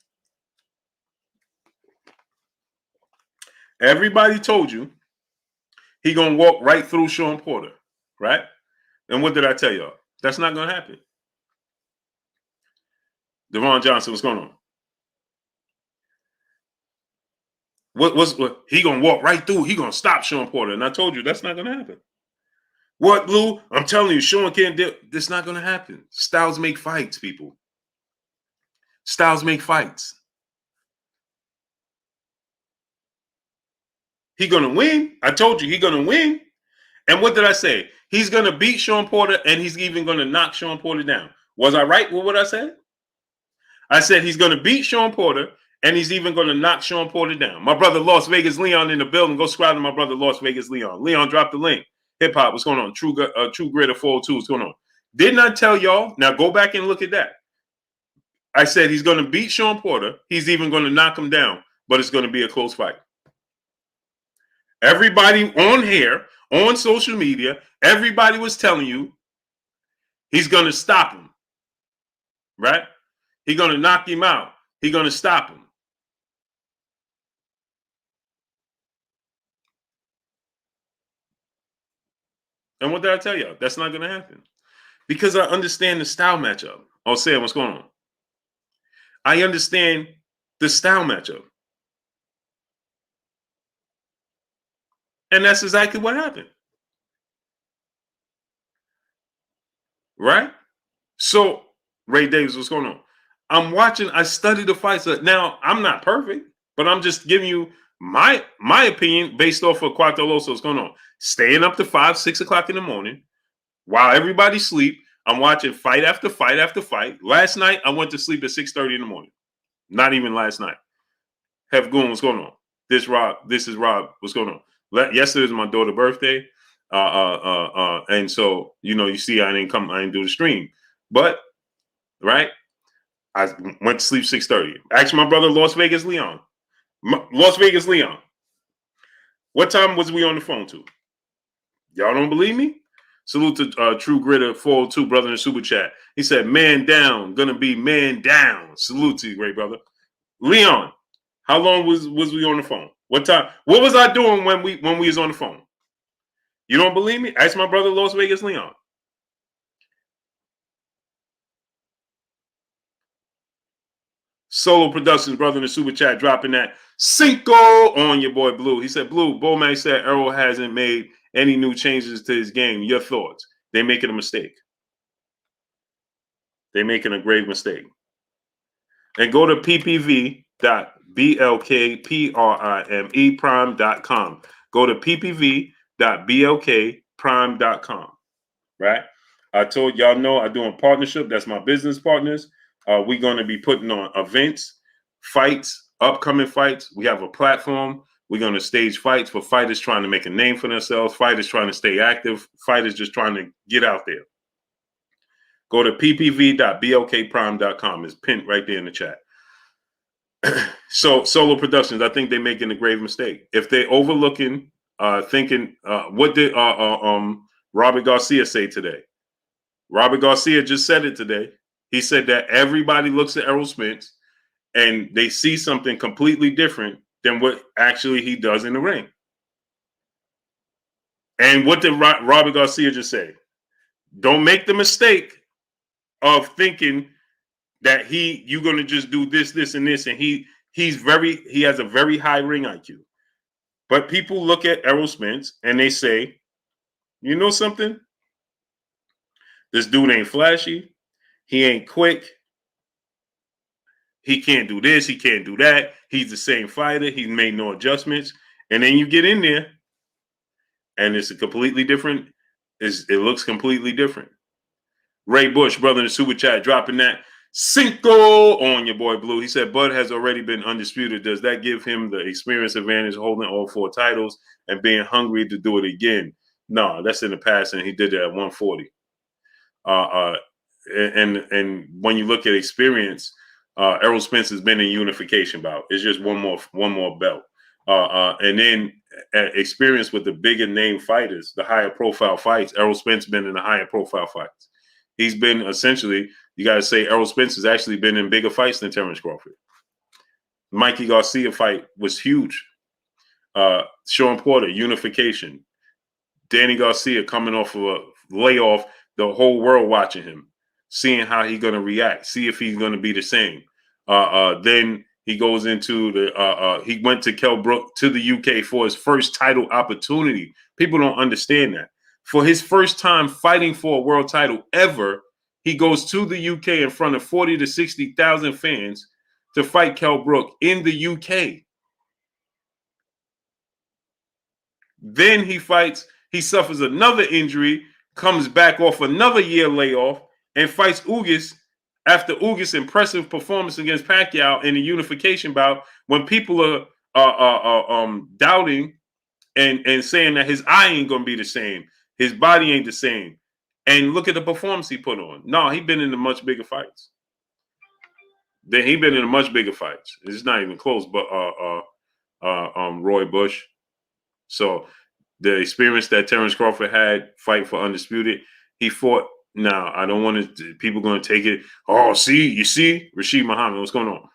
Everybody told you he going to walk right through Sean Porter, right? And what did I tell y'all? That's not going to happen. Devon Johnson, what's going on? What he gonna walk right through? He gonna stop Sean Porter, and I told you that's not gonna happen. What, Lou? I'm telling you, Sean can't do. This not gonna happen. Styles make fights, people. Styles make fights. He gonna win. I told you he gonna win. And what did I say? He's gonna beat Sean Porter, and he's even gonna knock Sean Porter down. Was I right with what I said? I said he's gonna beat Sean Porter. And he's even going to knock Sean Porter down. My brother Las Vegas Leon in the building. Go subscribe to my brother Las Vegas Leon. Leon, drop the link. Hip hop, what's going on? True Grit 402, what's going on? Didn't I tell y'all? Now go back and look at that. I said he's going to beat Sean Porter. He's even going to knock him down, but it's going to be a close fight. Everybody on here, on social media, everybody was telling you he's going to stop him. Right? He's going to knock him out. He's going to stop him. And what did I tell y'all? That's not going to happen. Because I understand the style matchup. Oh, Sam, what's going on? I understand the style matchup. And that's exactly what happened. Right? So, Ray Davis, what's going on? I'm watching, I study the fights. Now, I'm not perfect, but I'm just giving you my opinion based off of Quattroloso. What's going on? Staying up to 5, 6 o'clock in the morning while everybody sleep. I'm watching fight after fight after fight. Last night, I went to sleep at 6:30 in the morning. Not even last night. Have Goon, what's going on? This is Rob. What's going on? Yesterday was my daughter's birthday. And so, you see, I didn't do the stream. But, right, I went to sleep 6:30. Asked my brother Las Vegas Leon. Las Vegas Leon. What time was we on the phone to? Y'all don't believe me? Salute to True Gritter 402, brother in the super chat. He said, man down, gonna be man down. Salute to you, great brother. Leon, how long was we on the phone? What time? What was I doing when we was on the phone? You don't believe me? Ask my brother Las Vegas Leon. Solo Productions, brother in the super chat, dropping that Cinco on your boy Blue. He said, Blue, Bowman said Errol hasn't made any new changes to his game. Your thoughts? They're making a mistake. They're making a grave mistake. And go to ppv.blkprime.com. Go to ppv.blkprime.com. Right? I told y'all know I'm doing partnership. That's my business partners. We're going to be putting on events, fights, upcoming fights. We have a platform. We're going to stage fights for fighters trying to make a name for themselves, fighters trying to stay active, fighters just trying to get out there. Go to ppv.blkprime.com. It's pinned right there in the chat. So Solo Productions, I think they're making a grave mistake. If they're overlooking, thinking, what did Robert Garcia say today? Robert Garcia just said it today. He said that everybody looks at Errol Spence and they see something completely different than what actually he does in the ring. And what did Robert Garcia just say? Don't make the mistake of thinking that you're going to just do this, and this, and he has a very high ring IQ. But people look at Errol Spence and they say, you know something? This dude ain't flashy. He ain't quick. He can't do this. He can't do that. He's the same fighter. He's made no adjustments. And then you get in there and it's a completely different. It looks completely different. Ray Bush, brother in the super chat, dropping that Cinco on your boy Blue. He said Bud has already been undisputed. Does that give him the experience advantage holding all 4 titles and being hungry to do it again? No, that's in the past, and he did it at 140. And when you look at experience, Errol Spence has been in unification bout. It's just one more belt. And then experience with the bigger name fighters, the higher profile fights. Errol Spence been in the higher profile fights. He's been essentially, you got to say Errol Spence has actually been in bigger fights than Terence Crawford. Mikey Garcia fight was huge. Sean Porter, unification. Danny Garcia coming off of a layoff, the whole world watching him, seeing how he's going to react, see if he's going to be the same. Then he goes into he went to Kell Brook to the UK for his first title opportunity. People don't understand that. For his first time fighting for a world title ever, he goes to the UK in front of 40 to 60,000 fans to fight Kell Brook in the UK. Then he suffers another injury, comes back off another year layoff, and fights Ugas after Ugas' impressive performance against Pacquiao in the unification bout when people are doubting and saying that his eye ain't going to be the same. His body ain't the same. And look at the performance he put on. No, he's been in the much bigger fights. It's not even close, but Roy Bush. So the experience that Terence Crawford had fight for undisputed, he fought. Now, I don't want to, people going to take it. Oh, you see, Rashid Muhammad, what's going on?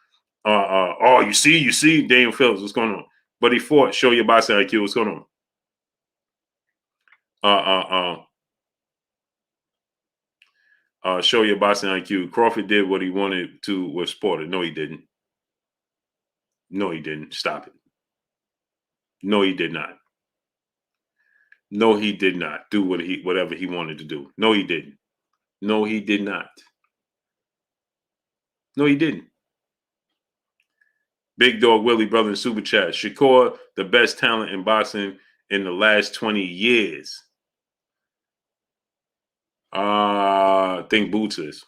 Oh, you see, Daniel Phillips, what's going on? But he fought, show your boxing IQ, what's going on? Show your boxing IQ. Crawford did what he wanted to with Porter. No, he didn't. Stop it. No, he did not. No, he did not do whatever he wanted to do. No, he didn't. No, he did not. No, he didn't. Big Dog Willie, brother in super chat. Shakur, the best talent in boxing in the last 20 years. I think Boots is.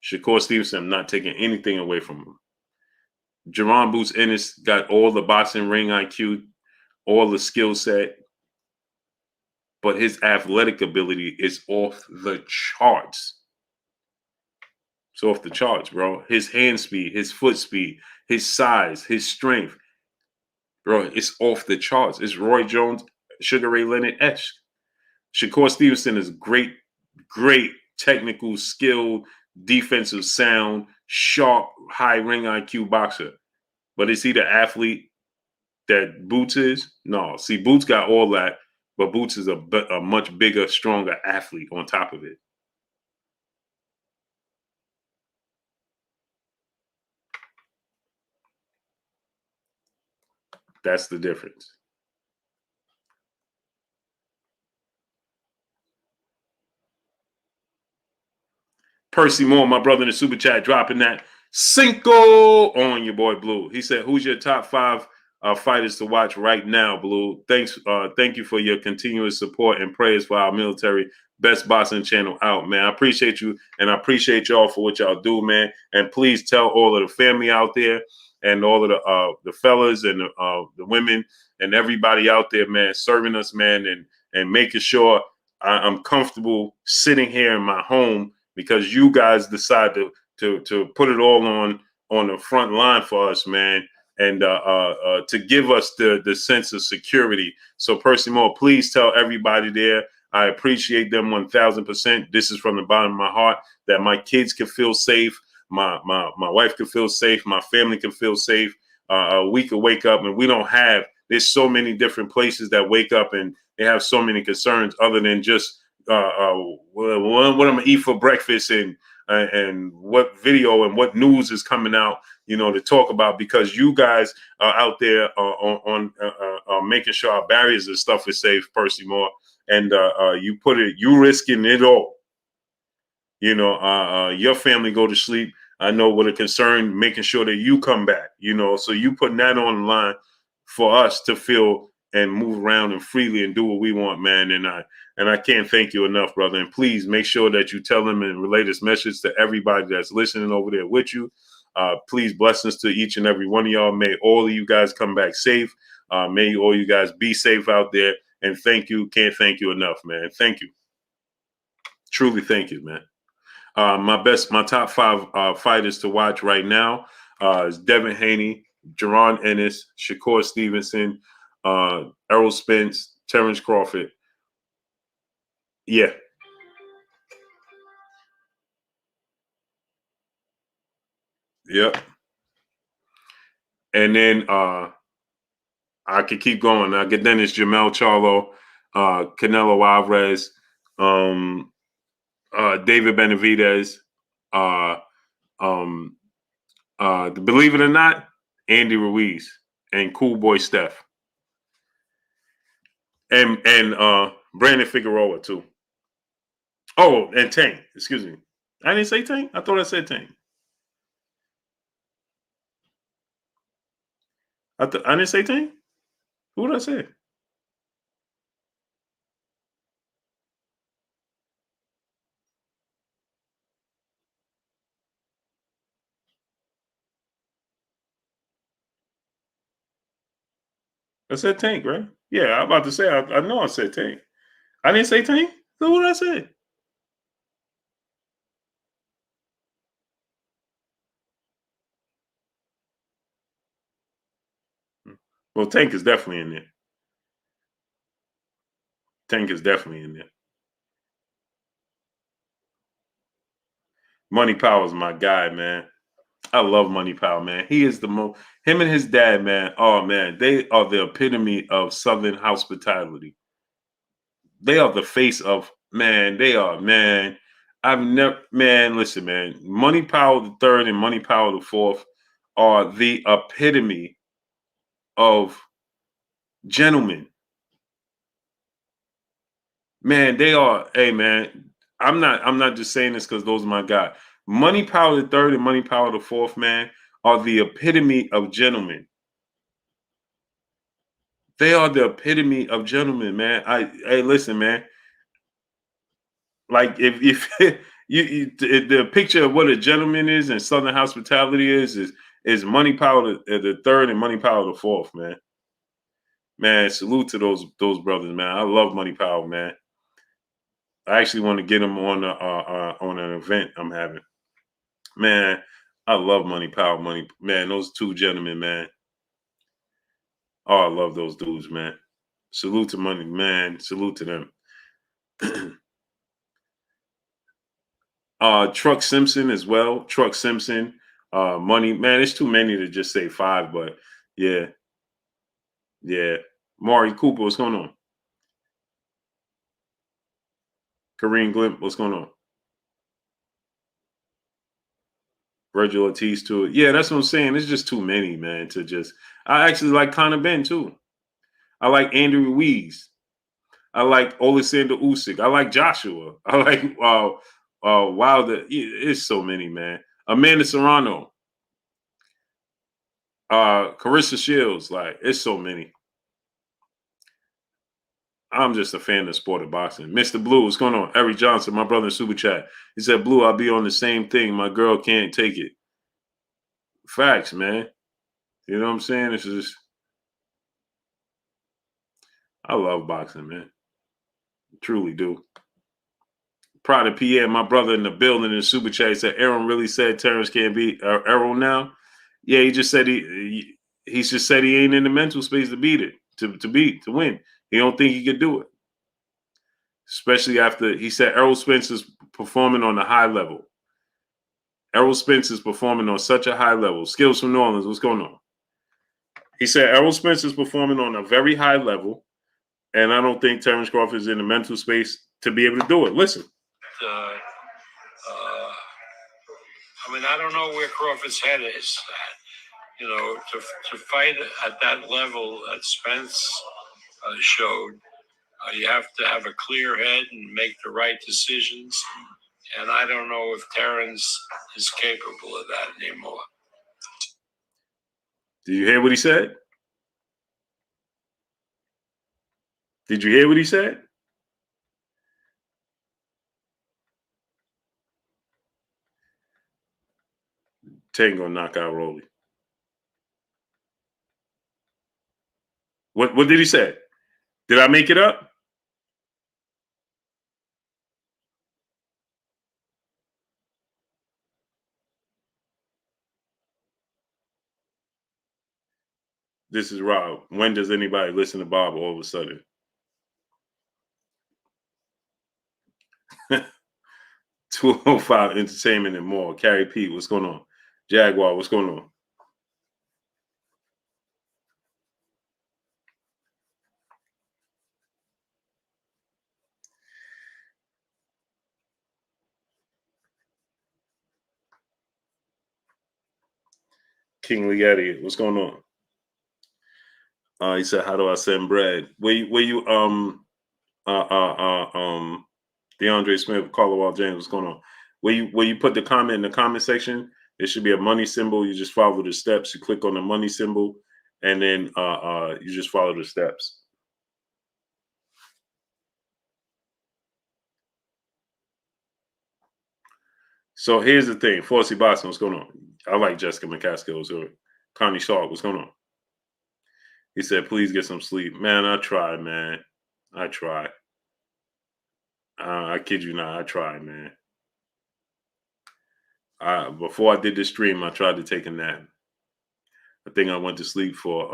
Shakur Stevenson, I'm not taking anything away from him. Jerron Boots Ennis got all the boxing ring IQ, all the skill set, but his athletic ability is off the charts. It's off the charts, bro. His hand speed, his foot speed, his size, his strength, bro, it's off the charts. It's Roy Jones, Sugar Ray Leonard-esque. Shakur Stevenson is great technical skill, defensive sound, sharp, high ring IQ boxer. But is he the athlete that Boots is? No. See, Boots got all that, but Boots is a much bigger, stronger athlete on top of it. That's the difference. Percy Moore, my brother in the super chat, dropping that Cinco on your boy Blue. He said, "Who's your top 5 fighters to watch right now, Blue? Thanks, thank you for your continuous support and prayers for our military. Best boxing channel out, man. I appreciate you, and I appreciate y'all for what y'all do, man. And please tell all of the family out there, and all of the fellas and the women and everybody out there, man, serving us, man, and making sure I'm comfortable sitting here in my home." Because you guys decide to put it all on the front line for us, man, and to give us the sense of security. So, Percy Moore, please tell everybody there, I appreciate them 1,000%. This is from the bottom of my heart, that my kids can feel safe, my wife can feel safe, my family can feel safe. We can wake up, and we don't have. There's so many different places that wake up and they have so many concerns other than just what I'm gonna eat for breakfast and and what video and what news is coming out, to talk about, because you guys are out there on making sure our barriers and stuff is safe, Percy Moore, and you risking it all. Your family go to sleep, I know, with a concern, making sure that you come back, so you putting that on the line for us to feel and move around and freely and do what we want, man. And I can't thank you enough, brother. And please make sure that you tell them and relay this message to everybody that's listening over there with you. Please, blessings to each and every one of y'all. May all of you guys come back safe. May all you guys be safe out there. And thank you. Can't thank you enough, man. Thank you. Truly, thank you, man. My top 5 fighters to watch right now is Devin Haney, Jerron Ennis, Shakur Stevenson, Errol Spence, Terence Crawford. Yeah. Yep. And then I could keep going. Then it's Jamel Charlo, Canelo Alvarez, David Benavidez, believe it or not, Andy Ruiz, and Cool Boy Steph. And Brandon Figueroa too. Oh, and Tank. Excuse me. I didn't say Tank. I thought I said Tank. I didn't say Tank. Who did I say? I said Tank, right? Yeah, I'm about to say. I know I said Tank. I didn't say Tank. So what did I say? Well, Tank is definitely in there. Tank is definitely in there. Money Power is my guy, man. I love Money Power, man. He is the most. Him and his dad, man. Oh man, they are the epitome of Southern hospitality. They are the face of, man. They are, man. I've never, man. Listen, man. Money Power the third and Money Power the fourth are the epitome of gentlemen. Man, they are. Hey, man. I'm not just saying this because those are my guys. Money Power the third and Money Power the fourth, man, are the epitome of gentlemen. They are the epitome of gentlemen, man. Hey, listen, man. Like if the picture of what a gentleman is and Southern hospitality is Money Power the third and Money Power the fourth, man. Man, salute to those brothers, man. I love Money Power, man. I actually want to get them on an event I'm having. Man, I love Money Power, man. Those two gentlemen, man. Oh, I love those dudes, man. Salute to Money, man. Salute to them. Truck Simpson as well. Truck Simpson, Money, man. It's too many to just say 5, but yeah, yeah. Mari Cooper, what's going on? Kareem Glimp, what's going on? Virgil Ortiz too. Yeah, that's what I'm saying. It's just too many, man. To just. I actually like Conor Ben too. I like Andrew Ruiz. I like Oleksandr Usyk. I like Joshua. I like Wilder. It's so many, man. Amanda Serrano. Carissa Shields. Like, it's so many. I'm just a fan of the sport of boxing. Mr. Blue, what's going on? Eric Johnson, my brother in Super Chat. He said, Blue, I'll be on the same thing. My girl can't take it. Facts, man. You know what I'm saying? It's just, I love boxing, man. Truly do. Proud of Pierre, my brother in the building in Super Chat. He said, Arum really said Terence can't beat Errol now. Yeah, he just said he just said he ain't in the mental space to beat it, to win. He don't think he could do it. Especially after he said Errol Spence is performing on a high level. Errol Spence is performing on such a high level. Skills from New Orleans, what's going on? He said Errol Spence is performing on a very high level, and I don't think Terence Crawford is in the mental space to be able to do it. Listen. I mean, I don't know where Crawford's head is at. You know, to fight at that level that Spence showed, you have to have a clear head and make the right decisions. And I don't know if Terence is capable of that anymore. Did you hear what he said? Did you hear what he said? Tango knockout Rolly. What did he say? Did I make it up? This is Rob. When does anybody listen to Bob all of a sudden? 205 Entertainment and more. Carrie Pete, what's going on? Jaguar, what's going on? King Lee, what's going on? He said, "How do I send bread?" DeAndre Smith, Carlo James, what's going on? Where you put the comment in the comment section, there should be a money symbol. You just follow the steps. You click on the money symbol, and then you just follow the steps. So here's the thing. Forsey Boston, what's going on? I like Jessica McCaskill. Or Connie Shaw, what's going on? He said, please get some sleep. Man, I try, man. I try. I kid you not. I try, man. Before I did this stream, I tried to take a nap. I think I went to sleep for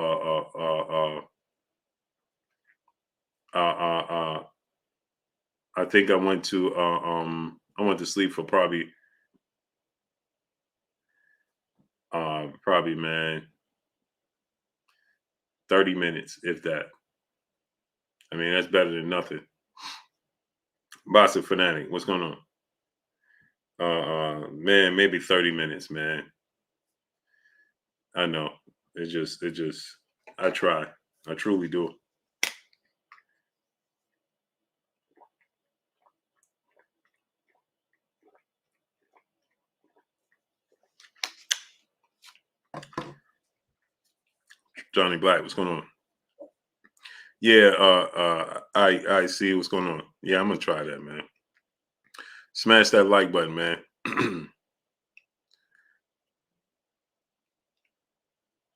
I think I went to sleep for probably man 30 minutes, if that. I mean, that's better than nothing. Bossa Fanatic, what's going on? Man, maybe 30 minutes, man. I know. It just I try. I truly do. Johnny Black, what's going on? Yeah, I see what's going on. Yeah, I'm gonna try that, man. Smash that like button, man.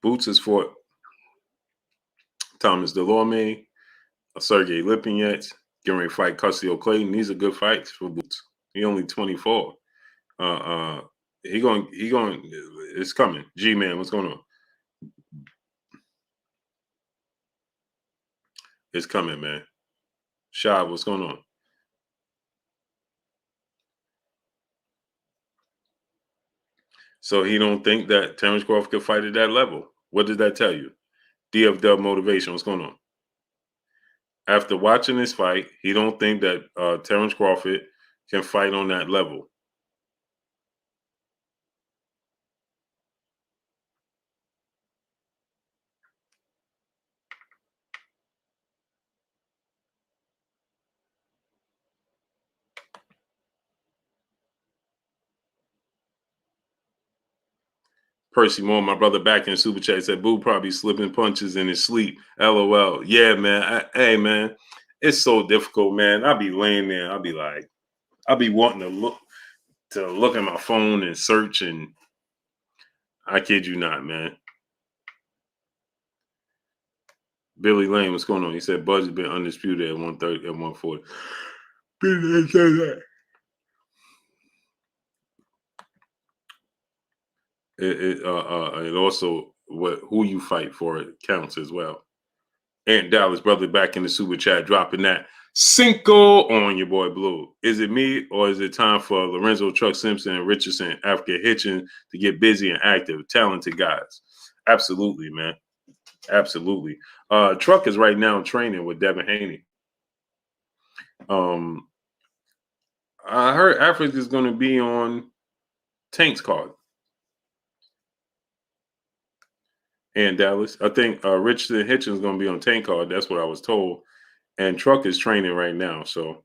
Boots is for Thomas Delorme, Sergey Lipinets, getting ready to fight Custio Clayton. These are good fights for Boots. He only 24. He going. It's coming. G-Man, what's going on? It's coming, man. Shab, what's going on? So he don't think that Terence Crawford could fight at that level. What did that tell you? DFW motivation, what's going on? After watching this fight, he don't think that Terence Crawford can fight on that level. Percy Moore, my brother back in Super Chat, said, Boo probably slipping punches in his sleep. LOL. Yeah, man. Hey, man. It's so difficult, man. I'll be laying there. I'll be wanting to look at my phone and search, and I kid you not, man. Billy Lane, what's going on? He said Bud's been undisputed at 130 and 140. Billy say that. And also who you fight for it counts as well. And Dallas brother back in the super chat dropping that Cinco on your boy Blue. Is it me or is it time for Lorenzo, Truck Simpson, and Richardson, Africa Hitchens to get busy and active, talented guys? Absolutely, man. Absolutely. Truck is right now training with Devin Haney. I heard Africa is going to be on Tank's card. And Dallas. I think Richardson Hitchens is going to be on Tank card. That's what I was told. And Truck is training right now. So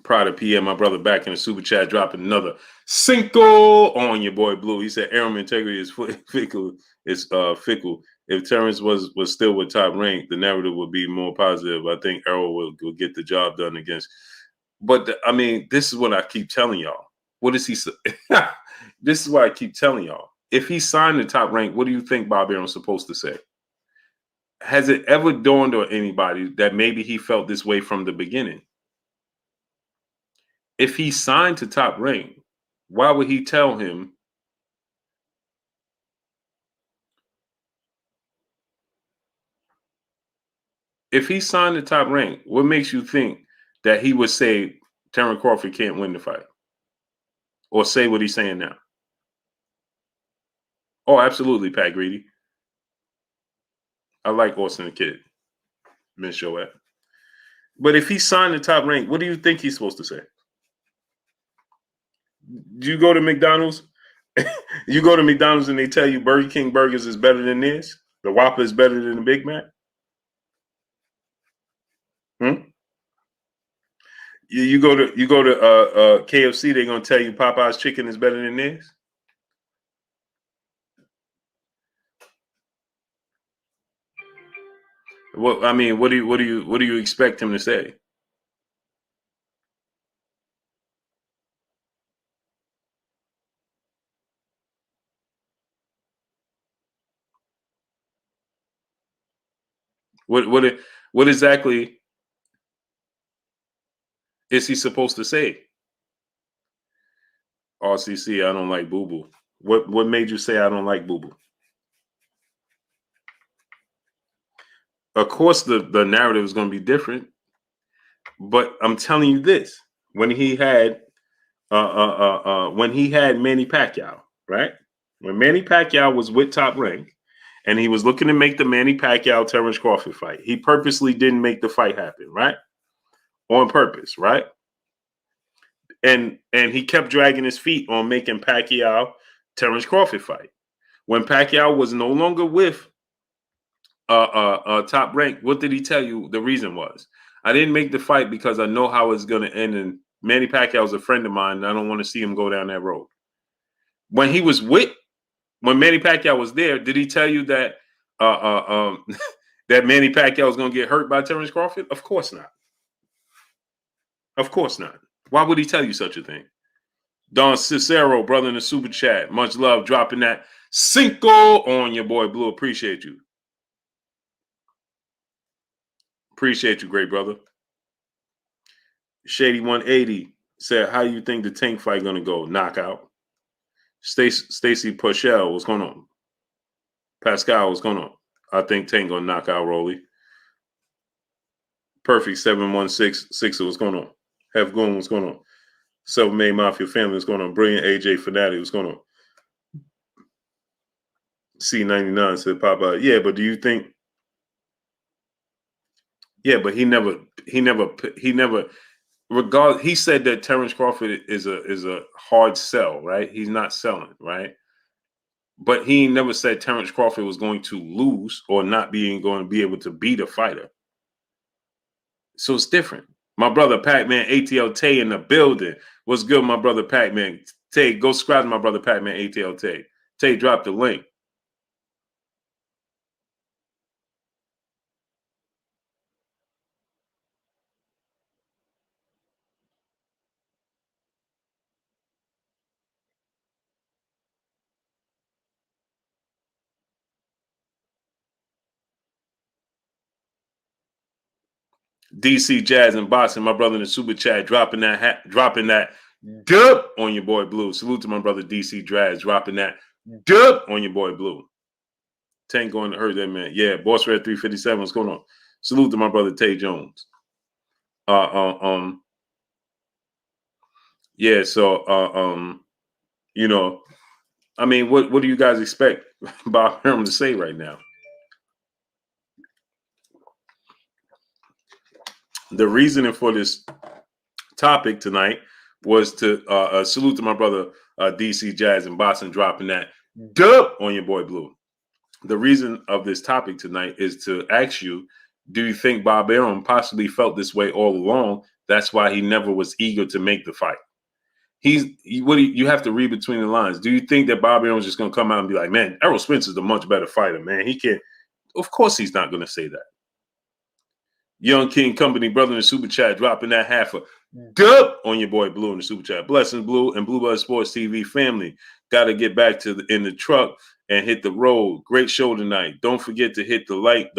proud of PM, my brother, back in the super chat, dropping another Cinco on your boy Blue. He said Arum integrity is fickle. It's fickle. If Terence was still with Top Rank, the narrative would be more positive. I think Errol will get the job done against. But I mean, this is what I keep telling y'all. What is he? This is what I keep telling y'all. If he signed the Top Rank, what do you think Bob Arum's supposed to say? Has it ever dawned on anybody that maybe he felt this way from the beginning? If he signed to Top Rank, why would he tell him? If he signed to Top Rank, what makes you think that he would say Terence Crawford can't win the fight? Or say what he's saying now? Oh, absolutely, Pat Greedy. I like Austin the Kid. Miss Joette. But if he signed the Top Rank, what do you think he's supposed to say? Do you go to McDonald's? You go to McDonald's and they tell you Burger King burgers is better than this? The Whopper is better than the Big Mac? You go to KFC, they're gonna tell you Popeye's chicken is better than this? What I mean, what do you expect him to say? What exactly is he supposed to say? RCC, I don't like Boo Boo. What made you say I don't like Boo Boo? Of course, the narrative is going to be different, but I'm telling you this: when he had Manny Pacquiao, right? When Manny Pacquiao was with Top Rank, and he was looking to make the Manny Pacquiao Terence Crawford fight, he purposely didn't make the fight happen, right? On purpose, right? And he kept dragging his feet on making Pacquiao Terence Crawford fight. When Pacquiao was no longer with Top Rank, what did he tell you the reason was? I didn't make the fight because I know how it's going to end, and Manny Pacquiao is a friend of mine, and I don't want to see him go down that road. When Manny Pacquiao was there, did he tell you that that Manny Pacquiao was going to get hurt by Terence Crawford? Of course not. Of course not. Why would he tell you such a thing? Don Cicero, brother in the super chat. Much love, dropping that Cinco on your boy Blue. Appreciate you. Appreciate you, great brother. Shady 180 said, how you think the Tank fight going to go? Knockout. Stacy Pushell, what's going on? Pascal, what's going on? I think Tank going to knock out Rolly. Perfect 716 what's going on? Have Goon, what's going on? Self-Made Mafia family, what's going on? Brilliant AJ Fanatic, what's going on? C99 said Popeye. Yeah, but do you think? Yeah, but he never. He said that Terence Crawford is a hard sell, right? He's not selling, right? But he never said Terence Crawford was going to lose or not going to be able to beat a fighter. So it's different. My brother Pac-Man ATL Tay in the building. What's good, my brother Pac-Man? Tay, go subscribe to my brother Pac-Man ATL Tay. Tay, drop the link. DC Jazz and Boxing, my brother in the super chat, dropping that dub on your boy Blue. Salute to my brother DC Jazz, dropping that dub on your boy Blue. Tank going to hurt that man. Yeah, Boss Red 357. What's going on? Salute to my brother Tay Jones. Yeah. So you know, I mean, what do you guys expect Bob Arum to say right now? The reasoning for this topic tonight was to salute to my brother DC Jazz and Boston dropping that dub on your boy Blue. The reason of this topic tonight is to ask you, do you think Bob Arum possibly felt this way all along? That's why he never was eager to make the fight. You have to read between the lines. Do you think that Bob Arum's just going to come out and be like, man, Errol Spence is a much better fighter, man? He can't. Of course he's not going to say that. Young King Company, brother in the super chat, dropping that half a dub on your boy Blue in the super chat. Blessings, Blue, and Blue Blood Sports TV family. Got to get back to in the truck and hit the road. Great show tonight. Don't forget to hit the link,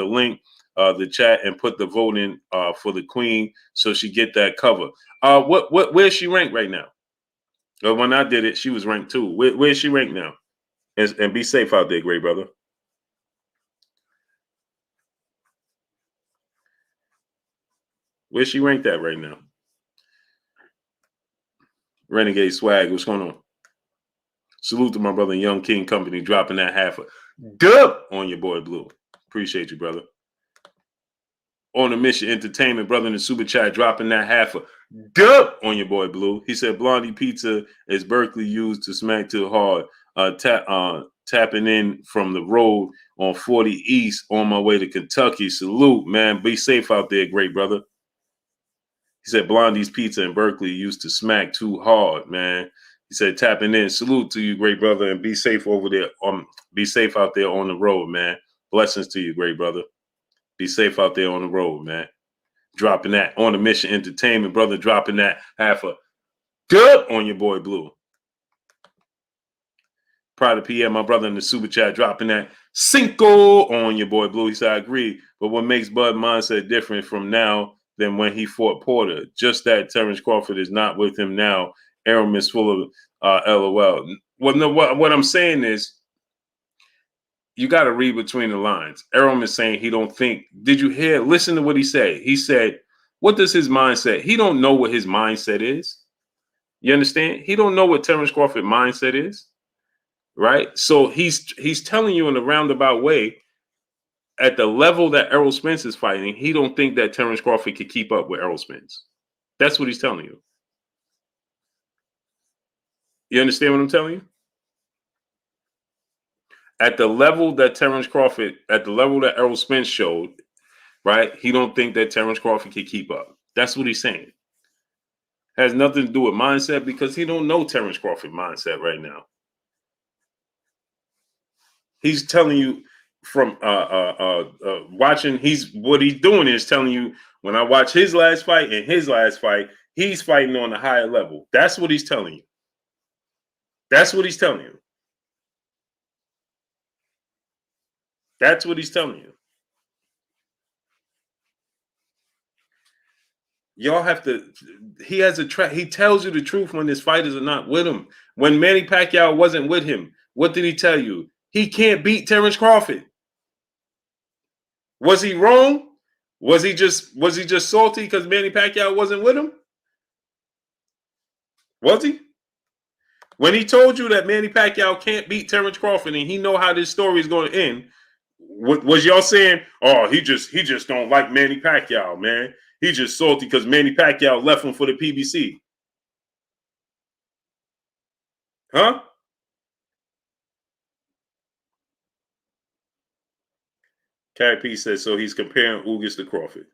the chat, and put the vote in for the queen so she get that cover. Where's she ranked right now? When I did it, she was ranked 2. Where's she ranked now? And be safe out there, great brother. Where's she ranked at right now? Renegade Swag, what's going on? Salute to my brother Young King Company dropping that half a dub on your boy Blue. Appreciate you, brother. On a Mission Entertainment, brother in the super chat, dropping that half a dub on your boy Blue. He said Blondie Pizza is Berkeley used to smack too hard. Tapping in from the road on 40 East on my way to Kentucky. Salute, man. Be safe out there, great brother. He said Blondie's Pizza in Berkeley used to smack too hard, man. He said tapping in. Salute to you, great brother, and be safe over there. Be safe out there on the road, man. Blessings to you, great brother. Be safe out there on the road, man. Dropping that on the Mission Entertainment, brother. Dropping that half a dub on your boy Blue. Proud of PM, my brother in the super chat, dropping that cinco on your boy Blue. He said, I agree. But what makes Bud mindset different from now than when he fought Porter? Just that Terence Crawford is not with him now. Arum is full of LOL. Well, no, what I'm saying is you got to read between the lines. Arum is saying he don't think. Did you hear? Listen to what he said. He said, what does his mindset? He don't know what his mindset is. You understand? He don't know what Terence Crawford mindset is. Right? So he's telling you in a roundabout way, at the level that Errol Spence is fighting, he don't think that Terence Crawford could keep up with Errol Spence. That's what he's telling you. You understand what I'm telling you? At the level that Terence Crawford, at the level that Errol Spence showed, right? He don't think that Terence Crawford can keep up. That's what he's saying. Has nothing to do with mindset because he don't know Terence Crawford mindset right now. He's telling you from watching. What he's doing is telling you when I watch his last fight and his last fight, he's fighting on a higher level. That's what he's telling you. That's what he's telling you. That's what he's telling you. Y'all have to. He has a track. He tells you the truth when his fighters are not with him. When Manny Pacquiao wasn't with him, what did he tell you? He can't beat Terence Crawford. Was he wrong? Was he just salty because Manny Pacquiao wasn't with him? Was he? When he told you that Manny Pacquiao can't beat Terence Crawford and he know how this story is going to end, was y'all saying, oh, he just don't like Manny Pacquiao, man. He just salty because Manny Pacquiao left him for the PBC. Huh? Carrie P says, so he's comparing Ugas to Crawford.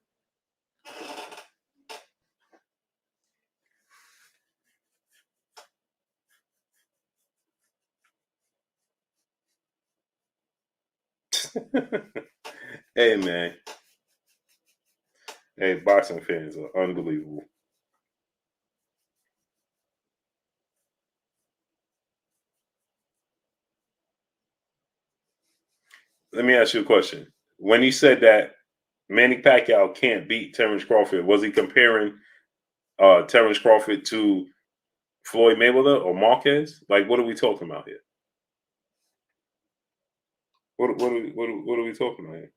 Hey, man. Hey, boxing fans are unbelievable. Let me ask you a question. When he said that Manny Pacquiao can't beat Terence Crawford, was he comparing Terence Crawford to Floyd Mayweather or Marquez? Like, what are we talking about here? What are we talking about here?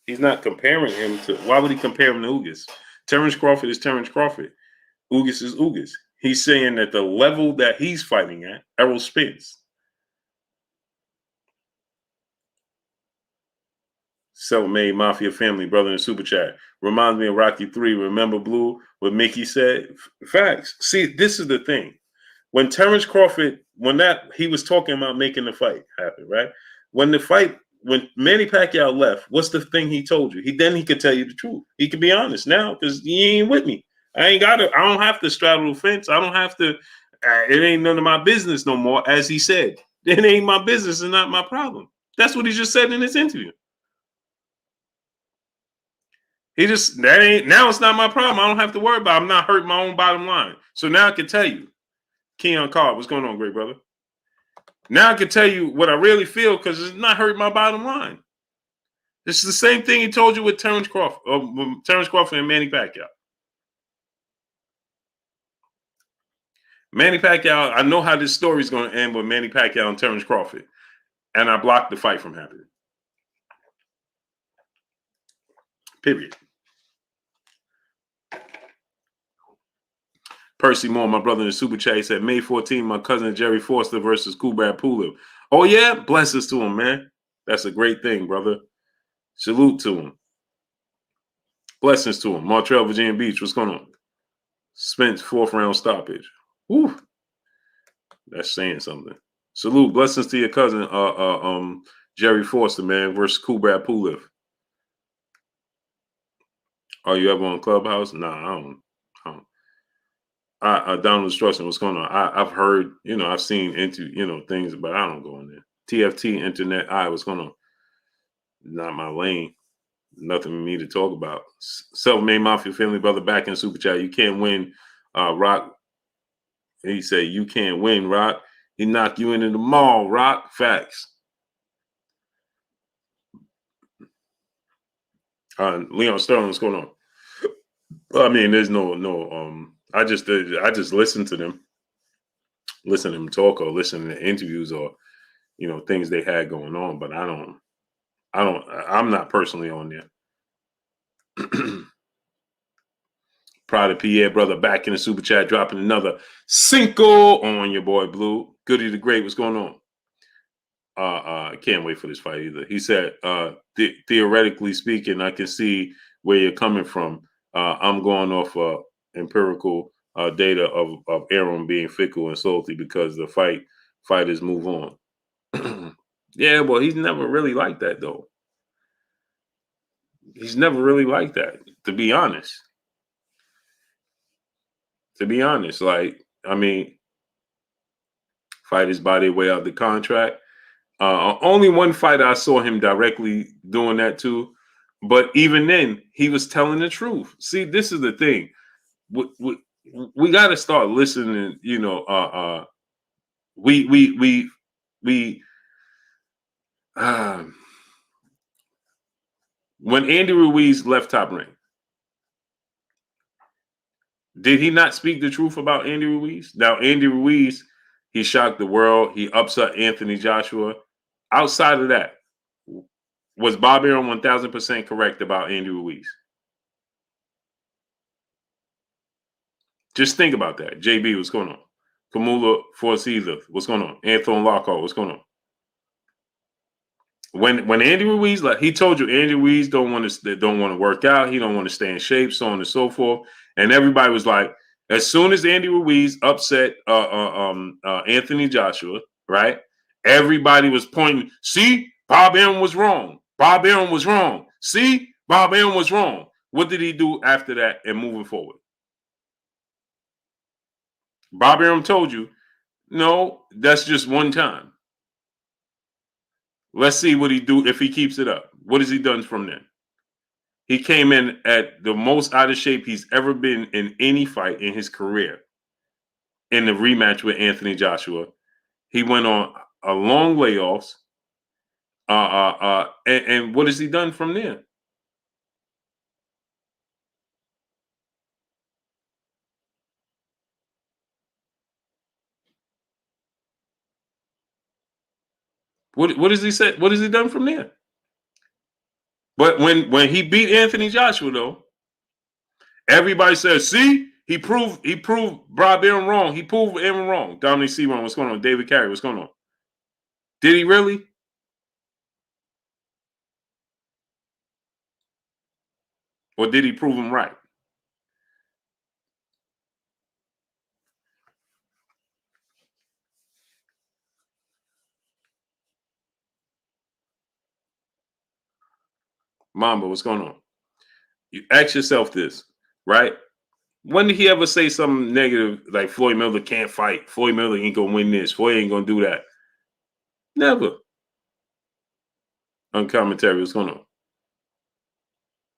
He's not comparing him to. Why would he compare him to Ugas? Terence Crawford is Terence Crawford. Ugas is Ugas. He's saying that the level that he's fighting at, Errol Spence. Self-made Mafia family, brother in super chat. Reminds me of Rocky 3. Remember Blue? What Mickey said? Facts. See, this is the thing. When Terence Crawford, he was talking about making the fight happen, right? When Manny Pacquiao left, what's the thing he told you? He could tell you the truth. He could be honest now because he ain't with me. I don't have to straddle the fence. I don't have to. It ain't none of my business no more, as he said. It ain't my business and not my problem. That's what he just said in this interview. Now it's not my problem. I don't have to worry about it. I'm not hurting my own bottom line. So now I can tell you, Keon Carr, what's going on, great brother? Now I can tell you what I really feel because it's not hurting my bottom line. This is the same thing he told you with Terence Crawford and Manny Pacquiao. Manny Pacquiao, I know how this story is going to end with Manny Pacquiao and Terence Crawford. And I blocked the fight from happening. Period. Percy Moore, my brother in the super chat, said May 14, my cousin Jerry Forster versus Kubrat Pulev. Oh, yeah? Blessings to him, man. That's a great thing, brother. Salute to him. Blessings to him. Montreal, Virginia Beach. What's going on? Spence, 4th round stoppage. Whew. That's saying something. Salute. Blessings to your cousin, Jerry Forster, man, versus Kubrat Pulev. Are you ever on Clubhouse? Nah, I don't. Donald Strussen, what's going on? I've heard, I've seen things, but I don't go in there. TFT Internet. What's going on? Not my lane. Nothing for me to talk about. Self-made Mafia family, brother, back in super chat. You can't win, Rock. He said you can't win, Rock. He knocked you into the mall, Rock. Facts. Leon Sterling, what's going on? I mean, there's no. I just listen to them talk or listen to interviews or things they had going on, but I'm not personally on there. Proud of Pierre, brother, back in the super chat, dropping another cinco on your boy Blue. Goody the Great, what's going on? I can't wait for this fight either. He said, theoretically speaking, I can see where you're coming from. I'm going off empirical data of Arum being fickle and salty because the fighters move on. Yeah, well, he's never really like that, though. He's never really like that, to be honest. Fighters buy their way out the contract. Only one fighter I saw him directly doing that to, but even then, he was telling the truth. See, this is the thing. We got to start listening. When Andy Ruiz left Top Rank, did he not speak the truth about Andy Ruiz? Now, Andy Ruiz, he shocked the world. He upset Anthony Joshua. Outside of that, was Bob Arum 1,000% correct about Andy Ruiz? Just think about that. JB, what's going on? Kamula Forceither, what's going on? Anthony Lockhart, what's going on? When Andy Ruiz, like he told you, Andy Ruiz don't want to work out. He don't want to stay in shape, so on and so forth. And everybody was like, as soon as Andy Ruiz upset Anthony Joshua, right? Everybody was pointing. See, Bob Arum was wrong. Bob Arum was wrong. See, Bob Arum was wrong. What did he do after that and moving forward? Bob Arum told you, no, that's just one time. Let's see what he do if he keeps it up. What has he done from then? He came in at the most out of shape he's ever been in any fight in his career. In the rematch with Anthony Joshua, he went on a long layoffs. And what has he done from there? What does he say? What has he done from there? But when he beat Anthony Joshua, though, everybody says, "See, he proved Bob Arum wrong. He proved Arum wrong." Dominic C. What's going on? David Carey, what's going on? Did he really? Or did he prove him right? Mamba, what's going on? You ask yourself this, right? When did he ever say something negative like Floyd Miller can't fight? Floyd Miller ain't gonna win this. Floyd ain't gonna do that. Never. On commentary, what's going on?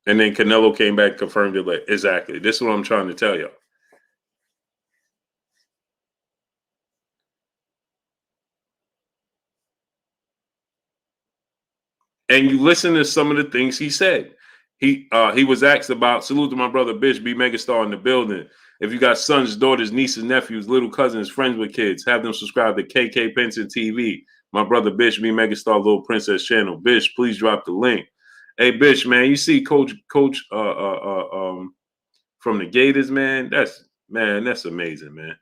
And then Canelo came back and confirmed it. Like, exactly. This is what I'm trying to tell y'all. And you listen to some of the things he said. He was asked about, salute to my brother Bish, be megastar in the building. If you got sons, daughters, nieces, nephews, little cousins, friends with kids, have them subscribe to KK Penson TV. My brother Bish, be megastar, little princess channel. Bish, please drop the link. Hey Bish, man, you see Coach from the Gators, man. That's amazing, man.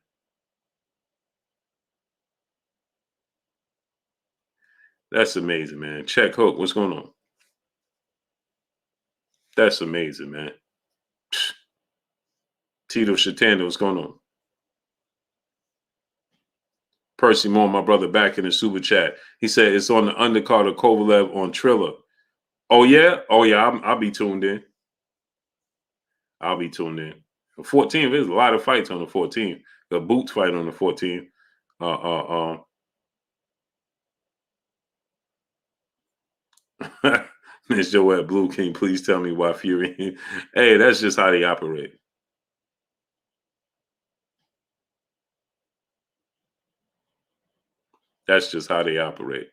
That's amazing, man. Check Hook, what's going on? That's amazing, man. Tito Shatanda, what's going on? Percy Moore, my brother, back in the super chat. He said it's on the undercard of Kovalev on Triller. Oh yeah, I'll be tuned in. I'll be tuned in. The 14th, there's a lot of fights on the 14th. The Boots fight on the 14th. Miss Joette Blue King, please tell me why Fury. Hey, that's just how they operate. That's just how they operate.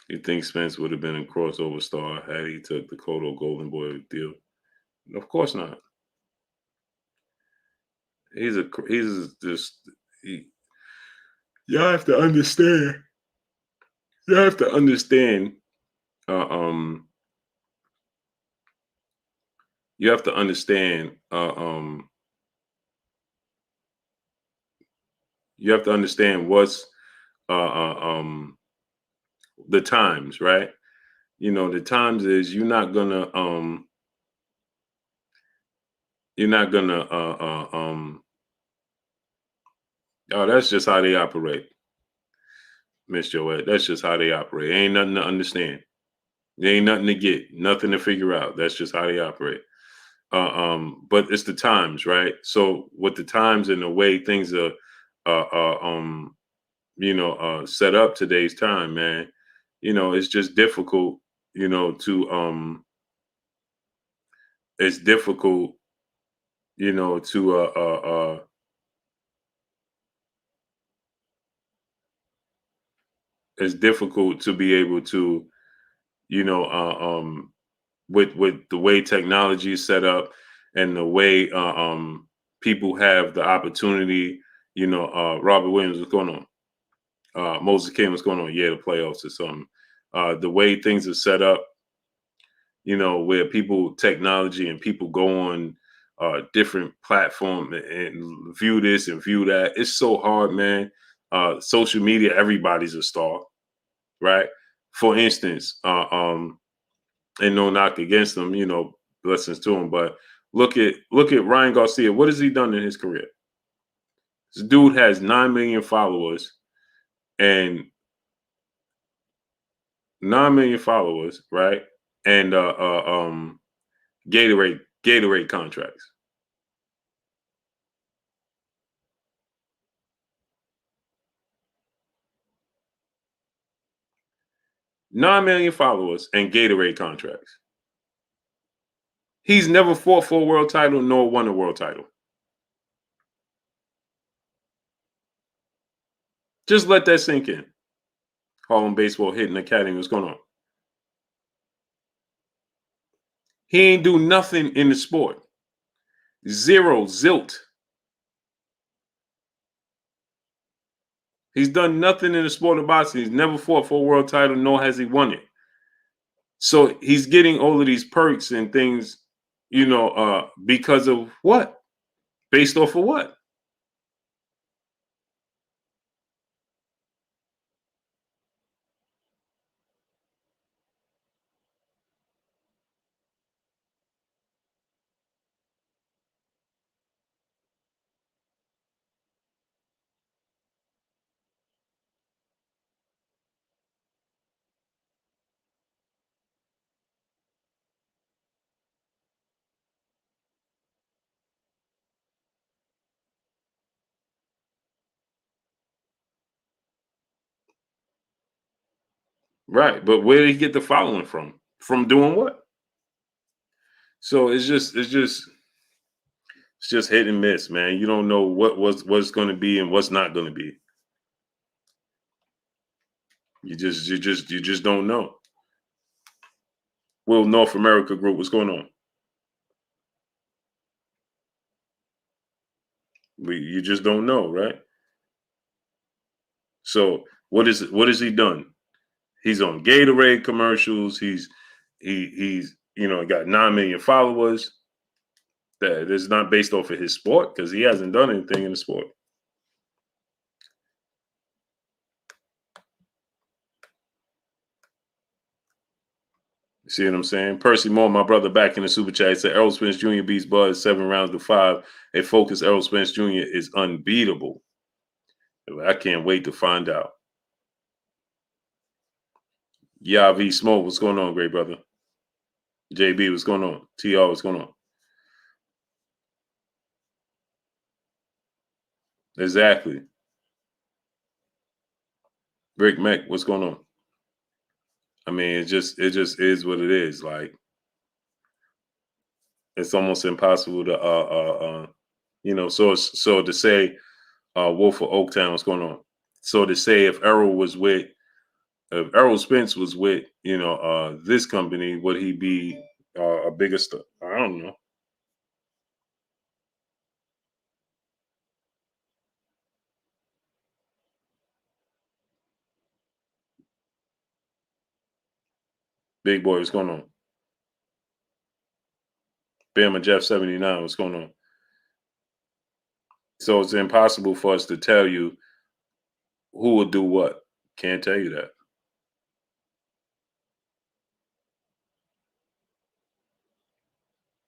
You think Spence would have been a crossover star had he took the Cotto Golden Boy deal? Of course not. He's just y'all have to understand. You have to understand. You have to understand. You have to understand what's the times, right? You know, the times is you're not gonna oh, that's just how they operate, Miss Joette. That's just how they operate. Ain't nothing to understand. There ain't nothing to get, nothing to figure out. That's just how they operate. But it's the times, right? So with the times and the way things are, set up today's time, man, it's just difficult, to it's difficult, to it's difficult to be able to, you know, with the way technology is set up and the way people have the opportunity, Robert Williams, what's going on? Moses Kim, what's going on? Yeah, the playoffs or something. The way things are set up, where technology and people go on different platform and view this and view that. It's so hard, man. Social media, everybody's a star, right? For instance, and no knock against them, blessings to him. But look at Ryan Garcia. What has he done in his career? This dude has 9 million followers and 9 million followers, right? And Gatorade contracts. 9 million followers and Gatorade contracts. He's never fought for a world title nor won a world title. Just let that sink in. Harlem Baseball Hitting Academy. What's going on? He ain't do nothing in the sport. Zero, zilt. He's done nothing in the sport of boxing. He's never fought for a world title, nor has he won it. So he's getting all of these perks and things, because of what? Based off of what? Right. But where did he get the following from? From doing what? So it's just hit and miss, man. You don't know what's going to be and what's not going to be. You just don't know. Will North America Group, what's going on? You just don't know, right? So what has he done? He's on Gatorade commercials. He's got 9 million followers. That is not based off of his sport because he hasn't done anything in the sport. You see what I'm saying? Percy Moore, my brother, back in the super chat, said Errol Spence Jr. beats Buzz 7 rounds to 5. A focused Errol Spence Jr. is unbeatable. I can't wait to find out. Yavi Smoke, what's going on, great brother? JB, what's going on? TR, what's going on? Exactly. Rick Meck, what's going on? I mean, it just is what it is. Like, it's almost impossible to so to say Wolf of Oaktown, what's going on? So to say if Errol Spence was with this company, would he be a bigger star? I don't know. Big boy, what's going on? Bama Jeff 79, what's going on? So it's impossible for us to tell you who will do what. Can't tell you that.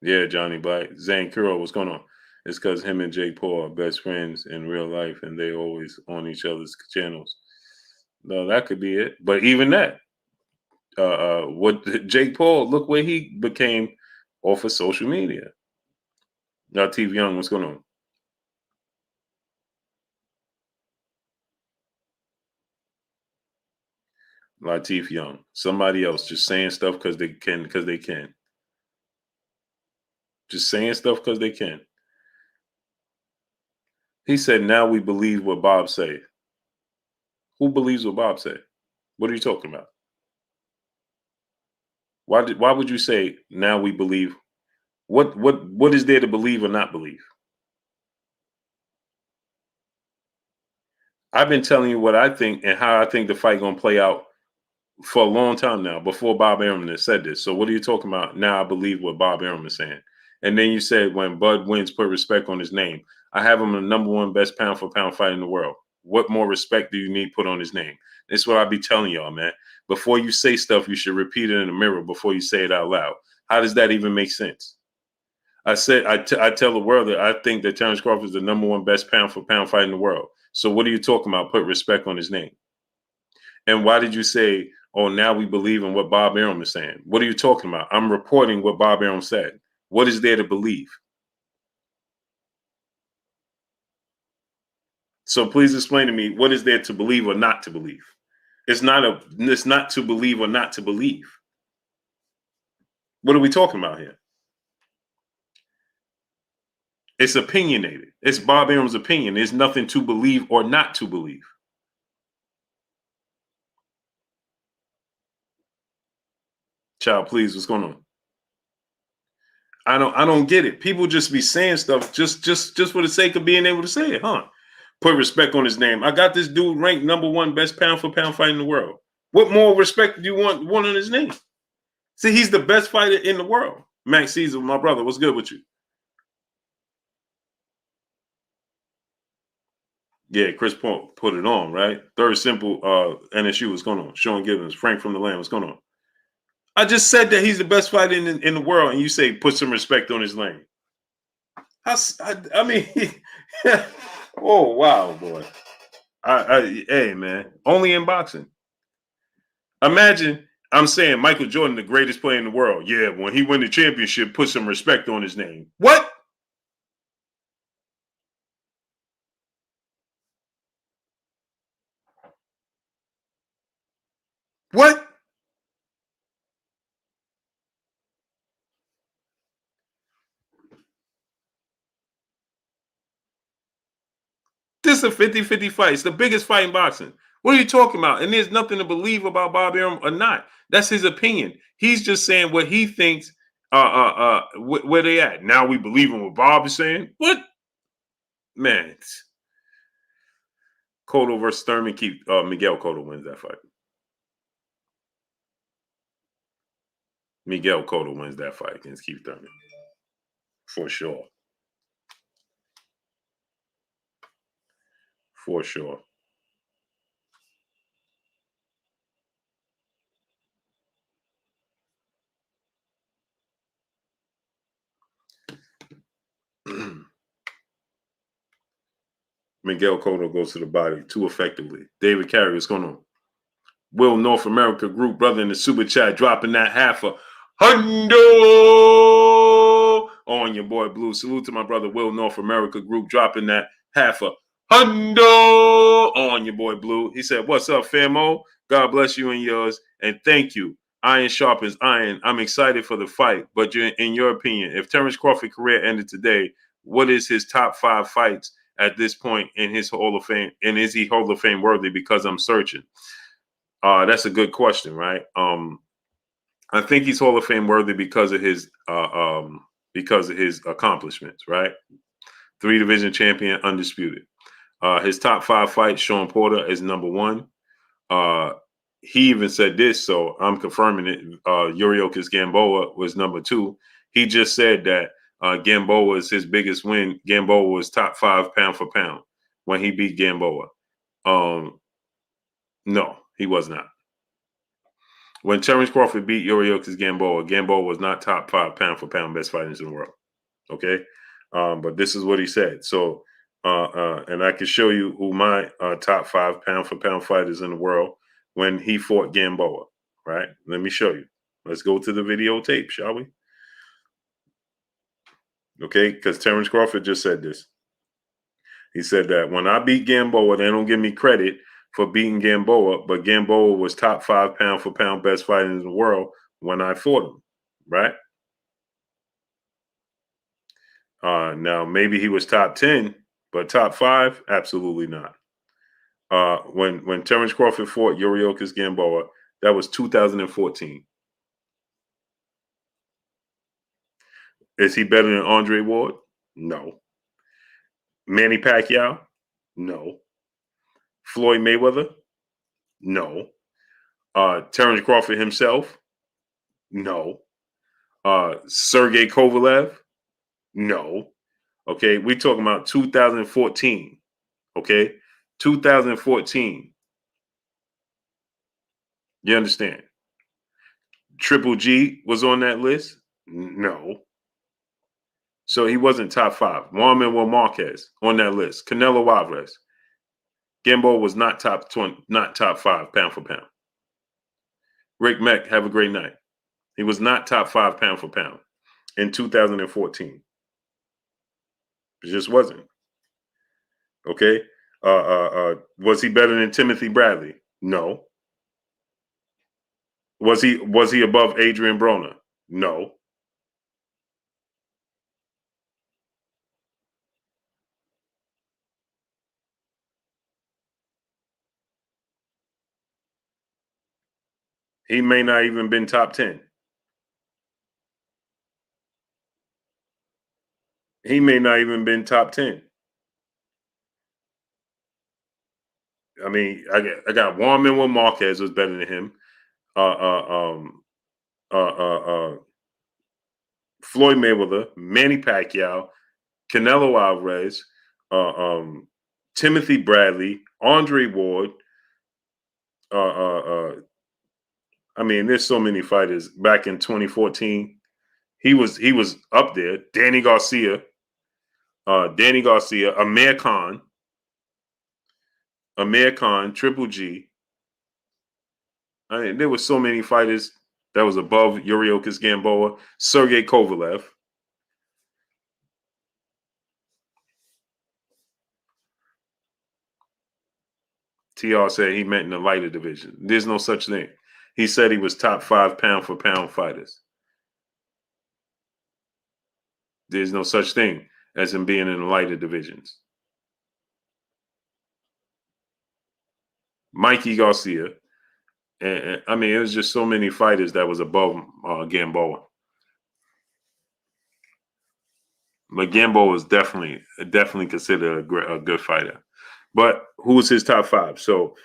Yeah, Johnny Black. Zane Kuro, what's going on? It's because him and Jake Paul are best friends in real life and they always on each other's channels. No, that could be it. But even that, what Jake Paul, look where he became off of social media. Latif Young, what's going on? Latif Young, somebody else just saying stuff because they can, just saying stuff because they can. He said, "Now we believe what Bob said." Who believes what Bob said? What are you talking about? Why would you say now we believe? What is there to believe or not believe? I've been telling you what I think and how I think the fight gonna play out for a long time now, before Bob Arum has said this. So what are you talking about? Now I believe what Bob Arum is saying. And then you said when Bud wins, put respect on his name. I have him the number one best pound for pound fight in the world. What more respect do you need put on his name? That's what I be telling y'all, man. Before you say stuff, you should repeat it in the mirror before you say it out loud. How does that even make sense? I said I tell the world that I think that Terence Crawford is the number one best pound for pound fight in the world. So what are you talking about? Put respect on his name. And why did you say, oh, now we believe in what Bob Arum is saying? What are you talking about? I'm reporting what Bob Arum said. What is there to believe? So please explain to me, what is there to believe or not to believe? It's not to believe or not to believe. What are we talking about here? It's opinionated. It's Bob Arum's opinion. There's nothing to believe or not to believe. Child, please, what's going on? I don't get it. People just be saying stuff just for the sake of being able to say it, huh? Put respect on his name. I got this dude ranked #1 best pound for pound fight in the world. What more respect do you want on his name? See, he's the best fighter in the world. Max Caesar, my brother, what's good with you? Yeah, Chris Paul put it on, right? Third simple NSU, what's going on? Sean Gibbons, Frank from the Land, what's going on? I just said that he's the best fighter in the world, and you say put some respect on his name. I mean, oh wow, boy. Hey man, only in boxing. Imagine I'm saying Michael Jordan, the greatest player in the world. Yeah, when he win the championship, put some respect on his name. What? What? This is a 50-50 fight. It's the biggest fight in boxing. What are you talking about? And there's nothing to believe about Bob Arum or not. That's his opinion. He's just saying what he thinks. Where they at now? We believe in what Bob is saying. What, man? Cotto versus Thurman. Keep Miguel Cotto wins that fight. Miguel Cotto wins that fight against Keith Thurman for sure. For sure. Miguel Cotto goes to the body too effectively. David Carey, what's going on? Will North America Group, brother in the super chat, dropping that half a hundo on your boy Blue. Salute to my brother Will North America Group, dropping that half a hundo on your boy Blue. He said, "What's up, famo? God bless you and yours, and thank you. Iron sharpens iron. I'm excited for the fight, but in your opinion, if Terence Crawford's career ended today, what is his top 5 fights at this point in his Hall of Fame? And is he Hall of Fame worthy? Because I'm searching." That's a good question, right? I think he's Hall of Fame worthy because of his accomplishments, right? 3 division champion, undisputed. His top 5 fights, Sean Porter is #1. He even said this, so I'm confirming it. Yuriorkis Gamboa was #2. He just said that Gamboa is his biggest win. Gamboa was top 5 pound for pound when he beat Gamboa. No, he was not. When Terence Crawford beat Yuriorkis Gamboa, Gamboa was not top 5 pound for pound best fighters in the world. Okay, but this is what he said. So, and I can show you who my top 5 pound for pound fighters in the world when he fought Gamboa. Right? Let me show you. Let's go to the videotape, shall we? Okay, because Terence Crawford just said this. He said that when I beat Gamboa, they don't give me credit for beating Gamboa, but Gamboa was top 5 pound for pound best fighter in the world when I fought him, right? Now maybe he was top 10, but top 5, absolutely not. When Terence Crawford fought Yuriorkis Gamboa, that was 2014. Is he better than Andre Ward? No. Manny Pacquiao? No. Floyd Mayweather? No. Terence Crawford himself? No. Sergey Kovalev? No. Okay, we're talking about 2014. Okay, 2014. You understand? Triple G was on that list? No. So he wasn't top 5. Juan Manuel Marquez on that list. Canelo Alvarez. Gamboa was not top 20, not top 5 pound for pound. Rick Meck, have a great night. He was not top 5 pound for pound in 2014. It just wasn't. Okay. Was he better than Timothy Bradley? No. Was he above Adrian Broner? No. He may not even been top 10. He may not even been top 10. I mean, I got Juan Manuel Marquez was better than him. Uh, uh, um, Floyd Mayweather, Manny Pacquiao, Canelo Alvarez, uh, um, Timothy Bradley, Andre Ward. Uh, uh, uh, I mean, there's so many fighters. Back in 2014, he was up there. Danny Garcia, Amir Khan, Triple G. I mean, there were so many fighters that was above Yuriorkis Gamboa, Sergey Kovalev. TR said he meant in the lighter division. There's no such thing. He said he was top 5 pound for pound fighters. There's no such thing as him being in the lighter divisions. Mikey Garcia. And I mean, it was just so many fighters that was above Gamboa. But Gamboa was definitely considered a good fighter. But who was his top 5? So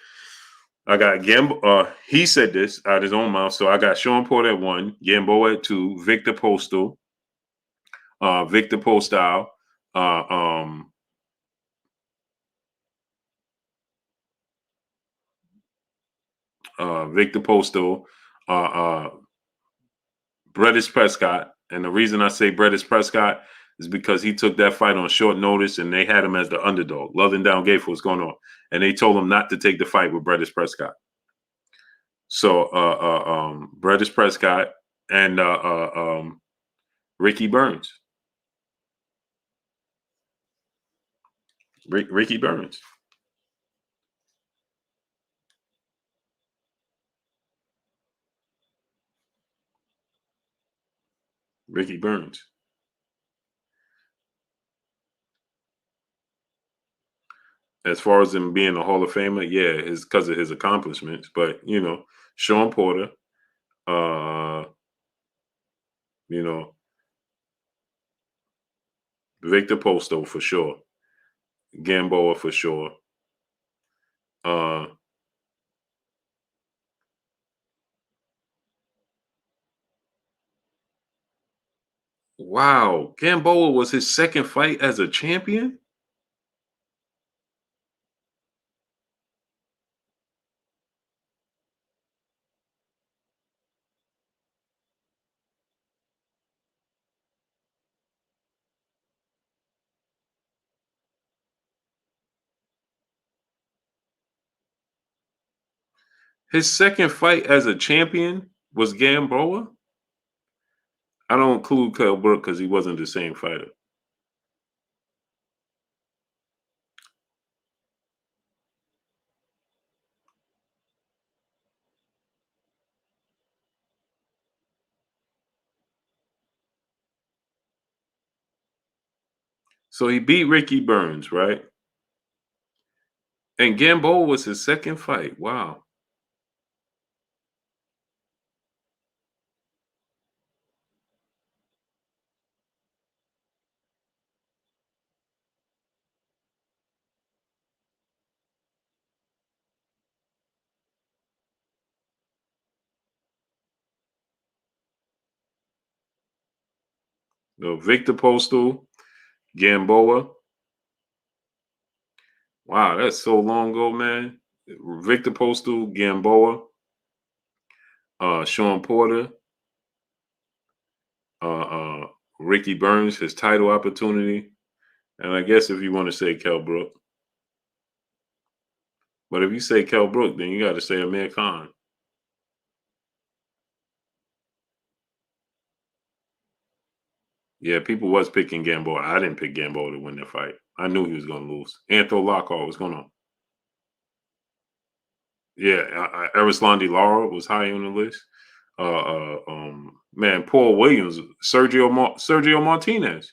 I got Gamboa. He said this out of his own mouth. So I got Sean Porter at 1, Gamboa at 2, Victor Postal, Victor Postal, uh, um, Victor Postal, uh, uh, Bredis Prescott. And the reason I say Bredis Prescott is because he took that fight on short notice and they had him as the underdog. Loving Down gave what's going on. And they told him not to take the fight with Bredis Prescott. So Bredis Prescott and Ricky Burns. Ricky Burns. Ricky Burns. As far as him being a Hall of Famer, yeah, it's because of his accomplishments. But Sean Porter, uh, you know, Victor Posto for sure, Gamboa for sure. Uh, wow, Gamboa was his second fight as a champion. His second fight as a champion was Gamboa. I don't include Kell Brook because he wasn't the same fighter. So he beat Ricky Burns, right? And Gamboa was his second fight. Wow. No, Victor Postal, Gamboa. Wow, that's so long ago, man. Victor Postal, Gamboa, Sean Porter, uh, uh, Ricky Burns, his title opportunity, and I guess if you want to say Kell Brook, but if you say Kell Brook, then you got to say Amir Khan. Yeah, people was picking Gamboa. I didn't pick Gamboa to win that fight. I knew he was going to lose. Anthony Lockhart, what's going on? Yeah, Arislandi Lara was high on the list. Man, Paul Williams, Sergio Martinez.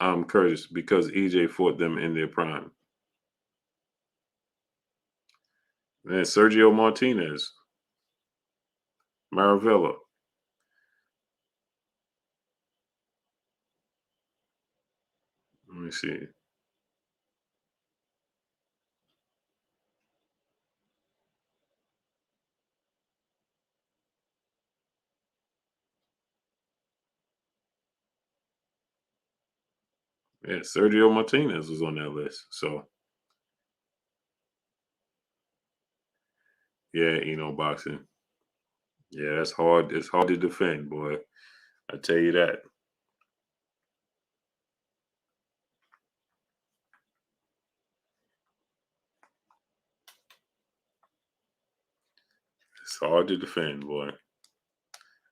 I'm Curtis because EJ fought them in their prime. Man, Sergio Martinez, Maravilla. Let me see. Yeah, Sergio Martinez was on that list. So yeah, boxing. Yeah, it's hard. It's hard to defend, boy. I tell you that. It's hard to defend, boy.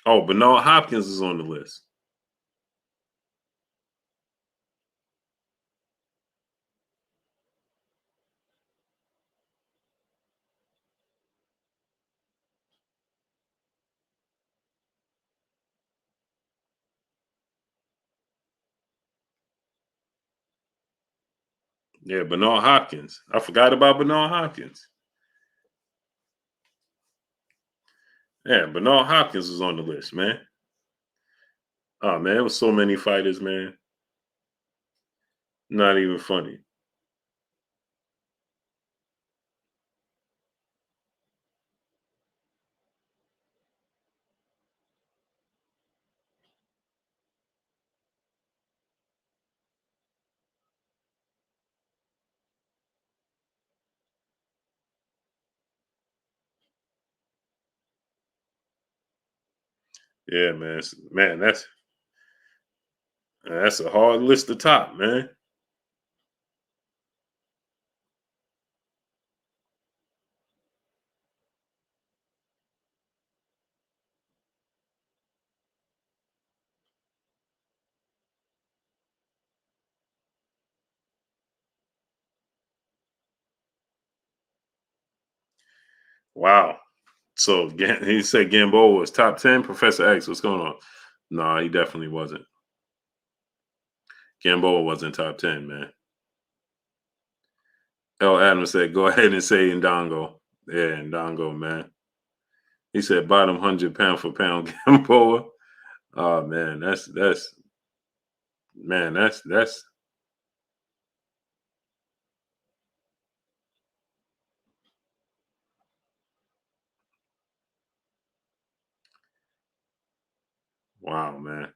Oh, Bernard Hopkins is on the list. Yeah, Bernard Hopkins. I forgot about Bernard Hopkins. Yeah, Bernard Hopkins was on the list, man. Oh man, it was so many fighters, man. Not even funny. Yeah, man. Man, that's a hard list to top, man. Wow. So he said Gamboa was top 10. Professor X, what's going on? No, he definitely wasn't. Gamboa wasn't top 10, man. L. Adams said, go ahead and say Ndongo. Yeah, Ndongo, man. He said bottom 100 pound for pound Gamboa. Oh man, that's wow, man.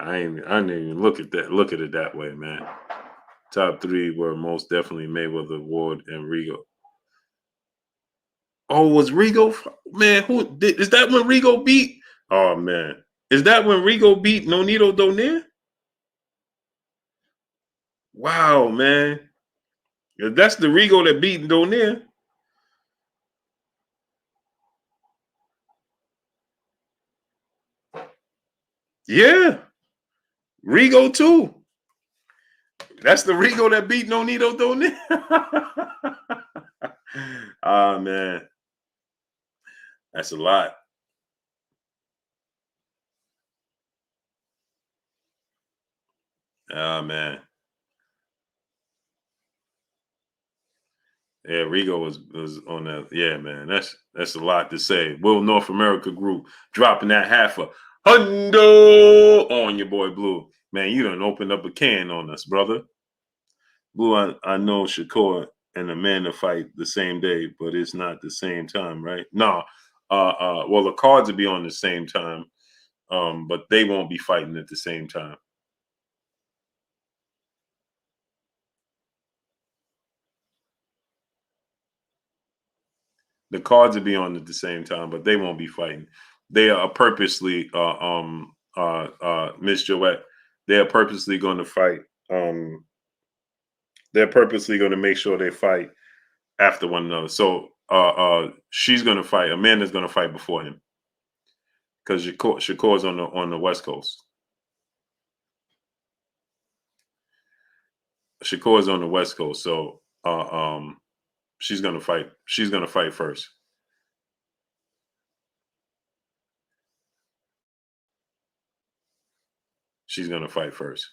I didn't even look at it that way, man. Top three were most definitely Mayweather, Ward, and Rigo. Oh, was Rigo? Man, is that when Rigo beat? Oh man, is that when Rigo beat Nonito Donaire? Wow, man, if that's the Rigo that beat Donaire. Yeah, Rigo too. That's the Rigo that beat Nonito Donaire. Ah man, that's a lot. Ah man. Yeah, Rigo was on that. Yeah, man, that's a lot to say. Will North America Group dropping that half a hundo on your boy Blue. Man, you done opened up a can on us, brother. Blue, I know Shakur and Amanda fight the same day, but it's not the same time, right? No. Well, the cards will be on the same time, but they won't be fighting at the same time. The cards will be on at the same time, but they won't be fighting. They are purposely, Miss Joette, they are purposely going to fight. They're purposely going to make sure they fight after one another. So she's going to fight. Amanda's going to fight before him because Shakur's on the West Coast. Shakur's on the West Coast, so she's going to fight. She's going to fight first. She's going to fight first.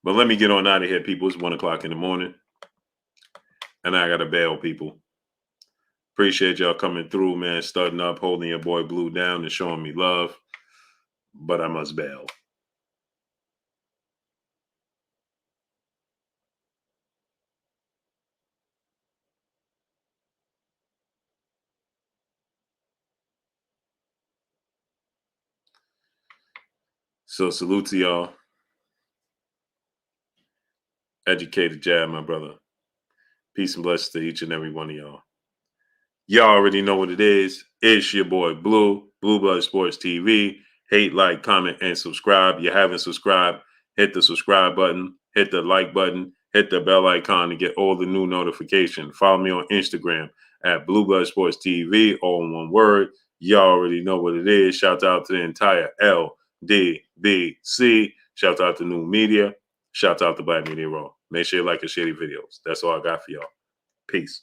But let me get on out of here, people. It's 1 o'clock in the morning. And I got to bail, people. Appreciate y'all coming through, man. Starting up, holding your boy Blue down and showing me love. But I must bail. So salute to y'all. Educated jab, my brother. Peace and blessings to each and every one of y'all. Y'all already know what it is. It's your boy Blue, Blue Blood Sports TV. Hate, like, comment, and subscribe. You haven't subscribed, hit the subscribe button, hit the like button, hit the bell icon to get all the new notifications. Follow me on Instagram at Blue Blood Sports TV, all in one word. Y'all already know what it is. Shout out to the entire LDBC. Shout out to New Media. Shout out to Black Media Raw. Make sure you like and share the videos. That's all I got for y'all. Peace.